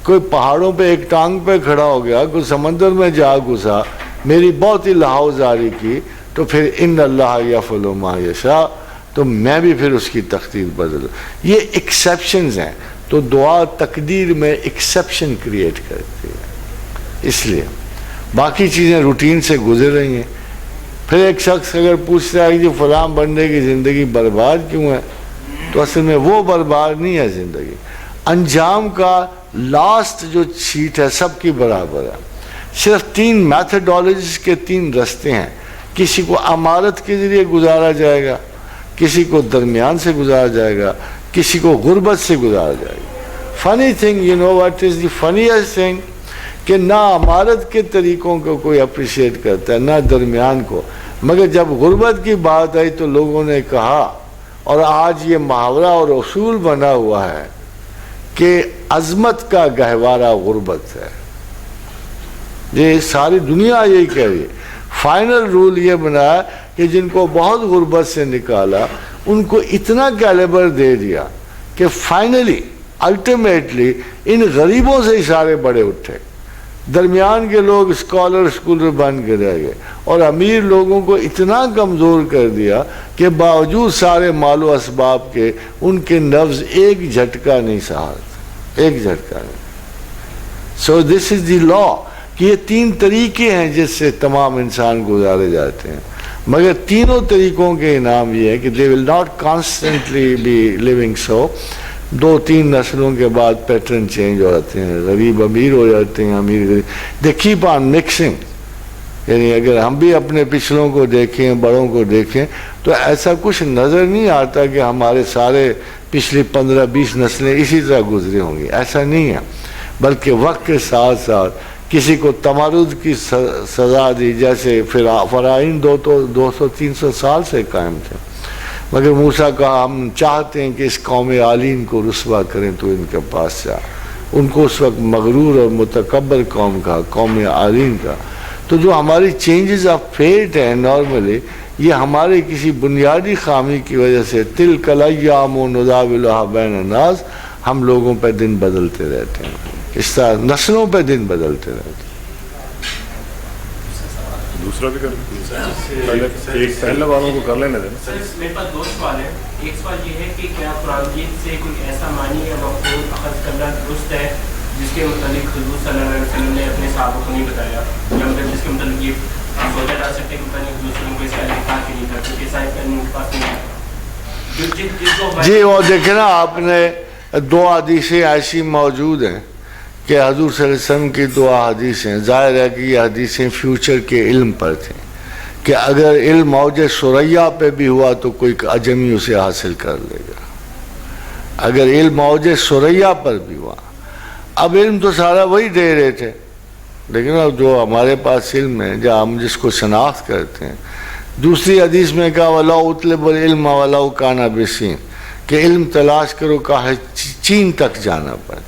کوئی پہاڑوں پہ ایک ٹانگ پہ کھڑا ہو گیا، کوئی سمندر میں جا گھسا، میری بہت ہی لہو زاری کی، تو پھر ان اللہ یفعل ما یشاء، تو میں بھی پھر اس کی تقدیر بدلوں. یہ ایکسیپشنز ہیں. تو دعا تقدیر میں ایکسیپشن کریٹ کرتی ہے، اس لیے باقی چیزیں روٹین سے گزر رہی ہیں. پھر ایک شخص اگر پوچھتا ہے کہ فلاں بندے کی زندگی برباد کیوں ہے، تو اصل میں وہ برباد نہیں ہے زندگی، انجام کا لاسٹ جو شیٹ ہے سب کی برابر ہے. صرف 3 میتھڈالوجیز کے 3 رستے ہیں. کسی کو امارت کے ذریعے گزارا جائے گا، کسی کو درمیان سے گزارا جائے گا، کسی کو غربت سے گزارا جائے گا. Funny thing, you know what is the funniest thing, کہ نہ امارت کے طریقوں کو کوئی اپریشیٹ کرتا ہے نہ درمیان کو. مگر جب غربت کی بات آئی تو لوگوں نے کہا، اور آج یہ محاورہ اور اصول بنا ہوا ہے کہ عظمت کا گہوارہ غربت ہے. یہ ساری دنیا یہی کہہ رہی ہے. فائنل رول یہ بنا کہ جن کو بہت غربت سے نکالا ان کو اتنا کیلیبر دے دیا کہ فائنلی الٹیمیٹلی ان غریبوں سے ہی سارے بڑے اٹھے. درمیان کے لوگ اسکالر اسکولر بن کے رہ گئے، اور امیر لوگوں کو اتنا کمزور کر دیا کہ باوجود سارے مال و اسباب کے ان کے نفس ایک جھٹکا نہیں سہا، ایک جھٹکا نہیں. سو دس از دی لا کہ یہ 3 طریقے ہیں جس سے تمام انسان گزارے جاتے ہیں. مگر تینوں طریقوں کے انعام یہ ہے کہ they will not constantly be living so. 2-3 نسلوں کے بعد پیٹرن چینج ہو جاتے ہیں، غریب امیر ہو جاتے ہیں، امیر غریب. they keep on mixing. یعنی اگر ہم بھی اپنے پچھلوں کو دیکھیں، بڑوں کو دیکھیں، تو ایسا کچھ نظر نہیں آتا کہ ہمارے سارے پچھلی 15-20 نسلیں اسی طرح گزری ہوں گی. ایسا نہیں ہے، بلکہ وقت کے ساتھ ساتھ کسی کو تمرد کی سزا دی، جیسے فرعون 200-300 سال سے قائم تھے. مگر موسیٰ کہا ہم چاہتے ہیں کہ اس قوم عالین کو رسوا کریں تو ان کے پاس جا. ان کو اس وقت مغرور اور متکبر قوم کہا، قوم عالین کا. تو جو ہماری چینجز آف فیٹ ہیں نارملی، یہ ہمارے کسی بنیادی خامی کی وجہ سے تلک الایام نداولها بین الناس، ہم لوگوں پہ دن بدلتے رہتے ہیں، اس طرح نسلوں پہ دن بدلتے رہتے ہیں. دوسرا بھی پہلے والوں کو کر لینے دینا. سر میرے پاس 2 سوال ہیں. ایک سوال یہ ہے کہ کیا قرآن مجید سے کوئی ایسا معنی یا مفہوم اخذ کرنا درست ہے جس کے متعلق حضور صلی اللہ علیہ وسلم نے اپنے صحابہ کو نہیں بتایا، یا مطلب جس کے متعلق یہ سوچا جا سکتے کہ متعلق حضور صلی اللہ علیہ وسلم کو اس کا الفاظ نہیں تھا کیونکہ صاحب کا ان کے پاس نہیں تھا. جی وہ دیکھیں نا، آپ نے 2 حدیثیں ایسی موجود ہیں کہ حضور صلی اللہ علیہ وسلم کی 2 حدیثیں، ظاہر ہے کہ یہ حدیثیں فیوچر کے علم پر تھیں کہ اگر علم موج ثریا پہ بھی ہوا تو کوئی عجمی اسے حاصل کر لے گا، اگر علم موج ثریا پر بھی ہوا. اب علم تو سارا وہی دے رہے تھے، لیکن اب جو ہمارے پاس علم ہے، جو ہم جس کو شناخت کرتے ہیں، دوسری حدیث میں کہا وَلَوْ اُطْلِبُ الْعِلْمَ وَلَوْ كَانَ بِسِينٍ، کہ علم تلاش کرو کہا چین تک جانا پڑے.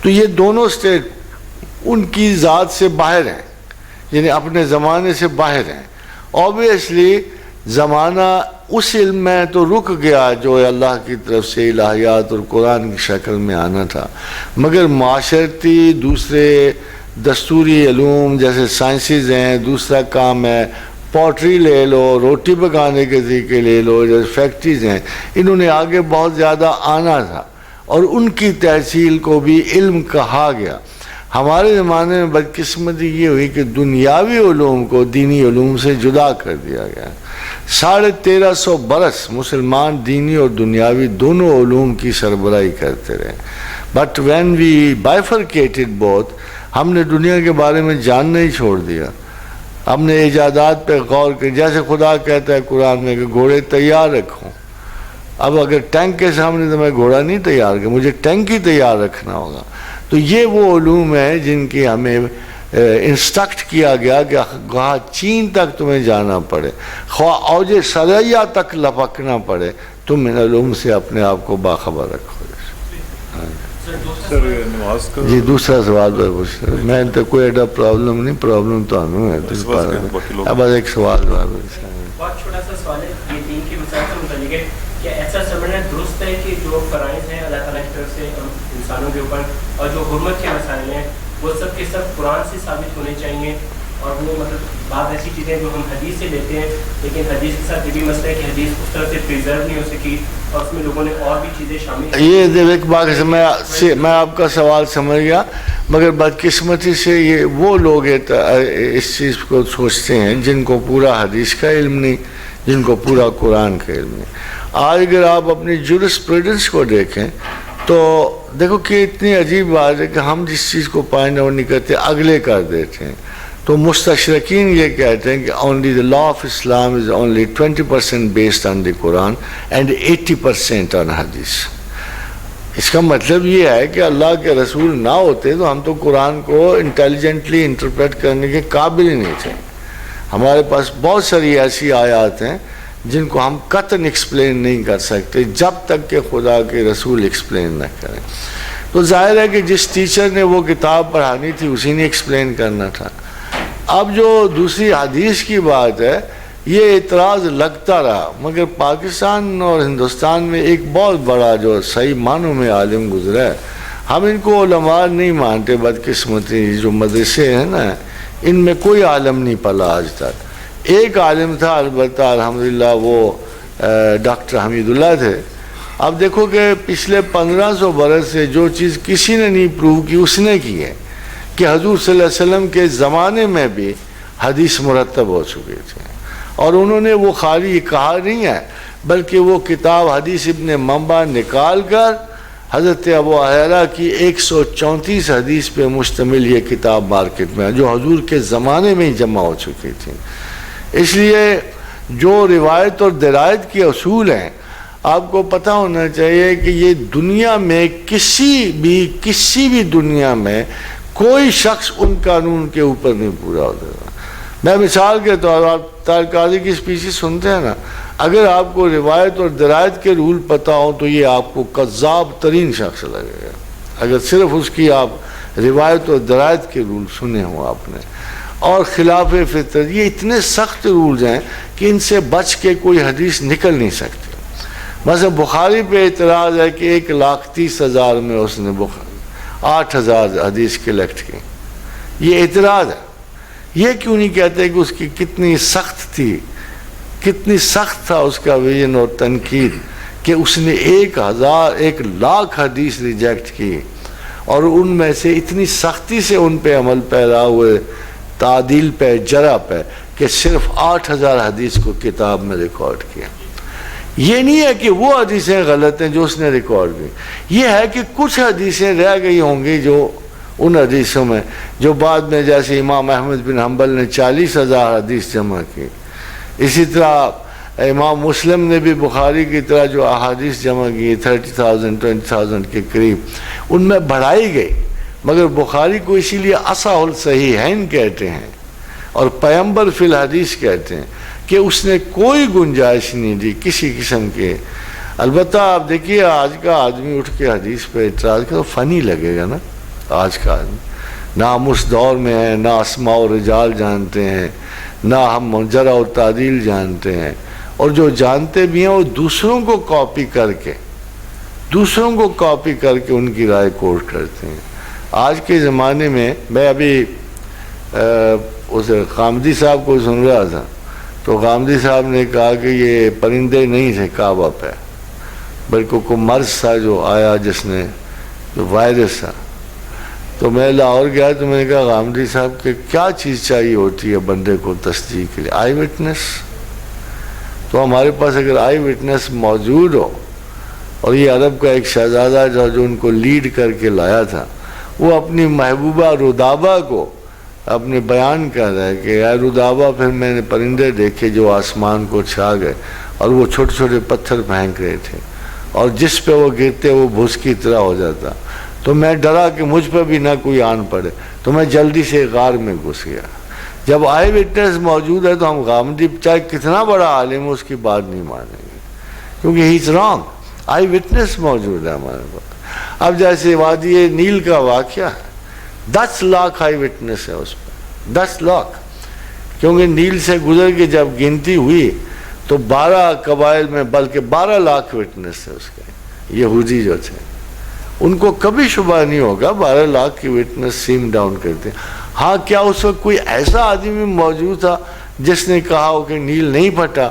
تو یہ دونوں سٹیٹ ان کی ذات سے باہر ہیں، یعنی اپنے زمانے سے باہر ہیں. اوبویسلی زمانہ اس علم میں تو رک گیا جو اللہ کی طرف سے الہیات اور قرآن کی شکل میں آنا تھا، مگر معاشرتی دوسرے دستوری علوم جیسے سائنسز ہیں، دوسرا کام ہے پوٹری لے لو, روٹی پکانے کے طریقے لے لو, جو فیکٹریز ہیں, انہوں نے آگے بہت زیادہ آنا تھا اور ان کی تحصیل کو بھی علم کہا گیا. ہمارے زمانے میں بدقسمتی یہ ہوئی کہ دنیاوی علوم کو دینی علوم سے جدا کر دیا گیا. 1350 برس مسلمان دینی اور دنیاوی دونوں علوم کی سربراہی کرتے رہے. بٹ وین وی بائیفرکیٹڈ بوتھ, ہم نے دنیا کے بارے میں جاننا ہی چھوڑ دیا. ہم نے ایجادات پہ غور کر, جیسے خدا کہتا ہے قرآن میں کہ گھوڑے تیار رکھو. اب اگر ٹینک کے سامنے تو میں گھوڑا نہیں تیار کر, مجھے ٹینک ہی تیار رکھنا ہوگا. تو یہ وہ علوم ہیں جن کی ہمیں انسٹرکٹ کیا گیا کہ خواہ چین تک تمہیں جانا پڑے, خواہ اوج ثریا تک لپکنا پڑے, تم ان علوم سے اپنے آپ کو باخبر رکھو. سر نماز کا جی دوسرا سوال پر پوچھ رہے, میں تو کوئی ایڈا پرابلم نہیں, پرابلم تو ہمیں ہے. اب ایک سوال بہت چھوٹا سا سوال ہے, یہ دین کے مسائل سے متعلق ہے. کیا ایسا سمجھنا درست ہے کہ جو فرائض ہیں اللہ تعالیٰ کی طرف سے انسانوں کے اوپر اور جو حرمت کے مسائل ہیں وہ سب کے سب قرآن سے ثابت ہونے چاہیے, اور وہ مطلب بعض ایسی چیزیں جو ہم حدیث سے لیتے ہیں لیکن حدیث کے ساتھ یہ بھی مسئلہ ہے کہ حدیث اس طرح سے پریزرو نہیں ہو سکی اور اس میں لوگوں نے اور بھی چیزیں شامل. یہ ایک بات میں آپ کا سوال سمجھ گیا, مگر بدقسمتی سے یہ وہ لوگ اس چیز کو سوچتے ہیں جن کو پورا حدیث کا علم نہیں, جن کو پورا قرآن کا علم نہیں. آج اگر آپ اپنی جورسپروڈنس کو دیکھیں تو دیکھو کہ اتنی عجیب بات ہے کہ ہم جس چیز کو پوائنٹ آؤٹ نہیں کرتے اگلے کر دیتے ہیں. تو مستشرقین یہ کہتے ہیں کہ only the law of Islam is only 20% based on the Quran and 80% on hadith. اس کا مطلب یہ ہے کہ اللہ کے رسول نہ ہوتے تو ہم تو قرآن کو انٹیلیجنٹلی انٹرپریٹ کرنے کے قابل ہی نہیں تھے. ہمارے پاس بہت ساری ایسی آیات ہیں جن کو ہم قطعاً ایکسپلین نہیں کر سکتے جب تک کہ خدا کے رسول ایکسپلین نہ کریں. تو ظاہر ہے کہ جس ٹیچر نے وہ کتاب پڑھانی تھی اسی نے ایکسپلین کرنا تھا. اب جو دوسری حدیث کی بات ہے یہ اعتراض لگتا رہا, مگر پاکستان اور ہندوستان میں ایک بہت بڑا جو صحیح معنوں میں عالم گزرا ہے, ہم ان کو علماء نہیں مانتے. بدقسمتی جو مدرسے ہیں نا ان میں کوئی عالم نہیں پلا آج تک. ایک عالم تھا البتہ الحمدللہ وہ ڈاکٹر حمید اللہ تھے. اب دیکھو کہ پچھلے 1500 برس سے جو چیز کسی نے نہیں پروو کی اس نے کی ہے کہ حضور صلی اللہ علیہ وسلم کے زمانے میں بھی حدیث مرتب ہو چکے تھے, اور انہوں نے وہ خالی کہا نہیں ہے بلکہ وہ کتاب حدیث ابن منبع نکال کر حضرت ابو ہریرہ کی 134 حدیث پہ مشتمل یہ کتاب مارکیٹ میں ہے جو حضور کے زمانے میں ہی جمع ہو چکی تھی. اس لیے جو روایت اور درایت کے اصول ہیں آپ کو پتہ ہونا چاہیے کہ یہ دنیا میں کسی بھی دنیا میں کوئی شخص ان قانون کے اوپر نہیں پورا ہوتا. میں مثال کے طور پر طارق قاضی کی اسپیچ سنتے ہیں نا, اگر آپ کو روایت اور درایت کے رول پتہ ہوں تو یہ آپ کو کذاب ترین شخص لگے گا اگر صرف اس کی آپ روایت اور درایت کے رول سنے ہوں آپ نے. اور خلاف فطرت یہ اتنے سخت رولز ہیں کہ ان سے بچ کے کوئی حدیث نکل نہیں سکتی. مثلا بخاری پہ اعتراض ہے کہ 1,30,000 میں اس نے 8,000 حدیث کلیکٹ کی. یہ اعتراض ہے. یہ کیوں نہیں کہتے کہ اس کی کتنی سخت تھی, کتنی سخت تھا اس کا ویژن اور تنقید کہ اس نے 1,00,000 حدیث ریجیکٹ کی اور ان میں سے اتنی سختی سے ان پہ عمل پیدا ہوئے, تعدیل پہ, جرح پہ, کہ صرف 8,000 حدیث کو کتاب میں ریکارڈ کیا. یہ نہیں ہے کہ وہ حدیثیں غلط ہیں جو اس نے ریکارڈ کی, یہ ہے کہ کچھ حدیثیں رہ گئی ہوں گی جو ان حدیثوں میں جو بعد میں, جیسے امام احمد بن حنبل نے 40,000 حدیث جمع کی, اسی طرح امام مسلم نے بھی بخاری کی طرح جو احادیث جمع کی 30,000 20,000 کے قریب, ان میں بڑھائی گئی. مگر بخاری کو اسی لیے اصح الصحیحین کہتے ہیں اور پیغمبر فی الحدیث کہتے ہیں کہ اس نے کوئی گنجائش نہیں دی کسی قسم کے. البتہ آپ دیکھیے آج کا آدمی اٹھ کے حدیث پہ اعتراض کرے تو فنی لگے گا نا. آج کا آدمی نہ ہم اس دور میں ہیں, نہ اسماء و رجال جانتے ہیں, نہ ہم جرح و تعدیل جانتے ہیں, اور جو جانتے بھی ہیں وہ دوسروں کو کاپی کر کے ان کی رائے کوٹ کرتے ہیں. آج کے زمانے میں میں ابھی اس خامدی صاحب کو سن رہا تھا, تو غامدی صاحب نے کہا کہ یہ پرندے نہیں تھے کعبہ پہ، بلکہ کوئی مرض تھا جو آیا، جس نے جو وائرس تھا۔ تو میں لاہور گیا تو میں نے کہا غامدی صاحب کہ کیا چیز چاہیے ہوتی ہے بندے کو تصدیق کے لیے؟ آئی وٹنس۔ تو ہمارے پاس اگر آئی وٹنس موجود ہو، اور یہ عرب کا ایک شہزادہ تھا جو ان کو لیڈ کر کے لایا تھا، وہ اپنی محبوبہ رودابہ کو اپنے بیان کر رہا ہے کہ اے رودابہ، پھر میں نے پرندے دیکھے جو آسمان کو چھا گئے، اور وہ چھوٹے چھوٹے پتھر پھینک رہے تھے، اور جس پہ وہ گرتے وہ بھوس کی طرح ہو جاتا۔ تو میں ڈرا کہ مجھ پہ بھی نہ کوئی آن پڑے، تو میں جلدی سے غار میں گھس گیا۔ جب آئی وٹنس موجود ہے تو ہم غامدی چاہے کتنا بڑا عالم ہو اس کی بات نہیں مانیں گے، کیونکہ ہی از رانگ۔ آئی وٹنس موجود ہے ہمارے پاس۔ اب جیسے وادی نیل کا واقعہ، 10 لاکھ آئی وٹنس ہے اس پہ، 10 لاکھ، کیونکہ نیل سے گزر کے جب گنتی ہوئی تو 12 قبائل میں بلکہ 12 لاکھ وٹنس تھے اس کے، یہودی جو تھے۔ ان کو کبھی شبہ نہیں ہوگا 12 لاکھ کی وٹنس سیم ڈاؤن کرتے۔ ہاں کیا اس وقت کوئی ایسا آدمی موجود تھا جس نے کہا ہو کہ نیل نہیں پھٹا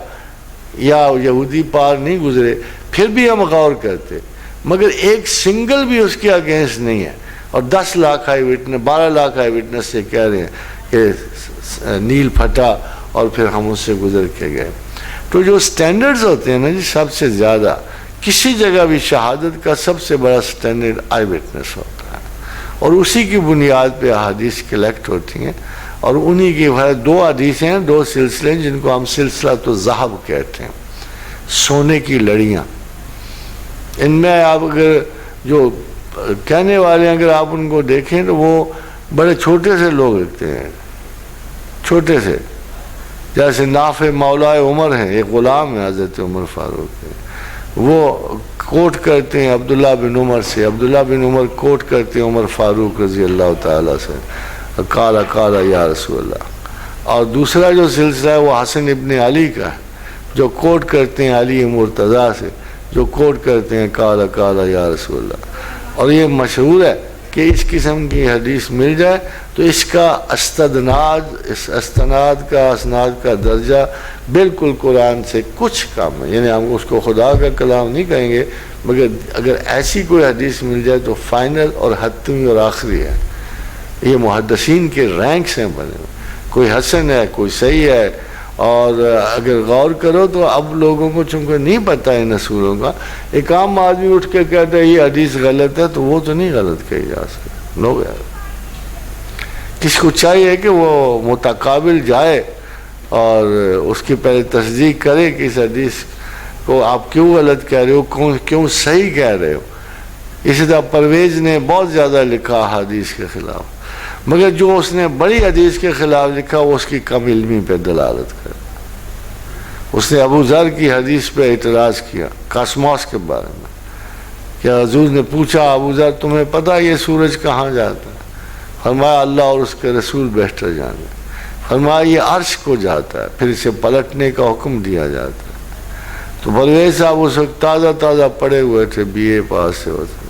یا یہودی پار نہیں گزرے؟ پھر بھی ہم غور کرتے، مگر ایک سنگل بھی اس کے اگینسٹ نہیں ہے۔ اور 10 لاکھ آئی وٹنس، 12 لاکھ آئی وٹنس سے کہہ رہے ہیں کہ نیل پھٹا اور پھر ہم اس سے گزر کے گئے۔ تو جو سٹینڈرڈز ہوتے ہیں نا جی، سب سے زیادہ کسی جگہ بھی شہادت کا سب سے بڑا سٹینڈرڈ آئی وٹنس ہوتا ہے، اور اسی کی بنیاد پہ احادیث کلیکٹ ہوتی ہیں، اور انہی کی 2 حدیثیں ہیں، 2 سلسلے ہیں جن کو ہم سلسلہ تو ذہب کہتے ہیں، سونے کی لڑیاں۔ ان میں آپ اگر جو کہنے والے ہیں اگر آپ ان کو دیکھیں تو وہ بڑے چھوٹے سے لوگ لگتے ہیں، چھوٹے سے، جیسے نافع مولا عمر ہیں، ایک غلام ہے حضرت عمر فاروق کے، وہ کوٹ کرتے ہیں عبداللہ بن عمر سے، عبداللہ بن عمر کوٹ کرتے ہیں عمر فاروق رضی اللہ تعالیٰ سے، قال قال یا رسول اللہ۔ اور دوسرا جو سلسلہ ہے وہ حسن ابن علی کا ہے، جو کوٹ کرتے ہیں علی مرتضیٰ سے، جو کوٹ کرتے ہیں قال قال یا رسول اللہ۔ اور یہ مشہور ہے کہ اس قسم کی حدیث مل جائے تو اس کا اسناد کا درجہ بالکل قرآن سے کچھ کم ہے، یعنی ہم اس کو خدا کا کلام نہیں کہیں گے، مگر اگر ایسی کوئی حدیث مل جائے تو فائنل اور حتمی اور آخری ہے۔ یہ محدثین کے رینکس ہیں بنے ہوئے، کوئی حسن ہے، کوئی صحیح ہے۔ اور اگر غور کرو تو اب لوگوں کو چونکہ نہیں پتہ ان اصولوں کا، ایک عام آدمی اٹھ کے کہتا ہے یہ حدیث غلط ہے، تو وہ تو نہیں غلط کہی جا سکتی، نو یار۔ کس کو چاہیے کہ وہ متقابل جائے اور اس کی پہلے تصدیق کرے کہ اس حدیث کو آپ کیوں غلط کہہ رہے ہو، کیوں صحیح کہہ رہے ہو۔ اسی طرح پرویز نے بہت زیادہ لکھا حدیث کے خلاف، مگر جو اس نے بڑی حدیث کے خلاف لکھا وہ اس کی کم علمی پہ دلالت کر۔ اس نے ابو ذر کی حدیث پہ اعتراض کیا کاسموس کے بارے میں، کہ حضور نے پوچھا ابو ذر تمہیں پتہ یہ سورج کہاں جاتا ہے؟ فرمایا اللہ اور اس کے رسول بہتر جانے۔ فرمایا یہ عرش کو جاتا ہے، پھر اسے پلٹنے کا حکم دیا جاتا ہے۔ تو پرویز صاحب اس وقت تازہ پڑھے ہوئے تھے، BA پاس سے ہوتے،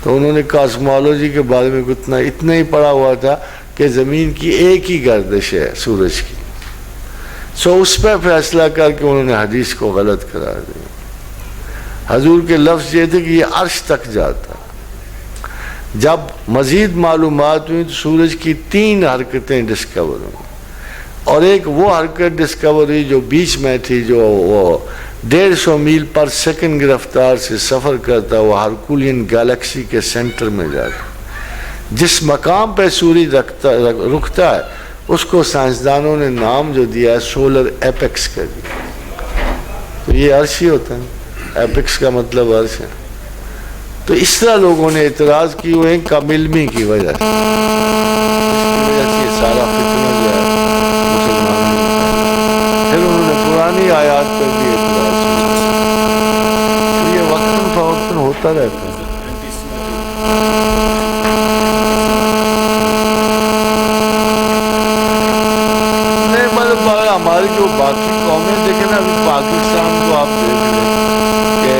تو انہوں نے کاسمولوجی کے بارے میں اتنا ہی پڑھا ہوا تھا کہ زمین کی ایک ہی گردش ہے سورج کی، سو اس پہ فیصلہ کر کے انہوں نے حدیث کو غلط قرار دیا۔ حضور کے لفظ یہ تھے کہ یہ عرش تک جاتا ہے۔ جب مزید معلومات ہوئی تو سورج کی 3 حرکتیں ڈسکور ہوئی، اور ایک وہ حرکت ڈسکور ہوئی جو بیچ میں تھی، جو وہ 150 میل پر سیکنڈ کی رفتار سے سفر کرتا، وہ ہرکولین گیلیکسی کے سینٹر میں جاتا۔ جس مقام پہ سورج رکتا ہے اس کو سائنسدانوں نے نام جو دیا ہے سولر ایپیکس کا دیا۔ تو یہ عرش ہی ہوتا ہے، ایپیکس کا مطلب عرش ہے۔ تو اس طرح لوگوں نے اعتراض کی ہوئے ہیں کم علمی کی وجہ سے، یہ سارا فتنہ جو ہے مسلمانوں نے، پھر انہوں نے پرانی آیات پر بھی اعتراض کیا۔ تو یہ وقتاً فوقتاً ہوتا رہتا ہے۔ نہیں مطلب ہماری جو باقی قومیں دیکھیں نا، ابھی پاکستان کو آپ دیکھ لیں کہ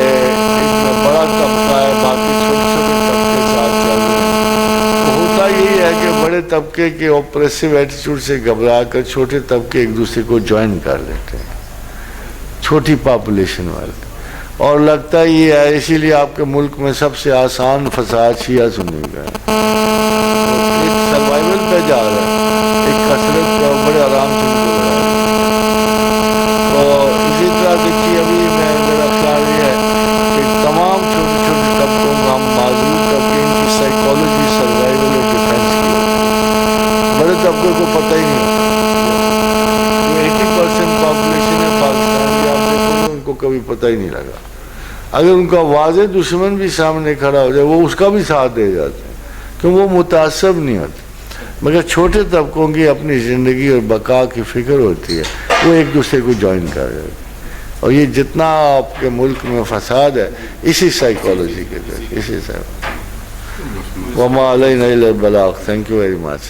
اس میں بڑا طبقہ ہے، باقی چھوٹے چھوٹے طبقے ساتھ چل رہے ہیں، تو ہوتا یہی ہے کہ بڑے طبقے کے اوپریسو ایٹیچیوڈ سے گھبرا کر چھوٹے طبقے ایک دوسرے کو جوائن کر لیتے ہیں، چھوٹی پاپولیشن والے، اور لگتا یہ ہے اسی لیے آپ کے ملک میں سب سے آسان فساد شیعہ سنی کا ہے، ایک سروائیول پہ جا رہا ہے، ایک کثرت پہ بڑے آرام سے ان کو بڑھا رہا ہے۔ تو اسی طرح دیکھیے ابھی میرا خیال یہ ہے کہ تمام چھوٹے چھوٹے طبقوں میں ہم معذور طبقے ان کی سائیکالوجی سروائیول اور ڈیفینس کی ہے، بڑے طبقے کو پتہ ہی نہیں ہوتا، 80% پاپولیشن ہے پاکستان کی، آپ دیکھو ان کو کبھی پتہ ہی نہیں لگا۔ اگر ان کا واضح دشمن بھی سامنے کھڑا ہو جائے وہ اس کا بھی ساتھ دے جاتے ہیں کہ وہ متعصب نہیں ہوتے، مگر چھوٹے طبقوں کی اپنی زندگی اور بقا کی فکر ہوتی ہے، وہ ایک دوسرے کو جوائن کر رہے ہیں، اور یہ جتنا آپ کے ملک میں فساد ہے اسی سائیکالوجی کے ذریعے، اسی سے وما علینا الا البلاغ۔ Thank you very much.